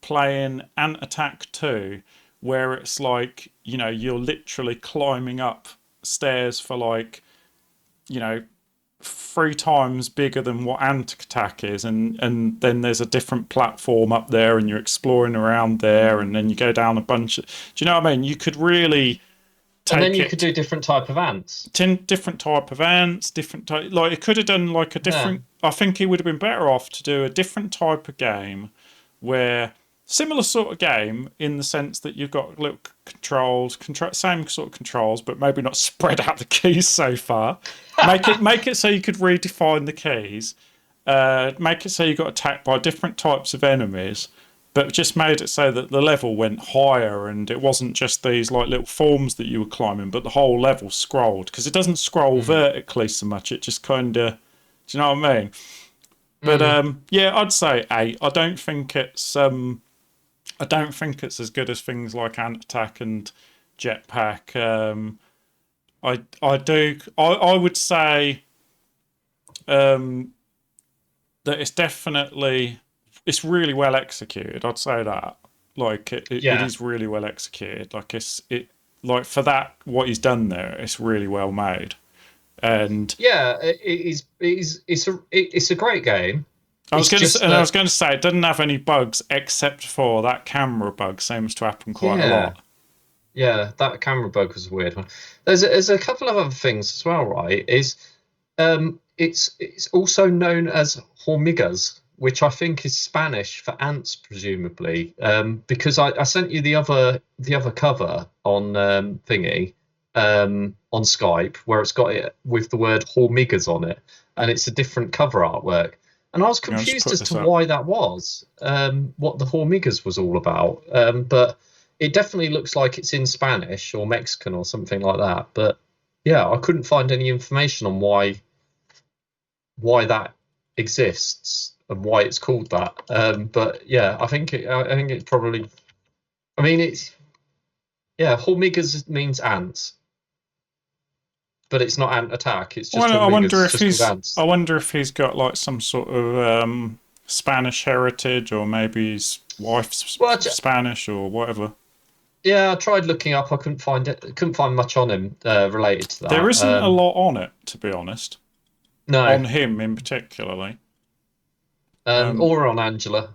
playing Ant Attack 2 where it's like, you know, you're literally climbing up stairs for like, you know, 3 times bigger than what Ant Attack is, and then there's a different platform up there, and you're exploring around there, and then you go down a bunch of. Do you know what I mean? You could really And then take you could it do different type of ants. 10 different type of ants, different type. Like it could have done like a Yeah. different. I think he would have been better off to do a different type of game, where similar sort of game in the sense that you've got little same sort of controls, but maybe not spread out the keys so far. Make it so you could redefine the keys. Make it so you got attacked by different types of enemies, but just made it so that the level went higher and it wasn't just these like little forms that you were climbing, but the whole level scrolled because it doesn't scroll Mm. vertically so much. It just kind of Do you know what I mean? But yeah, I'd say 8. I don't think it's as good as things like Ant Attack and Jetpack. I would say that it's really well executed. I'd say that. Like it is really well executed. Like like for that what he's done there, it's really well made. And yeah, it's a great game. I was going to say it doesn't have any bugs except for that camera bug seems to happen quite a lot. Yeah, that camera bug was a weird one. There's a couple of other things as well, right? It's also known as hormigas, which I think is Spanish for ants, presumably. Because I sent you the other cover on thingy on Skype where it's got it with the word hormigas on it, and it's a different cover artwork. And I was confused as to why that was, what the hormigas was all about. But it definitely looks like it's in Spanish or Mexican or something like that. But yeah, I couldn't find any information on why that exists and why it's called that. But yeah, I think it probably. I mean, hormigas means ants, but it's not ant attack. It's just hormigas. I wonder if he's got like some sort of Spanish heritage, or maybe his wife's Spanish or whatever. Yeah, I tried looking up. I couldn't find it. Couldn't find much on him related to that. There isn't a lot on it, to be honest. No, on him in particularly, or on Angela,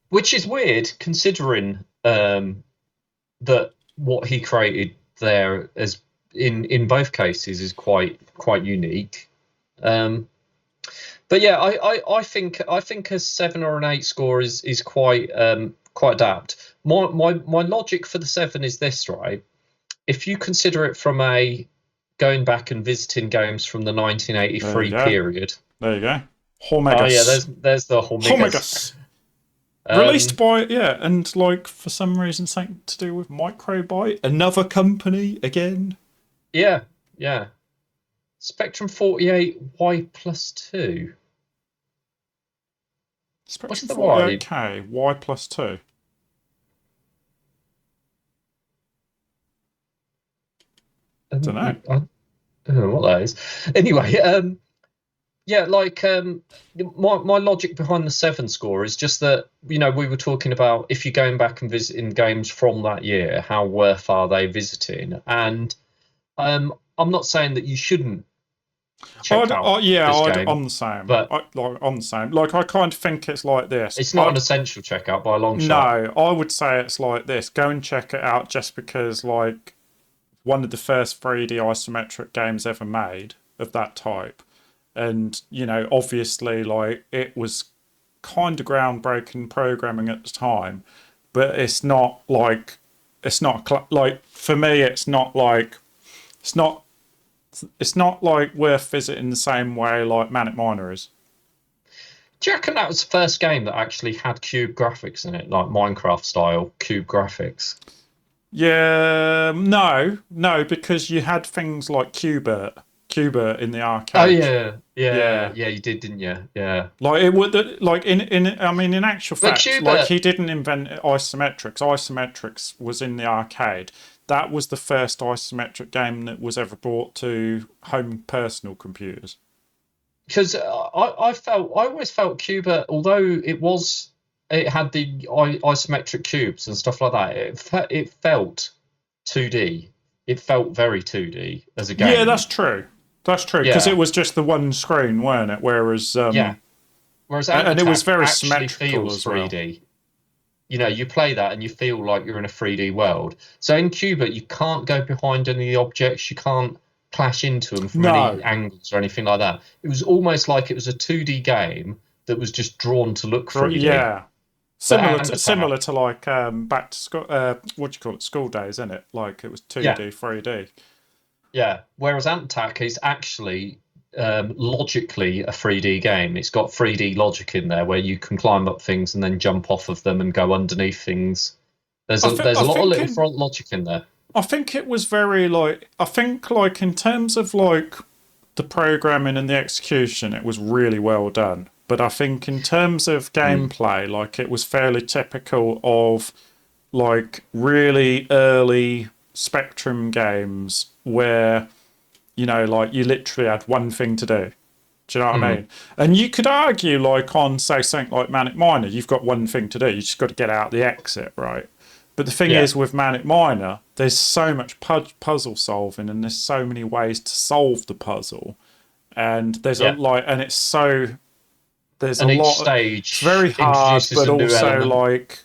which is weird considering that what he created there as in both cases is quite unique. But yeah, I think a 7 or an 8 score is quite adapt. My logic for the 7 is this, right? If you consider it from going back and visiting games from the 1983 period. There you go. Hormigas. Oh yeah, there's the Hormigas. Released by and like for some reason something to do with Microbyte, another company again. Yeah. Spectrum 48 Y+2. Spectrum 48K Y+2. I don't know. I don't know what that is. Anyway, my logic behind the 7 score is just that, we were talking about if you're going back and visiting games from that year, how worth are they visiting? And I'm not saying that you shouldn't check out this game. I'm the same. But I'm the same. Like, I kind of think it's like this. It's not an essential checkout by a long shot. No, I would say it's like this. Go and check it out just because, like, one of the first 3D isometric games ever made of that type. And, obviously, like, it was kind of groundbreaking programming at the time, but it's not like, for me, it's not like worth visiting the same way like Manic Miner is. Do you reckon that was the first game that actually had cube graphics in it, like Minecraft style cube graphics? Yeah, no, because you had things like Qbert in the arcade. Oh yeah, you did, didn't you? Yeah. Like it would, like in actual fact, like he didn't invent isometrics. Isometrics was in the arcade. That was the first isometric game that was ever brought to home personal computers. Because I always felt Qbert, although it had the isometric cubes and stuff like that, it felt 2D. It felt very 2D as a game. Yeah, that's true. Because it was just the one screen, weren't it? Whereas and it was very symmetrical as 3D. Well. You play that and you feel like you're in a 3D world. So in Qbert, you can't go behind any of the objects. You can't clash into them from any angles or anything like that. It was almost like it was a 2D game that was just drawn to look 3D. Yeah. Similar to like back to school, what do you call it? School days, isn't it? Like it was 2D, 3D. Yeah. Whereas Ant Attack is actually logically a 3D game. It's got 3D logic in there where you can climb up things and then jump off of them and go underneath things. There's a lot of little front logic in there. I think it was very like, in terms of like the programming and the execution, it was really well done. But I think in terms of gameplay, like it was fairly typical of like really early Spectrum games where, you know, like you literally had one thing to do. Do you know what I mean? And you could argue, like on say something like Manic Miner, you've got one thing to do. You just got to get out the exit, right? But the thing is, with Manic Miner, there's so much puzzle solving, and there's so many ways to solve the puzzle, and there's a like, and it's so there's and a each lot. stage It's very hard, introduces but a new also element. like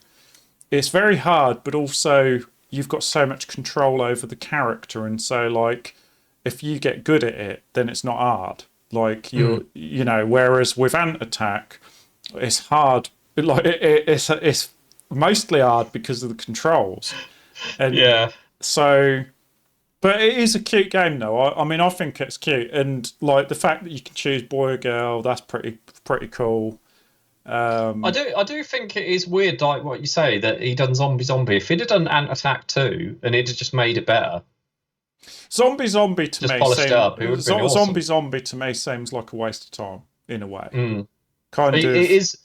it's very hard, but also you've got so much control over the character, and so like if you get good at it, then it's not hard. Like you know, whereas with Ant Attack, it's hard. Like it's mostly hard because of the controls, and so. But it is a cute game, though. I mean, I think it's cute, and like the fact that you can choose boy or girl, that's pretty cool. I do think it is weird, like what you say, that he done Zombie. If he'd have done Ant Attack 2 and he'd have just made it better, Zombie to just me polished it seems up, it would have been awesome. Zombie to me seems like a waste of time in a way. It is.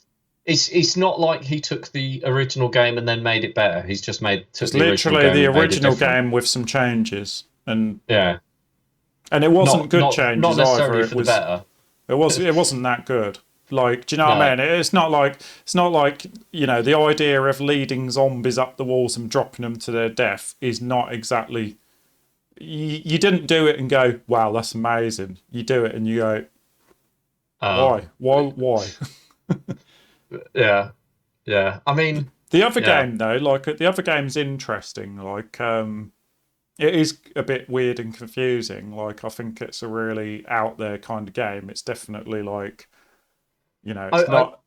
It's not like he took the original game and then made it better. He's just took the original game the and made it original different. game with some changes, and Yeah, and it wasn't good changes not necessarily either. for the better. It wasn't that good. Like, do you know what I mean? It's not like you know, the idea of leading zombies up the walls and dropping them to their death is not exactly. You didn't do it and go, wow, that's amazing. You do it and you go, why? Yeah. I mean, the other game though, like the other game's interesting. Like, it is a bit weird and confusing. Like, I think it's a really out there kind of game. It's definitely like, you know, it's not.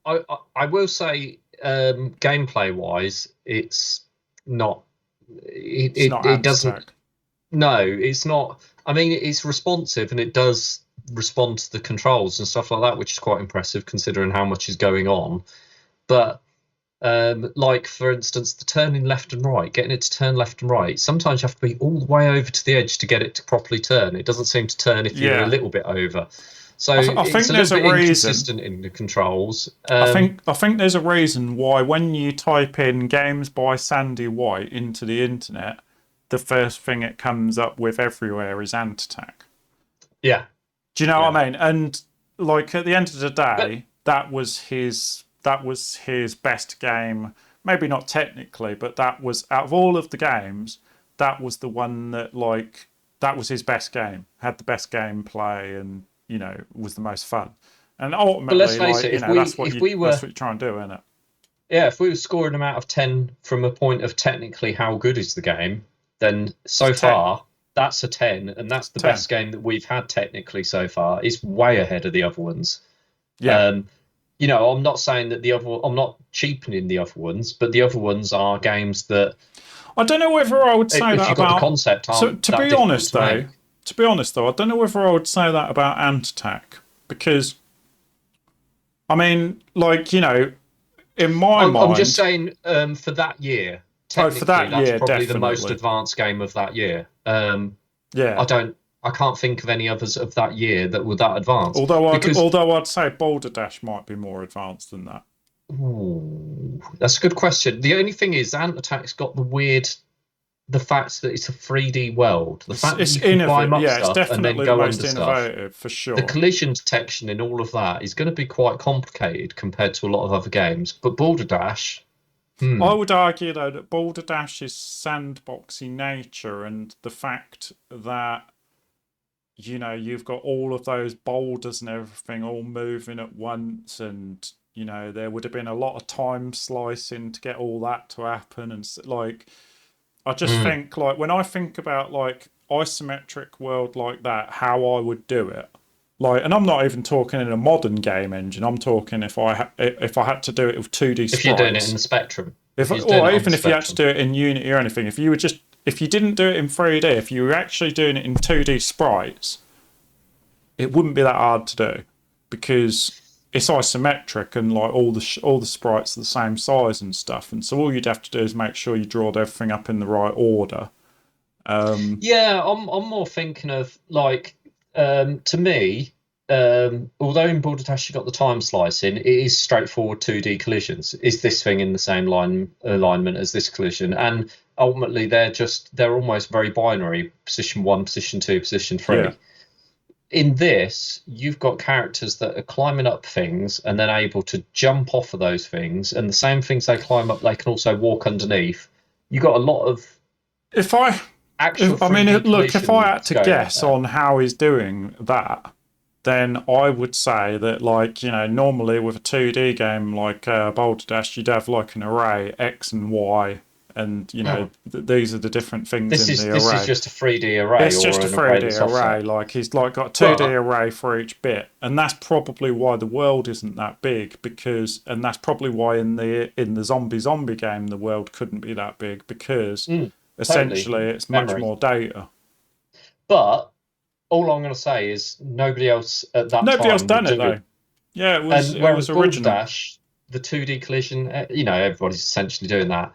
I will say, gameplay wise, it's not. It's not It doesn't. Attack. No, it's not. I mean, it's responsive and it does respond to the controls and stuff like that, which is quite impressive considering how much is going on. But like for instance, the turning left and right, getting it to turn left and right. Sometimes you have to be all the way over to the edge to get it to properly turn. It doesn't seem to turn if you're a little bit over. So I think it's there's a little a bit reason. inconsistent in the controls. I think there's a reason why when you type in games by Sandy White into the internet, the first thing it comes up with everywhere is Ant Attack. Yeah. Do you know what I mean? And like at the end of the day, that was his best game. Maybe not technically, but that was out of all of the games, that was the one that like that was his best game. Had the best gameplay and, you know, was the most fun. And ultimately, but let's face it, you know, that's what you try and do, isn't it? Yeah, if we were scoring them out of 10 from a point of technically how good is the game, then so far that's a 10, and that's the best game that we've had technically so far. It's way ahead of the other ones. Yeah. You know, I'm not saying that I'm not cheapening the other ones, but the other ones are games that I don't know whether I would say that if you've got the concept. So to be honest though, I don't know whether I would say that about Ant Attack, because I mean, like, you know, in my mind, I'm just saying for that year. Technically, for that that's year, probably definitely the most advanced game of that year. I can't think of any others of that year that were that advanced. Although I'd say Boulder Dash might be more advanced than that. Ooh, that's a good question. The only thing is, Ant Attack's got the fact that it's a 3D world. The fact that you can climb up stuff and then go under stuff. For sure. The collision detection and all of that is going to be quite complicated compared to a lot of other games. But Boulder Dash. I would argue though that Boulder Dash's sandboxy nature and the fact that, you know, you've got all of those boulders and everything all moving at once, and, you know, there would have been a lot of time slicing to get all that to happen, and like, I just think, like, when I think about like isometric world like that, how I would do it, like, and I'm not even talking in a modern game engine. I'm talking if I had to do it with 2D sprites. If you're doing it in the Spectrum, even if you had to do it in Unity or anything, if you didn't do it in 3D, if you were actually doing it in 2D sprites, it wouldn't be that hard to do, because it's isometric and like all the sprites are the same size and stuff, and so all you'd have to do is make sure you drawed everything up in the right order. I'm more thinking of like To me, although in Balderdash you got the time slicing, it is straightforward 2D collisions. Is this thing in the same alignment as this collision? And ultimately, they're almost very binary: position 1, position 2, position 3. Yeah. In this, you've got characters that are climbing up things and then able to jump off of those things, and the same things they climb up, they can also walk underneath. You got a lot of If I, actual I mean, 3D look, if I had collisions to going guess there. on how he's doing that, then I would say that, like, you know, normally with a 2D game like Balderdash, you'd have like an array X and Y, and you know, these are the different things This in is the this is array. just a 3D array It's or just a an array 3D that's array. offset. Like he's like got a 2D But array for each bit, and that's probably why the world isn't that big and that's probably why in the zombie game the world couldn't be that big because totally essentially it's much memory. more data. But all I'm going to say is nobody else at that Nobody else time would done it do it. though. Yeah, And it whereas was original. Balderdash, the 2D collision, everybody's essentially doing that.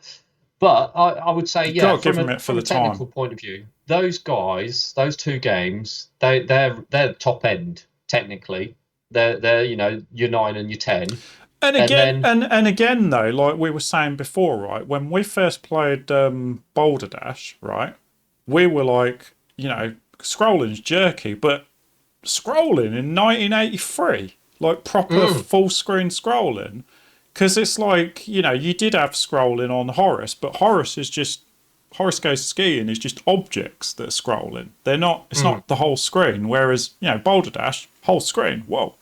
But I would say, You've yeah, got to give them it for from the a technical time. point of view, those guys, those two games, they're top end technically. They're your 9 and your 10, And and again, then and again though, like we were saying before, right? When we first played Boulder Dash, right, we were like, you know, scrolling's jerky, but scrolling in 1983, like proper full screen scrolling, because it's like, you know, you did have scrolling on Horus, but Horus Goes Skiing is just objects that are scrolling. They're not. It's not the whole screen. Whereas, you know, Boulder Dash, whole screen. Whoa.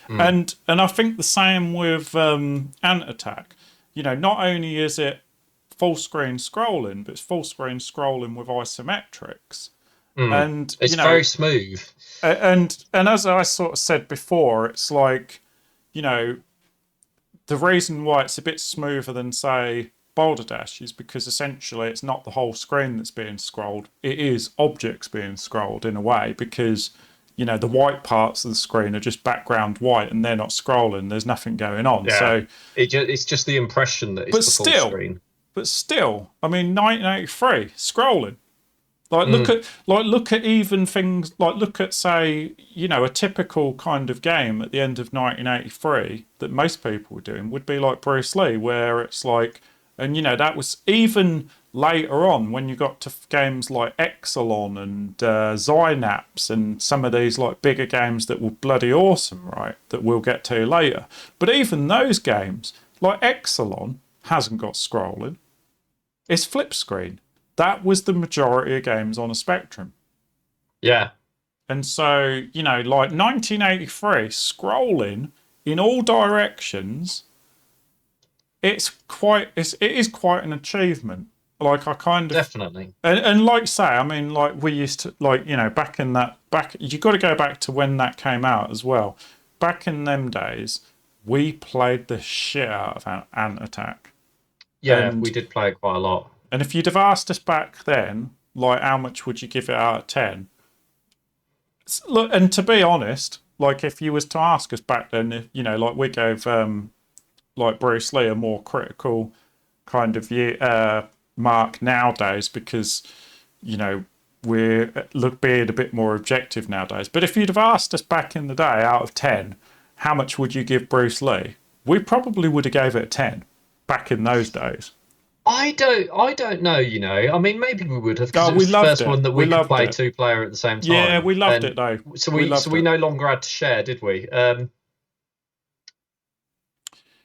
And I think the same with Ant Attack. You know, not only is it full screen scrolling, but it's full screen scrolling with isometrics. And it's you know, very smooth. and as I sort of said before, it's like, you know, the reason why it's a bit smoother than say Boulder Dash is because essentially it's not the whole screen that's being scrolled. It is objects being scrolled in a way because, you know, the white parts of the screen are just background white and they're not scrolling. There's nothing going on. Yeah, So, it's just the impression that but it's the full still, screen. I mean, 1983 scrolling. Look at even things like look at say, you know, a typical kind of game at the end of 1983 that most people were doing would be like Bruce Lee, where it's like, and you know, that was even later on when you got to games like Exelon and Zynaps and some of these like bigger games that were bloody awesome, right? That we'll get to later. But even those games, like Exelon, hasn't got scrolling. It's flip screen. That was the majority of games on a Spectrum. Yeah, And so, you know, like 1983, scrolling in all directions, it is quite an achievement. Like I kind of definitely. and like say, I mean, like we used to like, you know, back you got to go back to when that came out as well. Back in them days, we played the shit out of Ant Attack. Yeah, we And did play it quite a lot. And if you'd have asked us back then, like, how much would you give it out of 10? Look, and to be honest, like, if you was to ask us back then, if, you know, like, we gave, like, Bruce Lee a more critical kind of mark nowadays because, you know, we're being a bit more objective nowadays. But if you'd have asked us back in the day, out of 10, how much would you give Bruce Lee? We probably would have gave it a 10 back in those days. I don't know, I mean, maybe we would have because Oh, it we was the loved first it. one that We we could loved play it. two-player at the same Yeah, time, we loved it and though. so We we so loved we it. no longer had to share, did we? I'm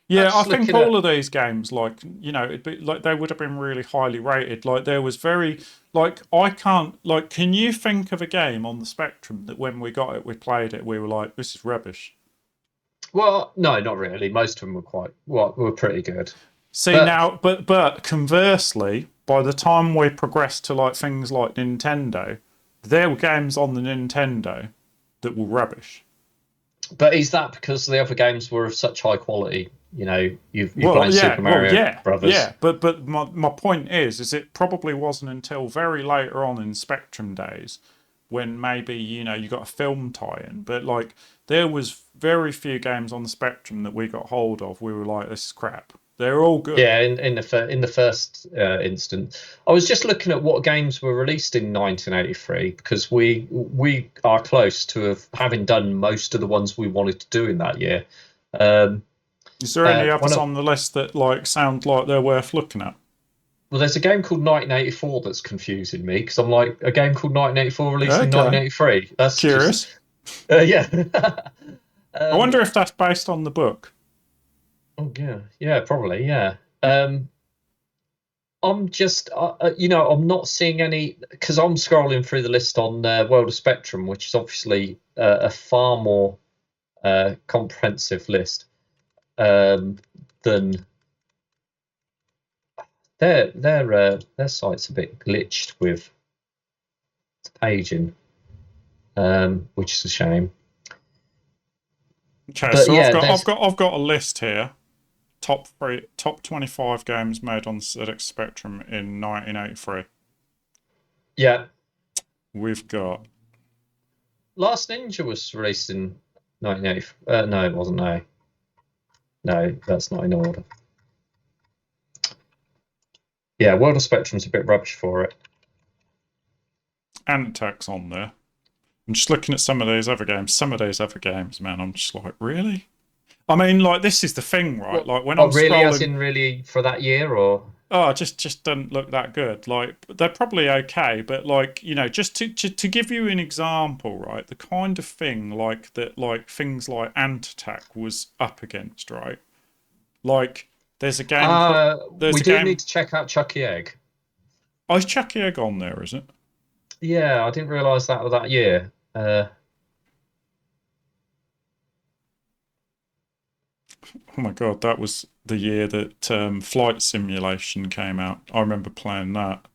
Yeah, I just think looking all at. of these games, like, you know, it'd be like they would have been really highly rated. Like there was very like I can't like can you think of a game on the Spectrum that when we got it, we played it, we were like, this is rubbish. Well, no, not really. Most of them were pretty good, See but now, but conversely, by the time we progressed to like things like Nintendo, there were games on the Nintendo that were rubbish. is that because the other games were of such high quality? You've Well, played yeah, Super Mario Brothers. yeah. But my point is it probably wasn't until very later on in Spectrum days when maybe you know you got a film tie-in, but like there was very few games on the Spectrum that we got hold of. We were like, this is crap. They're all good. Yeah, in the first instance, I was just looking at what games were released in 1983 because we are close to having done most of the ones we wanted to do in that year. Is there any One others of on the list that like sound like they're worth looking at? Well, there's a game called 1984 that's confusing me because I'm like, a game called 1984 released in Okay, 1983. That's just curious. yeah. I wonder if that's based on the book. Oh yeah, probably yeah. I'm just I'm not seeing any because I'm scrolling through the list on World of Spectrum, which is obviously a far more comprehensive list than their site's a bit glitched with paging, which is a shame. Okay, But so yeah, I've got a list here. Top 25 games made on ZX Spectrum in 1983. yeah. We've got Last Ninja was released in 1980. No, it wasn't. No, that's not in order. Yeah, World of Spectrum's a bit rubbish for it. Antax on there. I'm just looking at some of these other games. Some of these other games, man, I'm just like, really? I mean, like, this is the thing, right? Like, when I'm Really, as scrolling, in really for that year, or oh, just doesn't look that good. Like, they're probably okay, but like, just to give you an example, right? The kind of thing like that, like things like Ant Attack was up against, right? Like, there's a game there's we a do game. need to check out Chucky Egg. Oh, is Chucky Egg on there? Is it? Yeah, I didn't realise that year. Oh my god, that was the year that Flight Simulation came out. I remember playing that.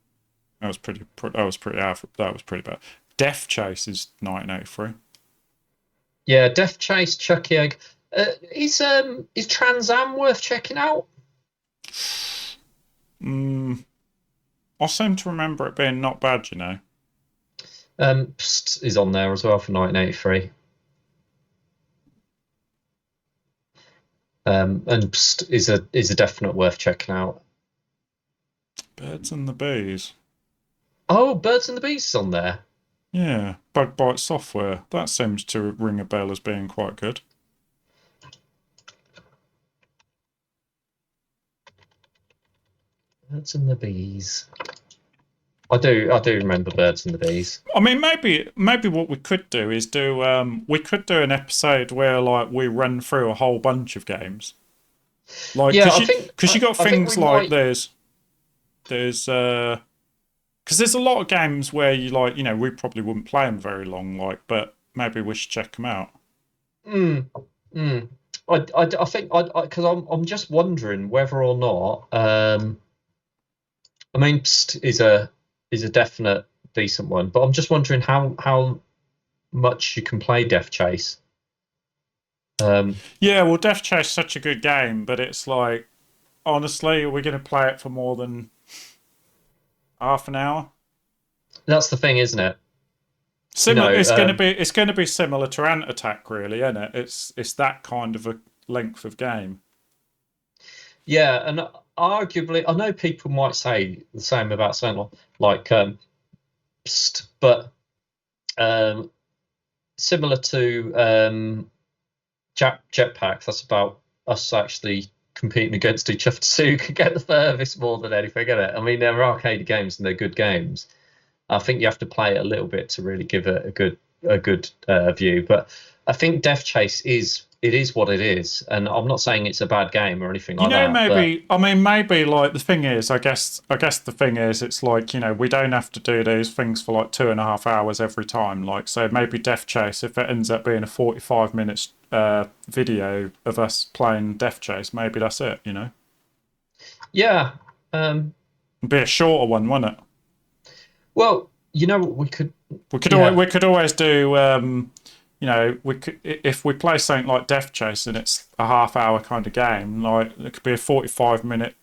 That was pretty. That was pretty. That was pretty bad. Death Chase is 1983. Yeah, Death Chase, Chucky Egg. Is Trans Am worth checking out? I seem to remember it being not bad. Psst is on there as well for 1983. And Psst is a definite worth checking out. Birds and the Bees. Oh, Birds and the Bees is on there. Yeah, Bug Bite Software. That seems to ring a bell as being quite good. Birds and the Bees. I do remember Birds and the Bees. I mean, maybe what we could do is we could do an episode where like we run through a whole bunch of games. Like, Yeah, because you got I think things we like might. there's because there's a lot of games where you like we probably wouldn't play them very long, like, but maybe we should check them out. Mm, mm. I think because I'm just wondering whether or not I mean Psst is a definite decent one, but I'm just wondering how much you can play Death Chase. Yeah, well, Death Chase is such a good game, but it's like, honestly, are we going to play it for more than half an hour? That's the thing, isn't it? Similar, it's going to be similar to Ant Attack, really, isn't it? It's that kind of a length of game. Yeah, and arguably, I know people might say the same about something like Psst, but similar to Jetpack, that's about us actually competing against each other to see who can get the furthest more than anything, isn't it? I mean, they're arcade games and they're good games. I think you have to play it a little bit to really give it a good view. But I think Death Chase is what it is, and I'm not saying it's a bad game or anything like that. Maybe I mean maybe like the thing is, I guess the thing is, it's like we don't have to do these things for like 2.5 hours every time. Like, so maybe Death Chase, if it ends up being a 45 minutes video of us playing Death Chase, maybe that's it. Yeah. It'd be a shorter one, wouldn't it? Well, what we could always do. We could, if we play something like Death Chase and it's a half-hour kind of game, like it could be a 45-minute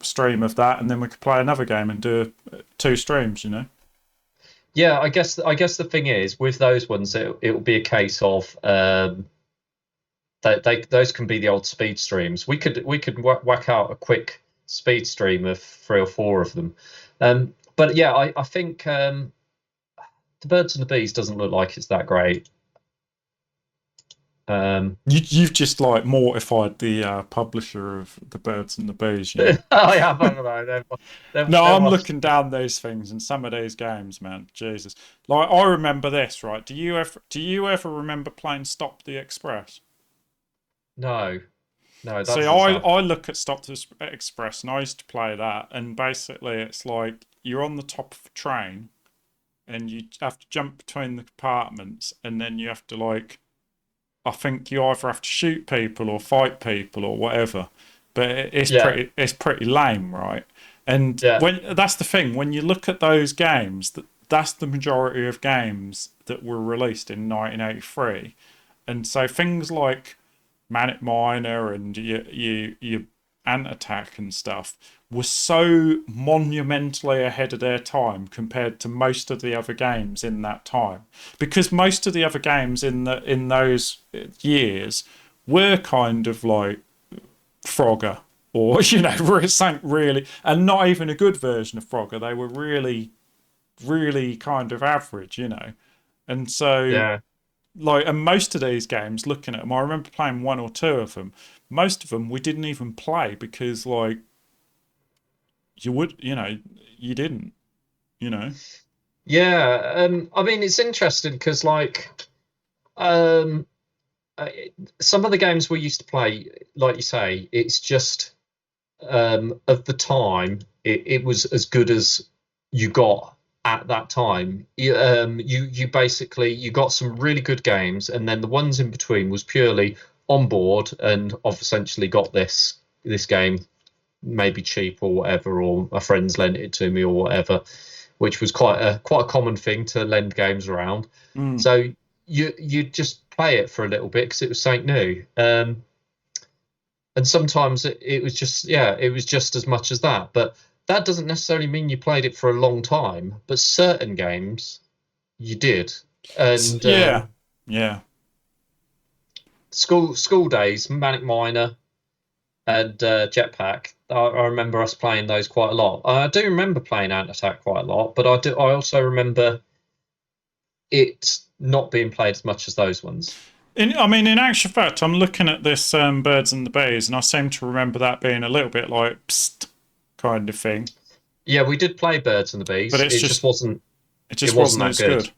stream of that, and then we could play another game and do 2 streams. Yeah, I guess the thing is with those ones, it will be a case of those can be the old speed streams. We could whack out a quick speed stream of 3 or 4 of them. But yeah, I think the Birds and the Bees doesn't look like it's that great. You've just like mortified the publisher of the Birds and the Bees. You know? I have, haven't I? No, I'm looking down these things and some of these games, man. Jesus, like I remember this, right? Do you ever remember playing Stop the Express? No, that See, doesn't sound. I look at Stop the Express and I used to play that, and basically it's like you're on the top of a train and you have to jump between the compartments, and then you have to like, I think you either have to shoot people or fight people or whatever. But it's pretty lame, right? And Yeah. when that's the thing, when you look at those games, that's the majority of games that were released in 1983, and so things like Manic Miner and your Ant Attack and stuff were so monumentally ahead of their time compared to most of the other games in that time, because most of the other games in those years were kind of like Frogger, or something really, and not even a good version of Frogger. They were really kind of average, and so Yeah. like, and most of these games, looking at them, I remember playing 1 or 2 of them. Most of them we didn't even play because like you didn't, you know. Yeah. I mean, it's interesting because um, uh, some of the games we used to play, like you say, it's just of the time, it was as good as you got at that time. You basically you got some really good games, and then the ones in between was purely on board, and I've essentially got this game maybe cheap or whatever, or my friends lent it to me or whatever, which was quite a common thing to lend games around. Mm. So you just play it for a little bit because it was something new. And sometimes it was just it was just as much as that, but that doesn't necessarily mean you played it for a long time, but certain games you did. And Yeah, yeah. school days, Manic Miner and Jetpack, I remember us playing those quite a lot. I do remember playing Ant Attack quite a lot, but I also remember it not being played as much as those ones. I mean, in actual fact, I'm looking at this Birds and the Bees, and I seem to remember that being a little bit like psst kind of thing. Yeah, we did play Birds and the Bees. But It just wasn't. It just wasn't wasn't that as good. good.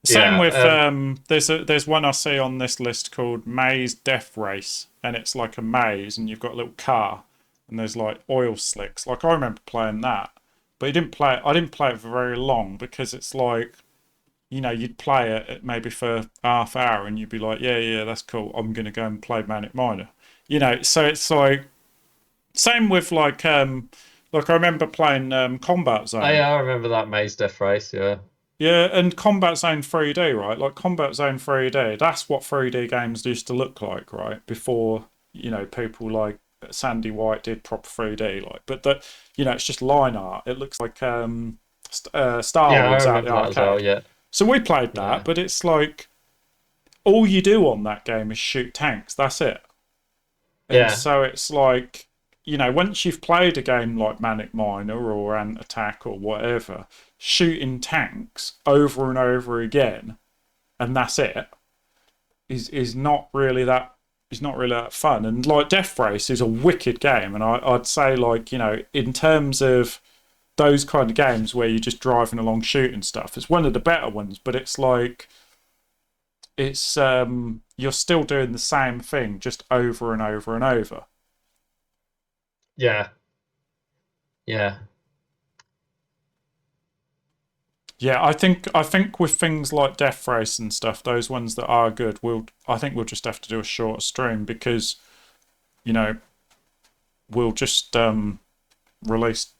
Same with Yeah. there's one I see on this list called Maze Death Race, and it's like a maze, and you've got a little car, and there's like oil slicks. Like I remember playing that, but I didn't play it for very long because it's like, you'd play it maybe for half hour, and you'd be like, yeah, that's cool. I'm gonna go and play Manic Miner. So it's like same with like I remember playing Combat Zone. Yeah, I remember that Maze Death Race. Yeah. Yeah, and Combat Zone 3D, right? Like Combat Zone 3D, that's what 3D games used to look like, right? Before, people like Sandy White did proper 3D, like. But that, it's just line art. It looks like Star Yeah, I Wars out remember the that as well. arcade. Yeah. So we played that, Yeah. but it's like all you do on that game is shoot tanks. That's it. And Yeah. so it's like, once you've played a game like Manic Miner or Ant Attack or whatever, shooting tanks over and over again, and that's it, is not really that fun. And like Death Race is a wicked game, and I'd say like, in terms of those kind of games where you're just driving along shooting stuff, it's one of the better ones, but it's like it's you're still doing the same thing just over and over and over. Yeah. Yeah. Yeah, I think with things like Death Race and stuff, those ones that are good, I think we'll just have to do a shorter stream because, you know, we'll just release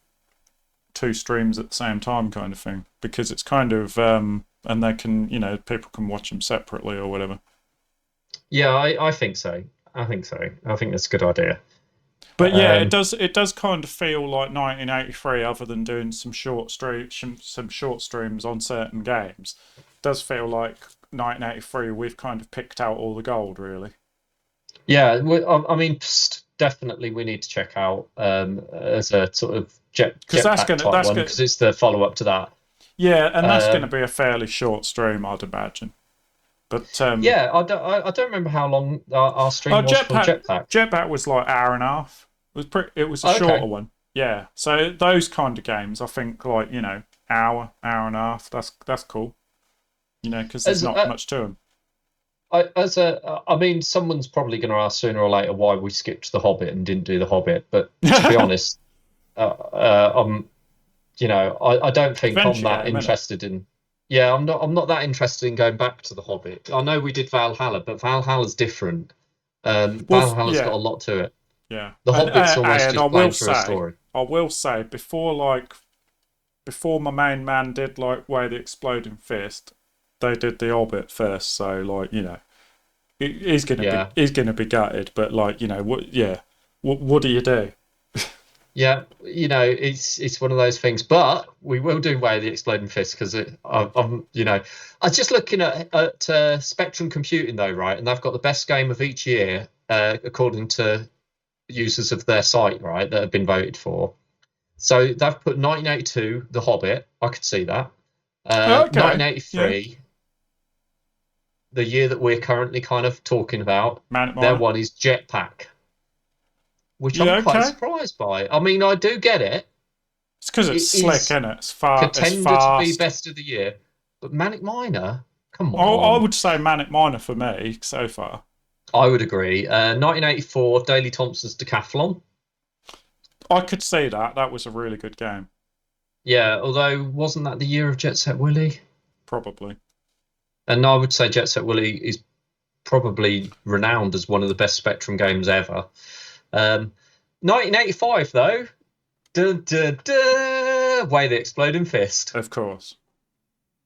2 streams at the same time kind of thing, because it's kind of and they can, people can watch them separately or whatever. Yeah, I think so. I think so. I think that's a good idea. But yeah, it does kind of feel like 1983, other than doing some short streams on certain games. It does feel like 1983 we've kind of picked out all the gold, really. Yeah, I mean, definitely we need to check out as a sort of Because jetpack type that's one gonna because it's the follow up to that. yeah, and that's gonna Um, be a fairly short stream, I'd imagine. But yeah, I don't remember how long our stream oh, was for jetpack. Jetpack was like hour and a half. It was a shorter Okay, one. Yeah. So those kind of games, I think, like hour and a half. That's cool. Because there's as not much to them. I mean, someone's probably going to ask sooner or later why we skipped the Hobbit and didn't do the Hobbit. But to be honest, I don't think I'm Adventure that game, innit? interested in. Yeah, I'm not that interested in going back to the Hobbit. I know we did Valhalla, but Valhalla's different. Well, Valhalla's got yeah, a lot to it. yeah. The Hobbit's almost And just playing through a story. I will say, before my main man did like Way of the Exploding Fist, they did the Hobbit first. So Yeah, he's gonna be gutted. But what? Yeah, what do you do? yeah. It's one of those things. But we will do Way of the Exploding Fist because I was just looking at Spectrum Computing though, right? And they've got the best game of each year according to users of their site, right? That have been voted for. So they've put 1982, The Hobbit. I could see that. Okay, yeah, 1983, the year that we're currently kind of talking about. Manic Their Miner. one is Jetpack, which I'm Yeah, quite okay. surprised by. I mean, I do get it. It's because it's It slick, is isn't it? It's contender to be fast. best of the year, but Manic Miner, come I on. would say Manic Miner for me so far. I would agree. 1984, Daley Thompson's Decathlon. I could see that. That was a really good game. Yeah, although wasn't that the year of Jet Set Willy? Probably. And I would say Jet Set Willy is probably renowned as one of the best Spectrum games ever. 1985, though, Way the Exploding Fist, Of course.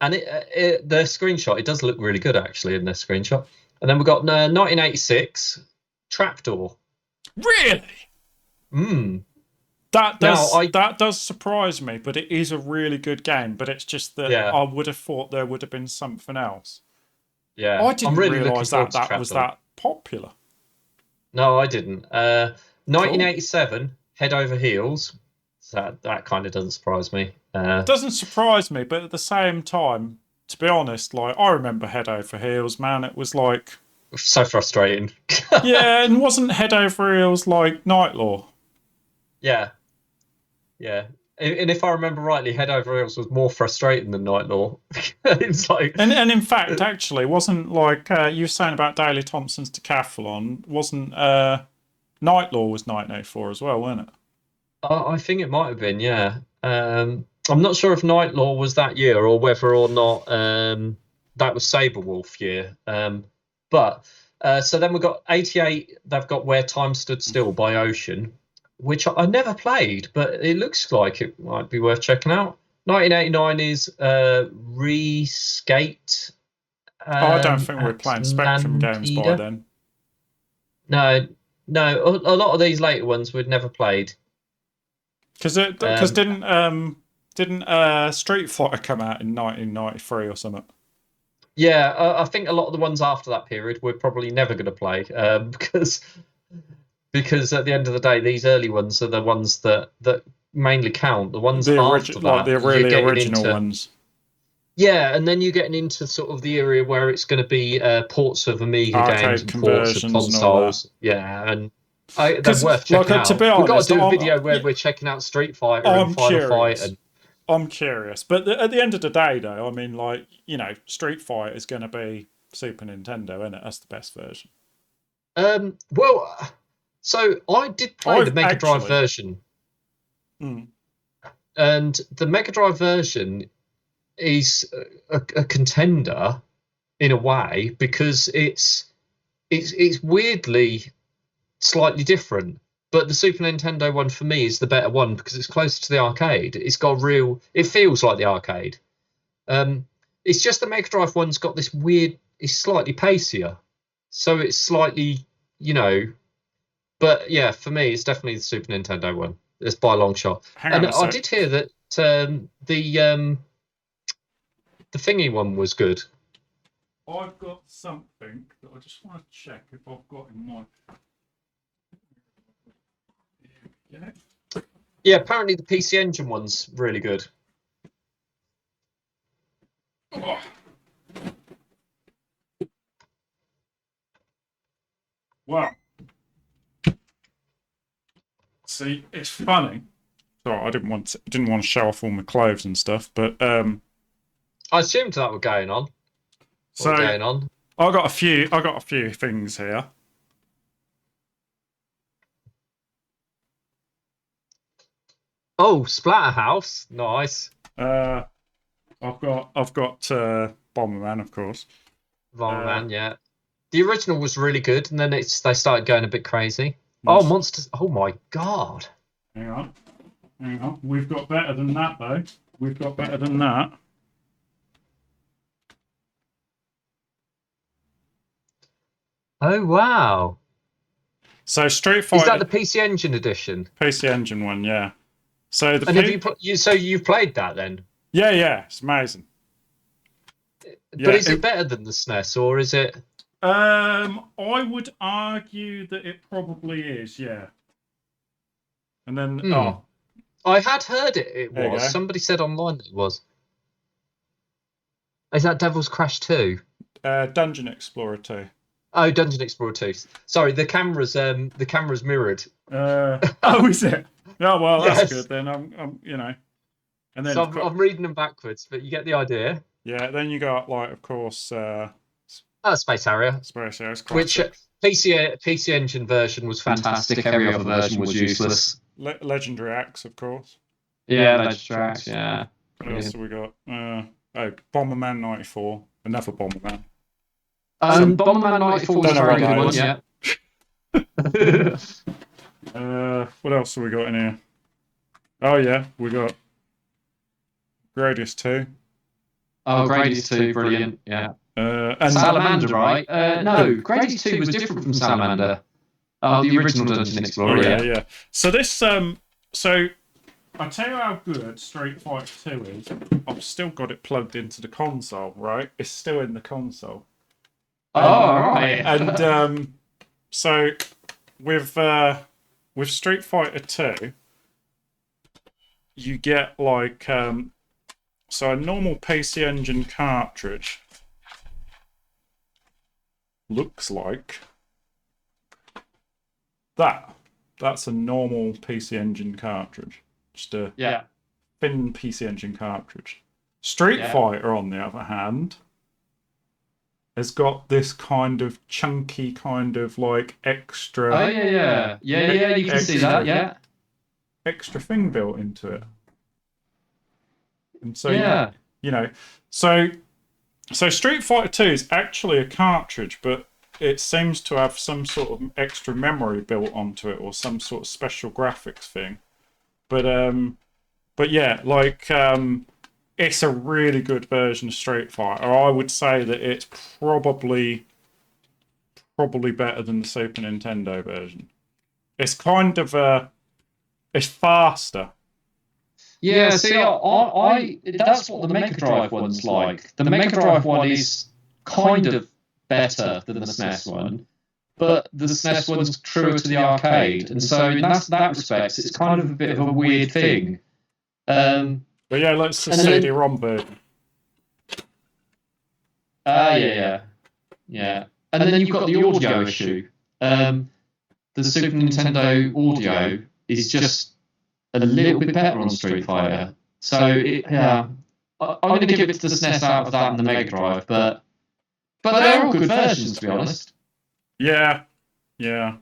and the screenshot, it does look really good actually in the screenshot. And then we've got 1986 Trapdoor. Really? Hmm. Now That does surprise me, but it is a really good game. But it's just that yeah, I would have thought there would have been something else. yeah, I I'm didn't really looking realise forward that to that was Trapdoor. that popular. No, I didn't. Cool. 1987 Head Over Heels. So that kind of doesn't surprise me. Doesn't surprise me, but at the same time, to be honest, like I remember Head Over Heels, man. It was like, So frustrating. yeah, and wasn't Head Over Heels like Night Law? Yeah, yeah. And if I remember rightly, Head Over Heels was more frustrating than Night Law. It's like, And in fact, actually, wasn't like you were saying about Daley Thompson's Decathlon, wasn't Night Law was 1984 as well, wasn't it? I think it might have been, yeah. I'm not sure if Night Law was that year or whether or not that was Saberwolf year. But so then we've got 88. They've got Where Time Stood Still by Ocean, which I never played, but it looks like it might be worth checking out. 1989 is Reskate Oh, I don't think we were playing Spectrum games by Atlantida. then. No, no, a lot of these later ones we'd never played. Because Um, didn't Street Fighter come out in 1993 or something? Yeah, I think a lot of the ones after that period we're probably never going to play because at the end of the day, these early ones are the ones that mainly count. The ones after that, The you're really getting original into ones. yeah, and then you're getting into sort of the area where it's going to be ports of Amiga games Arcade and ports of conversions and all that. consoles. Yeah, and they're Because, worth like, checking to out. be We've got honest, to do a video where we're checking out Street Fighter and I'm Final Fight curious. and I'm curious. But at the end of the day, though, I mean, like, Street Fighter is going to be Super Nintendo, isn't it? That's the best version. well, so I did play the I've Mega Drive actually. version. Mm, And the Mega Drive version is a contender in a way because it's weirdly slightly different. But the Super Nintendo one for me is the better one because it's closer to the arcade. It's got it feels like the arcade. It's just the Mega Drive one's got this weird. It's slightly pacier, so it's slightly you know. But yeah, for me, it's definitely the Super Nintendo one. It's by a long shot. hang And on a I sec. did hear that the thingy one was good. I've got something that I just want to check if I've got in my. Yeah. Yeah, apparently the PC Engine one's really good. Oh. Well, see, it's funny. Sorry, I didn't want to show off all my clothes and stuff, but I assumed that was going on. so Going on. I got a few things here. Oh, Splatterhouse, nice. I've got Bomberman, of course. Bomberman, yeah. The original was really good, and then they started going a bit crazy. Oh, Monsters! Oh my god! Hang on. We've got better than that, though. We've got better than that. Oh wow! So Street Fighter. Is that the PC Engine edition? PC Engine one, yeah. So the and have you've played that then? Yeah, it's amazing. But is it better than the SNES, or is it? I would argue that it probably is, yeah. And then I had heard it was. Somebody said online that it was. Is that Devil's Crash 2? Dungeon Explorer 2. Oh, Dungeon Explorer 2. Sorry, the camera's mirrored. Oh, is it? Oh well, that's good then. I'm and then so I'm reading them backwards, but you get the idea. Yeah, then you got of course Space Harrier. Space Harrier, which PC Engine version was fantastic. Every other version was useless. Legendary Axe, of course. Yeah, Legendary Axe. Yeah. What else have we got? Bomberman 94, another Bomberman. Bomberman 94 was a very good one. Yeah. What else have we got in here? Oh yeah, we got Gradius 2. Oh, Gradius 2, brilliant. Yeah. And Salamander, right? No, Gradius 2 was different from Salamander. The original Dungeon Explorer. Yeah. So this, so I'll tell you how good Street Fighter 2 is. I've still got it plugged into the console, right? It's still in the console. Right. And so with Street Fighter 2, you get so a normal PC Engine cartridge looks like that. That's a normal PC Engine cartridge. Just a thin PC Engine cartridge. Street Fighter, on the other hand, has got this kind of chunky, extra. Oh yeah. You can see that. Yeah. Extra thing built into it. And so so Street Fighter 2 is actually a cartridge, but it seems to have some sort of extra memory built onto it, or some sort of special graphics thing. But yeah, it's a really good version of Street Fighter. I would say that it's probably better than the Super Nintendo version. It's kind of it's faster. Yeah, see, I that's what the Mega Drive one's like. The Mega Drive one is kind of better than the SNES one, but the SNES one's truer to the arcade, and so in that respect, it's kind of a bit of a weird thing. But yeah, let's just say the ROM version. Yeah. And then you've got the audio issue. The Super Nintendo audio is just a little bit better on Street Fighter. So I'm going to give it to the SNES out of that and the Mega Drive, but they're all good versions, to be honest. Yeah. So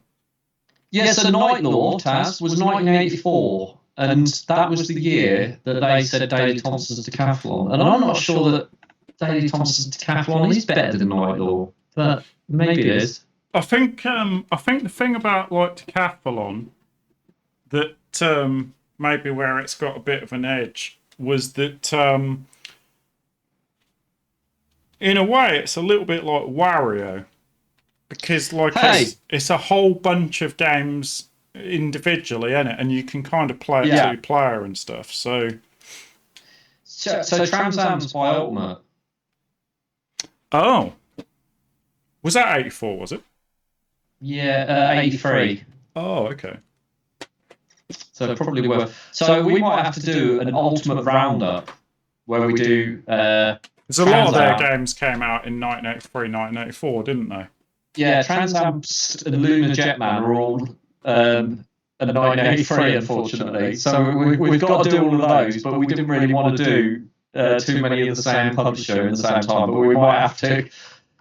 Night Law, Taz, was 1984, and that was the year that they said Daley Thompson's Decathlon. And I'm not sure that Daley Thompson's Decathlon is better than Night Law, but maybe it is. I think the thing about Decathlon that maybe where it's got a bit of an edge was that in a way it's a little bit like Wario, because it's a whole bunch of games individually, isn't it? And you can kind of play it 2-player and stuff. So Trans Am's by Ultimate. Oh, Was that 84? Was it? Yeah, 83. Oh, okay. So probably worth. So we might have to do an ultimate roundup where we do. Because a lot of their Trans-Am. games came out in 1983, 1984, didn't they? Yeah, Trans-Am and Lunar Jetman are all at 1983, unfortunately. So we've got to do all of those, but we didn't really want to do too many of the same publisher in the same time. But we might have to,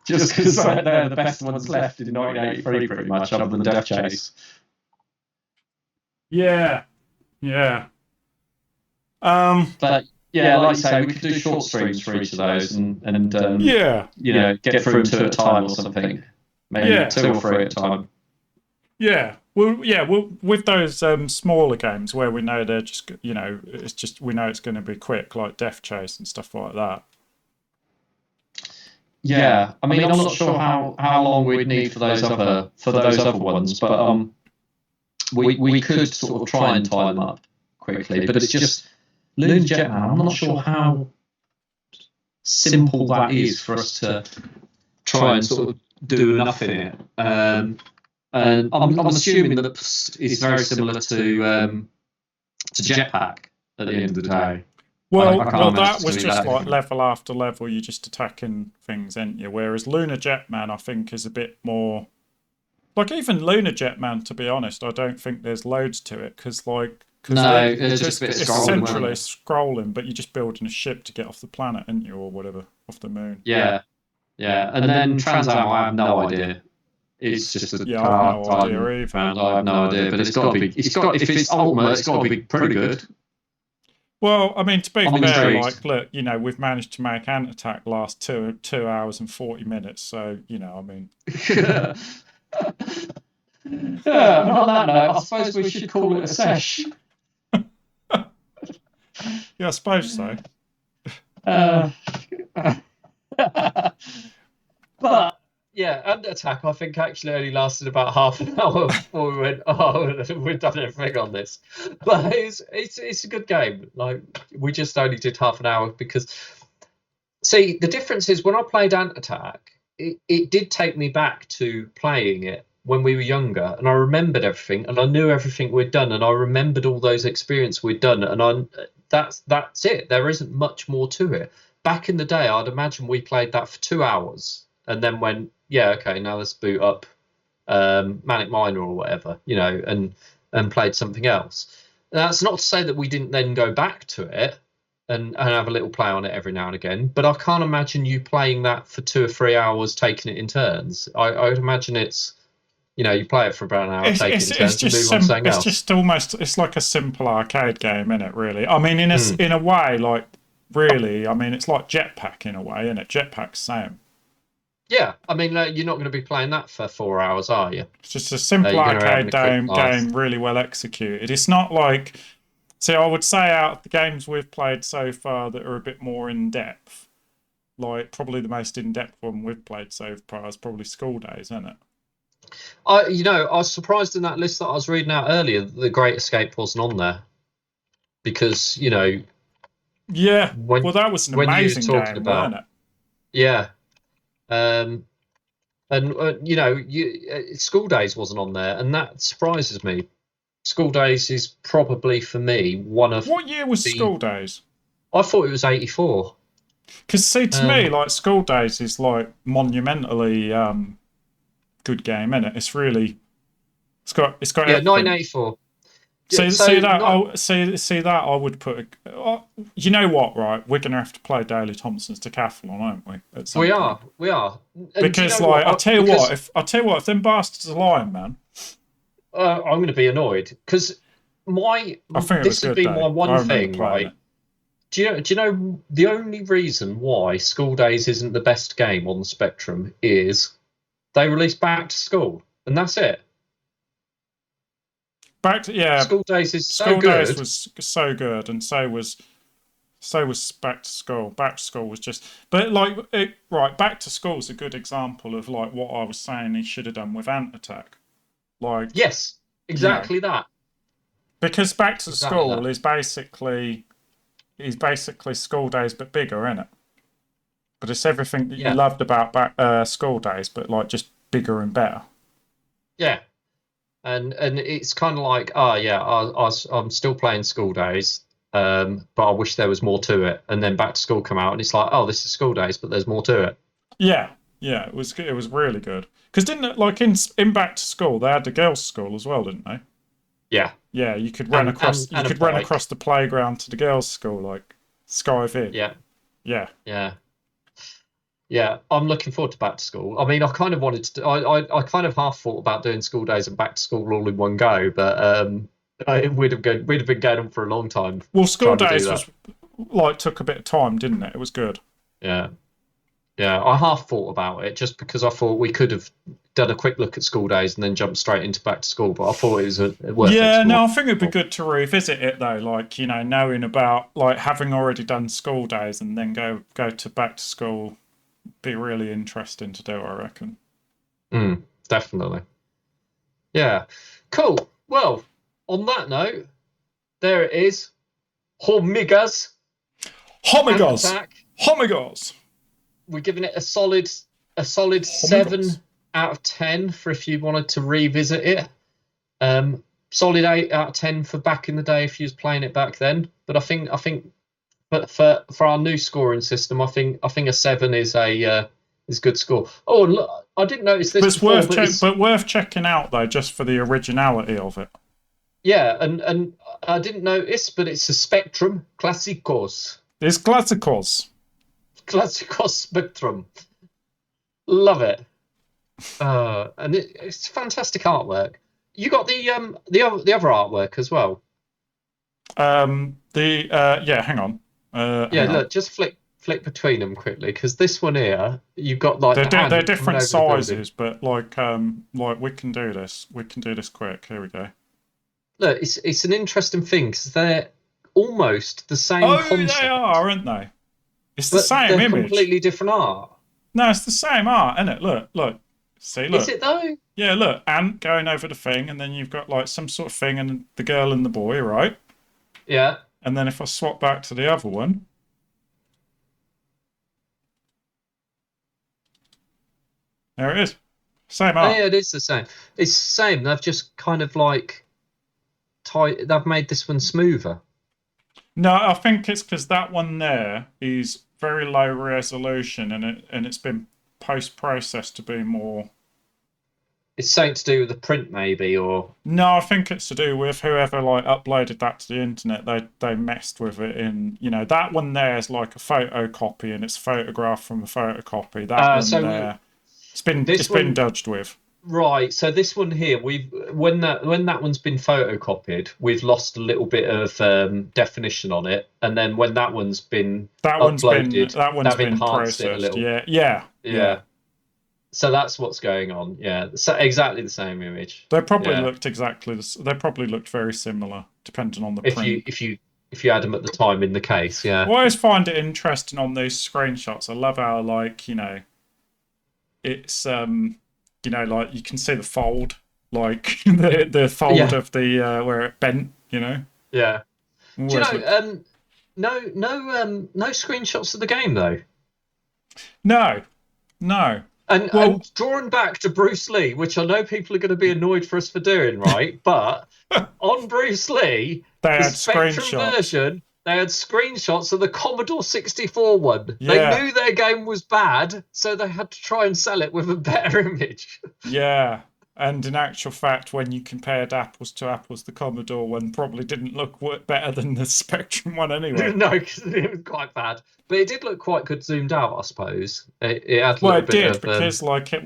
just because they're the best ones left in 1983, pretty much, other than Death Chase. Yeah. But yeah, like you say, we could do short streams for each of those, and yeah, get through them two at a time or something. Maybe 2 or 3 at a time. Yeah. Well, with those smaller games where we know they're just, it's just we know it's going to be quick, like Death Chase and stuff like that. Yeah, I mean, I'm not sure how long we'd need for those other ones, but we could sort of try and tie them up quickly. But it's just Lunar Jetman. I'm not sure how simple that is for us to try and sort of do enough in it. And I'm assuming that it's very similar to Jetpack at the end of the day. Well, that was just like level after level, you're just attacking things, ain't you? Whereas Lunar Jetman, I think, is a bit more... Like, even Lunar Jetman, to be honest, I don't think there's loads to it, because, like... No, it's just a bit scrolling. Essentially scrolling, but you're just building a ship to get off the planet, ain't you, or whatever, off the moon. Yeah. And then Trans-Am, I have no idea. It's just a I have no idea either. I have no idea, but it's got to be. If it's ultimate, it's got to be pretty good. Well, I mean, to be fair, like, look, we've managed to make Ant Attack last 2 hours and 40 minutes, so, I mean... Yeah, on that note, I suppose we should call it a sesh. Yeah, I suppose so. But yeah, Ant Attack I think actually only lasted about half an hour before we went, we've done everything on this. But it's a good game. Like, we just only did half an hour because, see, the difference is when I played Ant Attack, it did take me back to playing it when we were younger, and I remembered everything, and I knew everything we'd done, and I remembered all those experiences we'd done, and that's it. There isn't much more to it. Back in the day, I'd imagine we played that for 2 hours, and then went, yeah, okay, now let's boot up Manic Miner or whatever, and played something else. That's not to say that we didn't then go back to it and have a little play on it every now and again, but I can't imagine you playing that for 2 or 3 hours, taking it in turns. I would imagine it's, you play it for about an hour, take it in turns, and move on to something else. It's just almost, it's like a simple arcade game, isn't it, really? I mean, in a way, like, really, I mean, it's like Jetpack in a way, isn't it? Jetpack's same. Yeah, I mean, you're not going to be playing that for 4 hours, are you? It's just a simple arcade game, really well executed. It's not like... See, I would say out of the games we've played so far that are a bit more in-depth, like, probably the most in-depth one we've played so far is probably School Days, isn't it? I was surprised in that list that I was reading out earlier that The Great Escape wasn't on there. Because, Yeah, well, that was an amazing game, wasn't it? Yeah. School Days wasn't on there, and that surprises me. School Days is probably, for me, one of... What year was School Days? I thought it was 84. Because, see, to me, like, School Days is, like, monumentally good game, isn't it? It's really... It's got yeah, 1984. See that I would put... you know what, right? We're going to have to play Daley Thompson's Decathlon, aren't we? We are. And because, like, I'll tell you what, if them bastards are lying, man... I'm going to be annoyed because this would be my one thing, right? Do you know the only reason why School Days isn't the best game on the Spectrum is they released Back to School, and that's it. School Days is so good. School Days was so good, and so was Back to School. Back to School was just, but right. Back to School is a good example of like what I was saying he should have done with Ant Attack. Like, yes, exactly that. Because Back to School is basically School Days but bigger, isn't it? But it's everything that you Yeah. loved about School Days, but like just bigger and better. Yeah. And it's kind of like, I'm still playing School Days, but I wish there was more to it. And then Back to School come out, and it's like, oh, this is School Days, but there's more to it. Yeah, it was really good. Because didn't it, like in Back to School they had the girls' school as well, didn't they? Yeah. Yeah, you could run across the playground to the girls' school like Skyview. Yeah. Yeah. Yeah. Yeah, I'm looking forward to Back to School. I mean, I kind of wanted to. I kind of half thought about doing School Days and Back to School all in one go, but we'd have been going on for a long time. Well, School Days was like took a bit of time, didn't it? It was good. Yeah, yeah. I half thought about it just because I thought we could have done a quick look at School Days and then jumped straight into Back to School, but I thought it was worth. Yeah, no, I think it'd be good to revisit it though. Like knowing about like having already done School Days and then go to Back to School. Be really interesting to do, I reckon. Definitely. Yeah. Cool. Well, on that note, there it is. Hormigas. Hormigas. We're giving it a solid 7 out of 10 for if you wanted to revisit it. Solid 8 out of 10 for back in the day if you was playing it back then. But I think but for our new scoring system, I think a 7 is a good score. Oh, look, I didn't notice this. But worth checking out though, just for the originality of it. Yeah, and I didn't notice, but it's a Spectrum Classicos. It's Classicos Spectrum. Love it. And it's fantastic artwork. You got the other artwork as well. Hang on. Look, just flick between them quickly because this one here, you've got like they're different sizes, but like we can do this. We can do this quick. Here we go. Look, it's an interesting thing because they're almost the same. Concept, they are, aren't they? It's the same image. Completely different art. No, it's the same art, isn't it? Look. See, look. Is it though? Yeah, look. Ant going over the thing, and then you've got like some sort of thing, and the girl and the boy, right? Yeah. And then if I swap back to the other one, there it is. Same art. Yeah, it is the same. It's the same. They've just kind of like they've made this one smoother. No, I think it's because that one there is very low resolution, and it's been post-processed to be more. It's something to do with the print, maybe, or no, I think it's to do with whoever like uploaded that to the internet. They messed with it in. That one there is like a photocopy, and it's photographed from a photocopy. That one there, it's been dodged with. Right. So this one here, when that one's been photocopied, we've lost a little bit of definition on it, and then when that one's been uploaded, they've been processed it a little. Yeah. So that's what's going on. Yeah, so exactly the same image. They probably looked they probably looked very similar, depending on the print. If you had them at the time in the case, yeah. I always find it interesting on these screenshots. I love how it's like you can see the fold, like the fold of the where it bent. Yeah. Do you know? No screenshots of the game though. No. And drawing back to Bruce Lee, which I know people are going to be annoyed for us for doing, right? But on Bruce Lee, they the had Spectrum version, they had screenshots of the Commodore 64 one. Yeah. They knew their game was bad, so they had to try and sell it with a better image. Yeah. And in actual fact, when you compared apples to apples, the Commodore one probably didn't look better than the Spectrum one anyway. No, because it was quite bad. But it did look quite good zoomed out, I suppose. It had because like it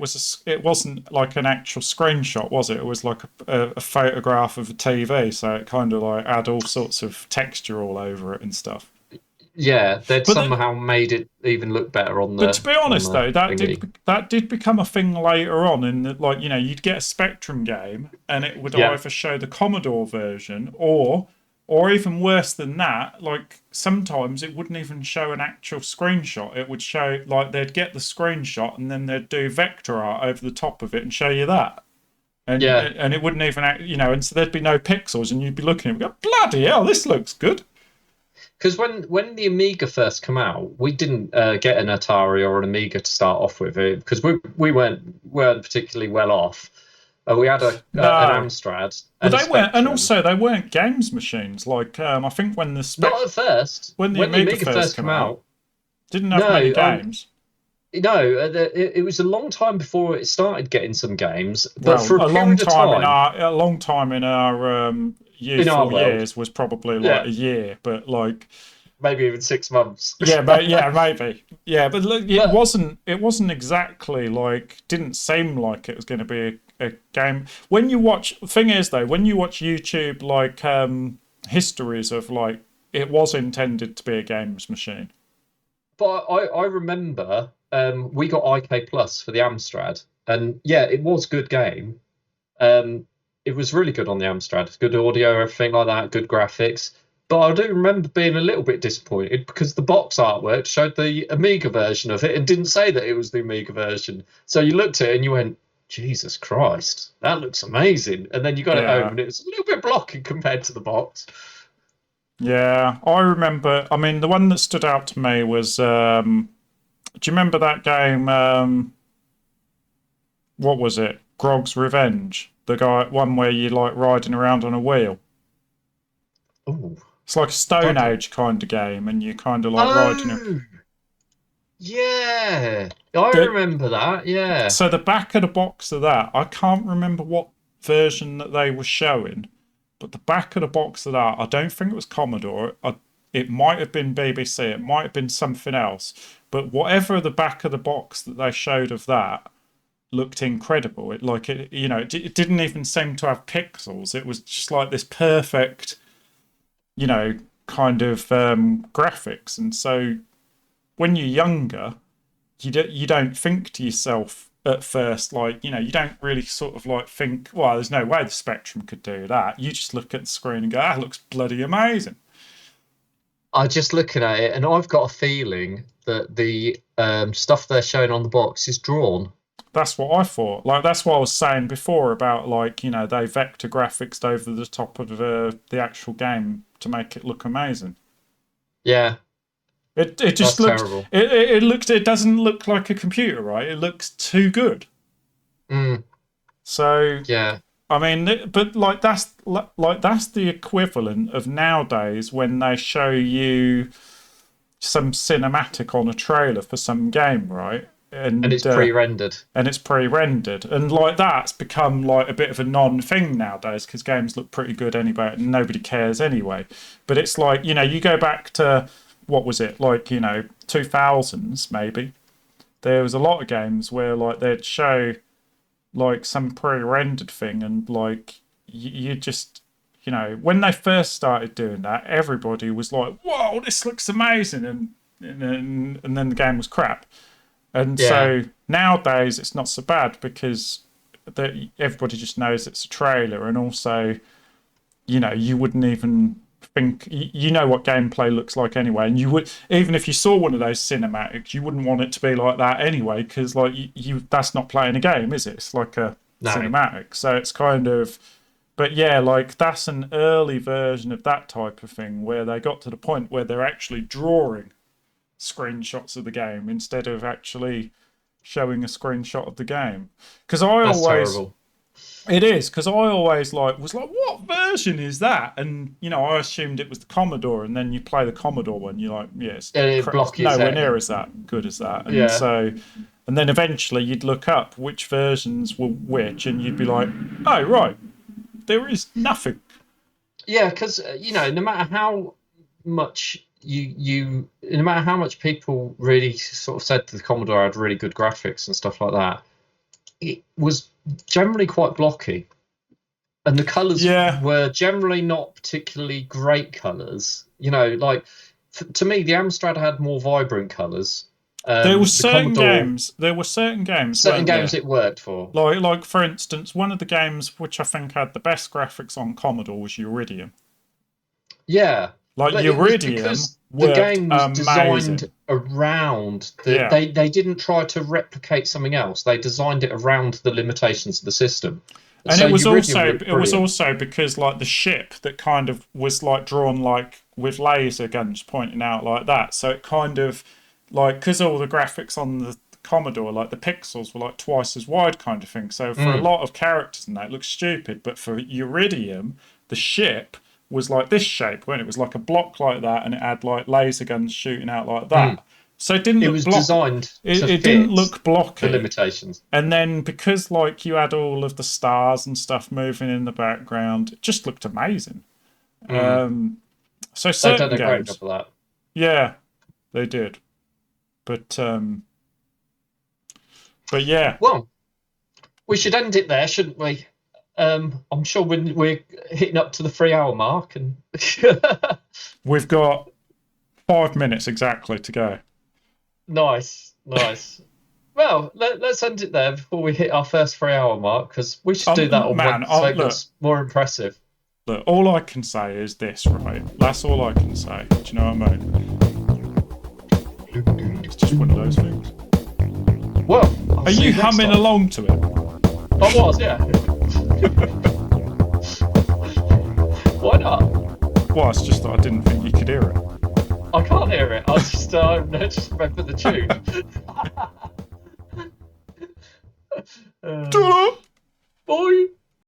wasn't like an actual screenshot, was it? It was like a photograph of a TV, so it kind of like had all sorts of texture all over it and stuff. Yeah, they'd somehow made it even look better on the. But to be honest, though, that did become a thing later on. In that, like you'd get a Spectrum game, and it would either show the Commodore version, or even worse than that, like sometimes it wouldn't even show an actual screenshot. It would show like they'd get the screenshot, and then they'd do vector art over the top of it and show you that. And and it wouldn't even and so there'd be no pixels, and you'd be looking at it and go, bloody hell, this looks good. Because when the Amiga first came out, we didn't get an Atari or an Amiga to start off with, because we weren't particularly well off. We had an No. Amstrad Well, and a they weren't, and Spectrum. also they weren't games machines. Like I think when the Not at first. when the Amiga first came out, didn't have many games. No, it was a long time before it started getting some games. But Well, for a long period of time in our youthful years was probably like a year, but like maybe even 6 months. yeah, but yeah, maybe yeah, but look, it wasn't exactly like, didn't seem like it was going to be a game. When you watch, thing is though, when you watch YouTube like histories of like, it was intended to be a games machine. But I remember we got IK Plus for the Amstrad, and yeah, it was a good game. It was really good on the Amstrad, good audio, everything like that, good graphics. But I do remember being a little bit disappointed because the box artwork showed the Amiga version of it and didn't say that it was the Amiga version. So you looked at it and you went, Jesus Christ, that looks amazing. And then you got it home and it was a little bit blocky compared to the box. Yeah, I remember. I mean, the one that stood out to me was, do you remember that game? What was it? Grog's Revenge. The one where you like riding around on a wheel. Ooh. It's like a Stone Age kind of game, and you kind of like riding. Yeah, I remember that. Yeah. So the back of the box of that, I can't remember what version that they were showing. But the back of the box of that, I don't think it was Commodore. It might have been BBC. It might have been something else. But whatever the back of the box that they showed of that looked incredible. It didn't even seem to have pixels. It was just like this perfect, kind of graphics. And so when you're younger, you don't think to yourself at first, like, you don't really sort of like think, well, there's no way the Spectrum could do that. You just look at the screen and go, that looks bloody amazing. I'm just looking at it and I've got a feeling that the stuff they're showing on the box is drawn. That's what I thought. Like, that's what I was saying before about, like, they vector graphics over the top of the actual game to make it look amazing. Yeah. It just looks terrible. It doesn't look like a computer, right? It looks too good. So yeah, I mean, but like that's the equivalent of nowadays when they show you some cinematic on a trailer for some game, right? And it's pre-rendered. And like that's become like a bit of a non-thing nowadays because games look pretty good anyway and nobody cares anyway. But it's like, you go back to, what was it, like, 2000s maybe, there was a lot of games where like they'd show like some pre-rendered thing and like you just, when they first started doing that, everybody was like, whoa, this looks amazing, and then the game was crap. And so nowadays it's not so bad because everybody just knows it's a trailer, and also, you wouldn't even think, what gameplay looks like anyway, and you would, even if you saw one of those cinematics, you wouldn't want it to be like that anyway, because like that's not playing a game, is it? It's like a cinematic. So it's kind of, but yeah, like that's an early version of that type of thing where they got to the point where they're actually drawing screenshots of the game instead of actually showing a screenshot of the game. Because terrible. It is, because I always was like, what version is that? And I assumed it was the Commodore, and then you play the Commodore one, you're like, yes, nowhere near as that good as that. And so, and then eventually you'd look up which versions were which, and you'd be like, oh right, there is nothing. Yeah, because no matter how much no matter how much people really sort of said the Commodore had really good graphics and stuff like that, it was generally quite blocky, and the colours were generally not particularly great colours. Like to me, the Amstrad had more vibrant colours. There were certain games. It worked for. Like for instance, one of the games which I think had the best graphics on Commodore was Uridium. Yeah. Like Uridium, the game was designed around they didn't try to replicate something else. They designed it around the limitations of the system. And So it was Uridium also because like the ship that kind of was like drawn like with laser guns pointing out like that. So it kind of like because all the graphics on the Commodore, like the pixels were like twice as wide kind of thing. So for a lot of characters and that, it looks stupid. But for Uridium, the ship was like this shape, when it was like a block like that, and it had like laser guns shooting out like that. So it didn't It look was designed to it didn't fit look blocky. the limitations. And then because like you had all of the stars and stuff moving in the background, it just looked amazing. So They've certain done a great games, job of that. yeah, they did. But yeah, Well, we should end it there, shouldn't we? I'm sure we're hitting up to the 3-hour mark, and we've got 5 minutes exactly to go. nice. Well, let's end it there before we hit our first 3-hour mark, because we should do that on one so it looks more impressive. Look, all I can say is this, right? That's all I can say. Do you know what I mean? It's just one of those things. Well, are you humming along to it? I was, yeah. Why not? Well, it's just that I didn't think you could hear it. I can't hear it. I just remember the tune.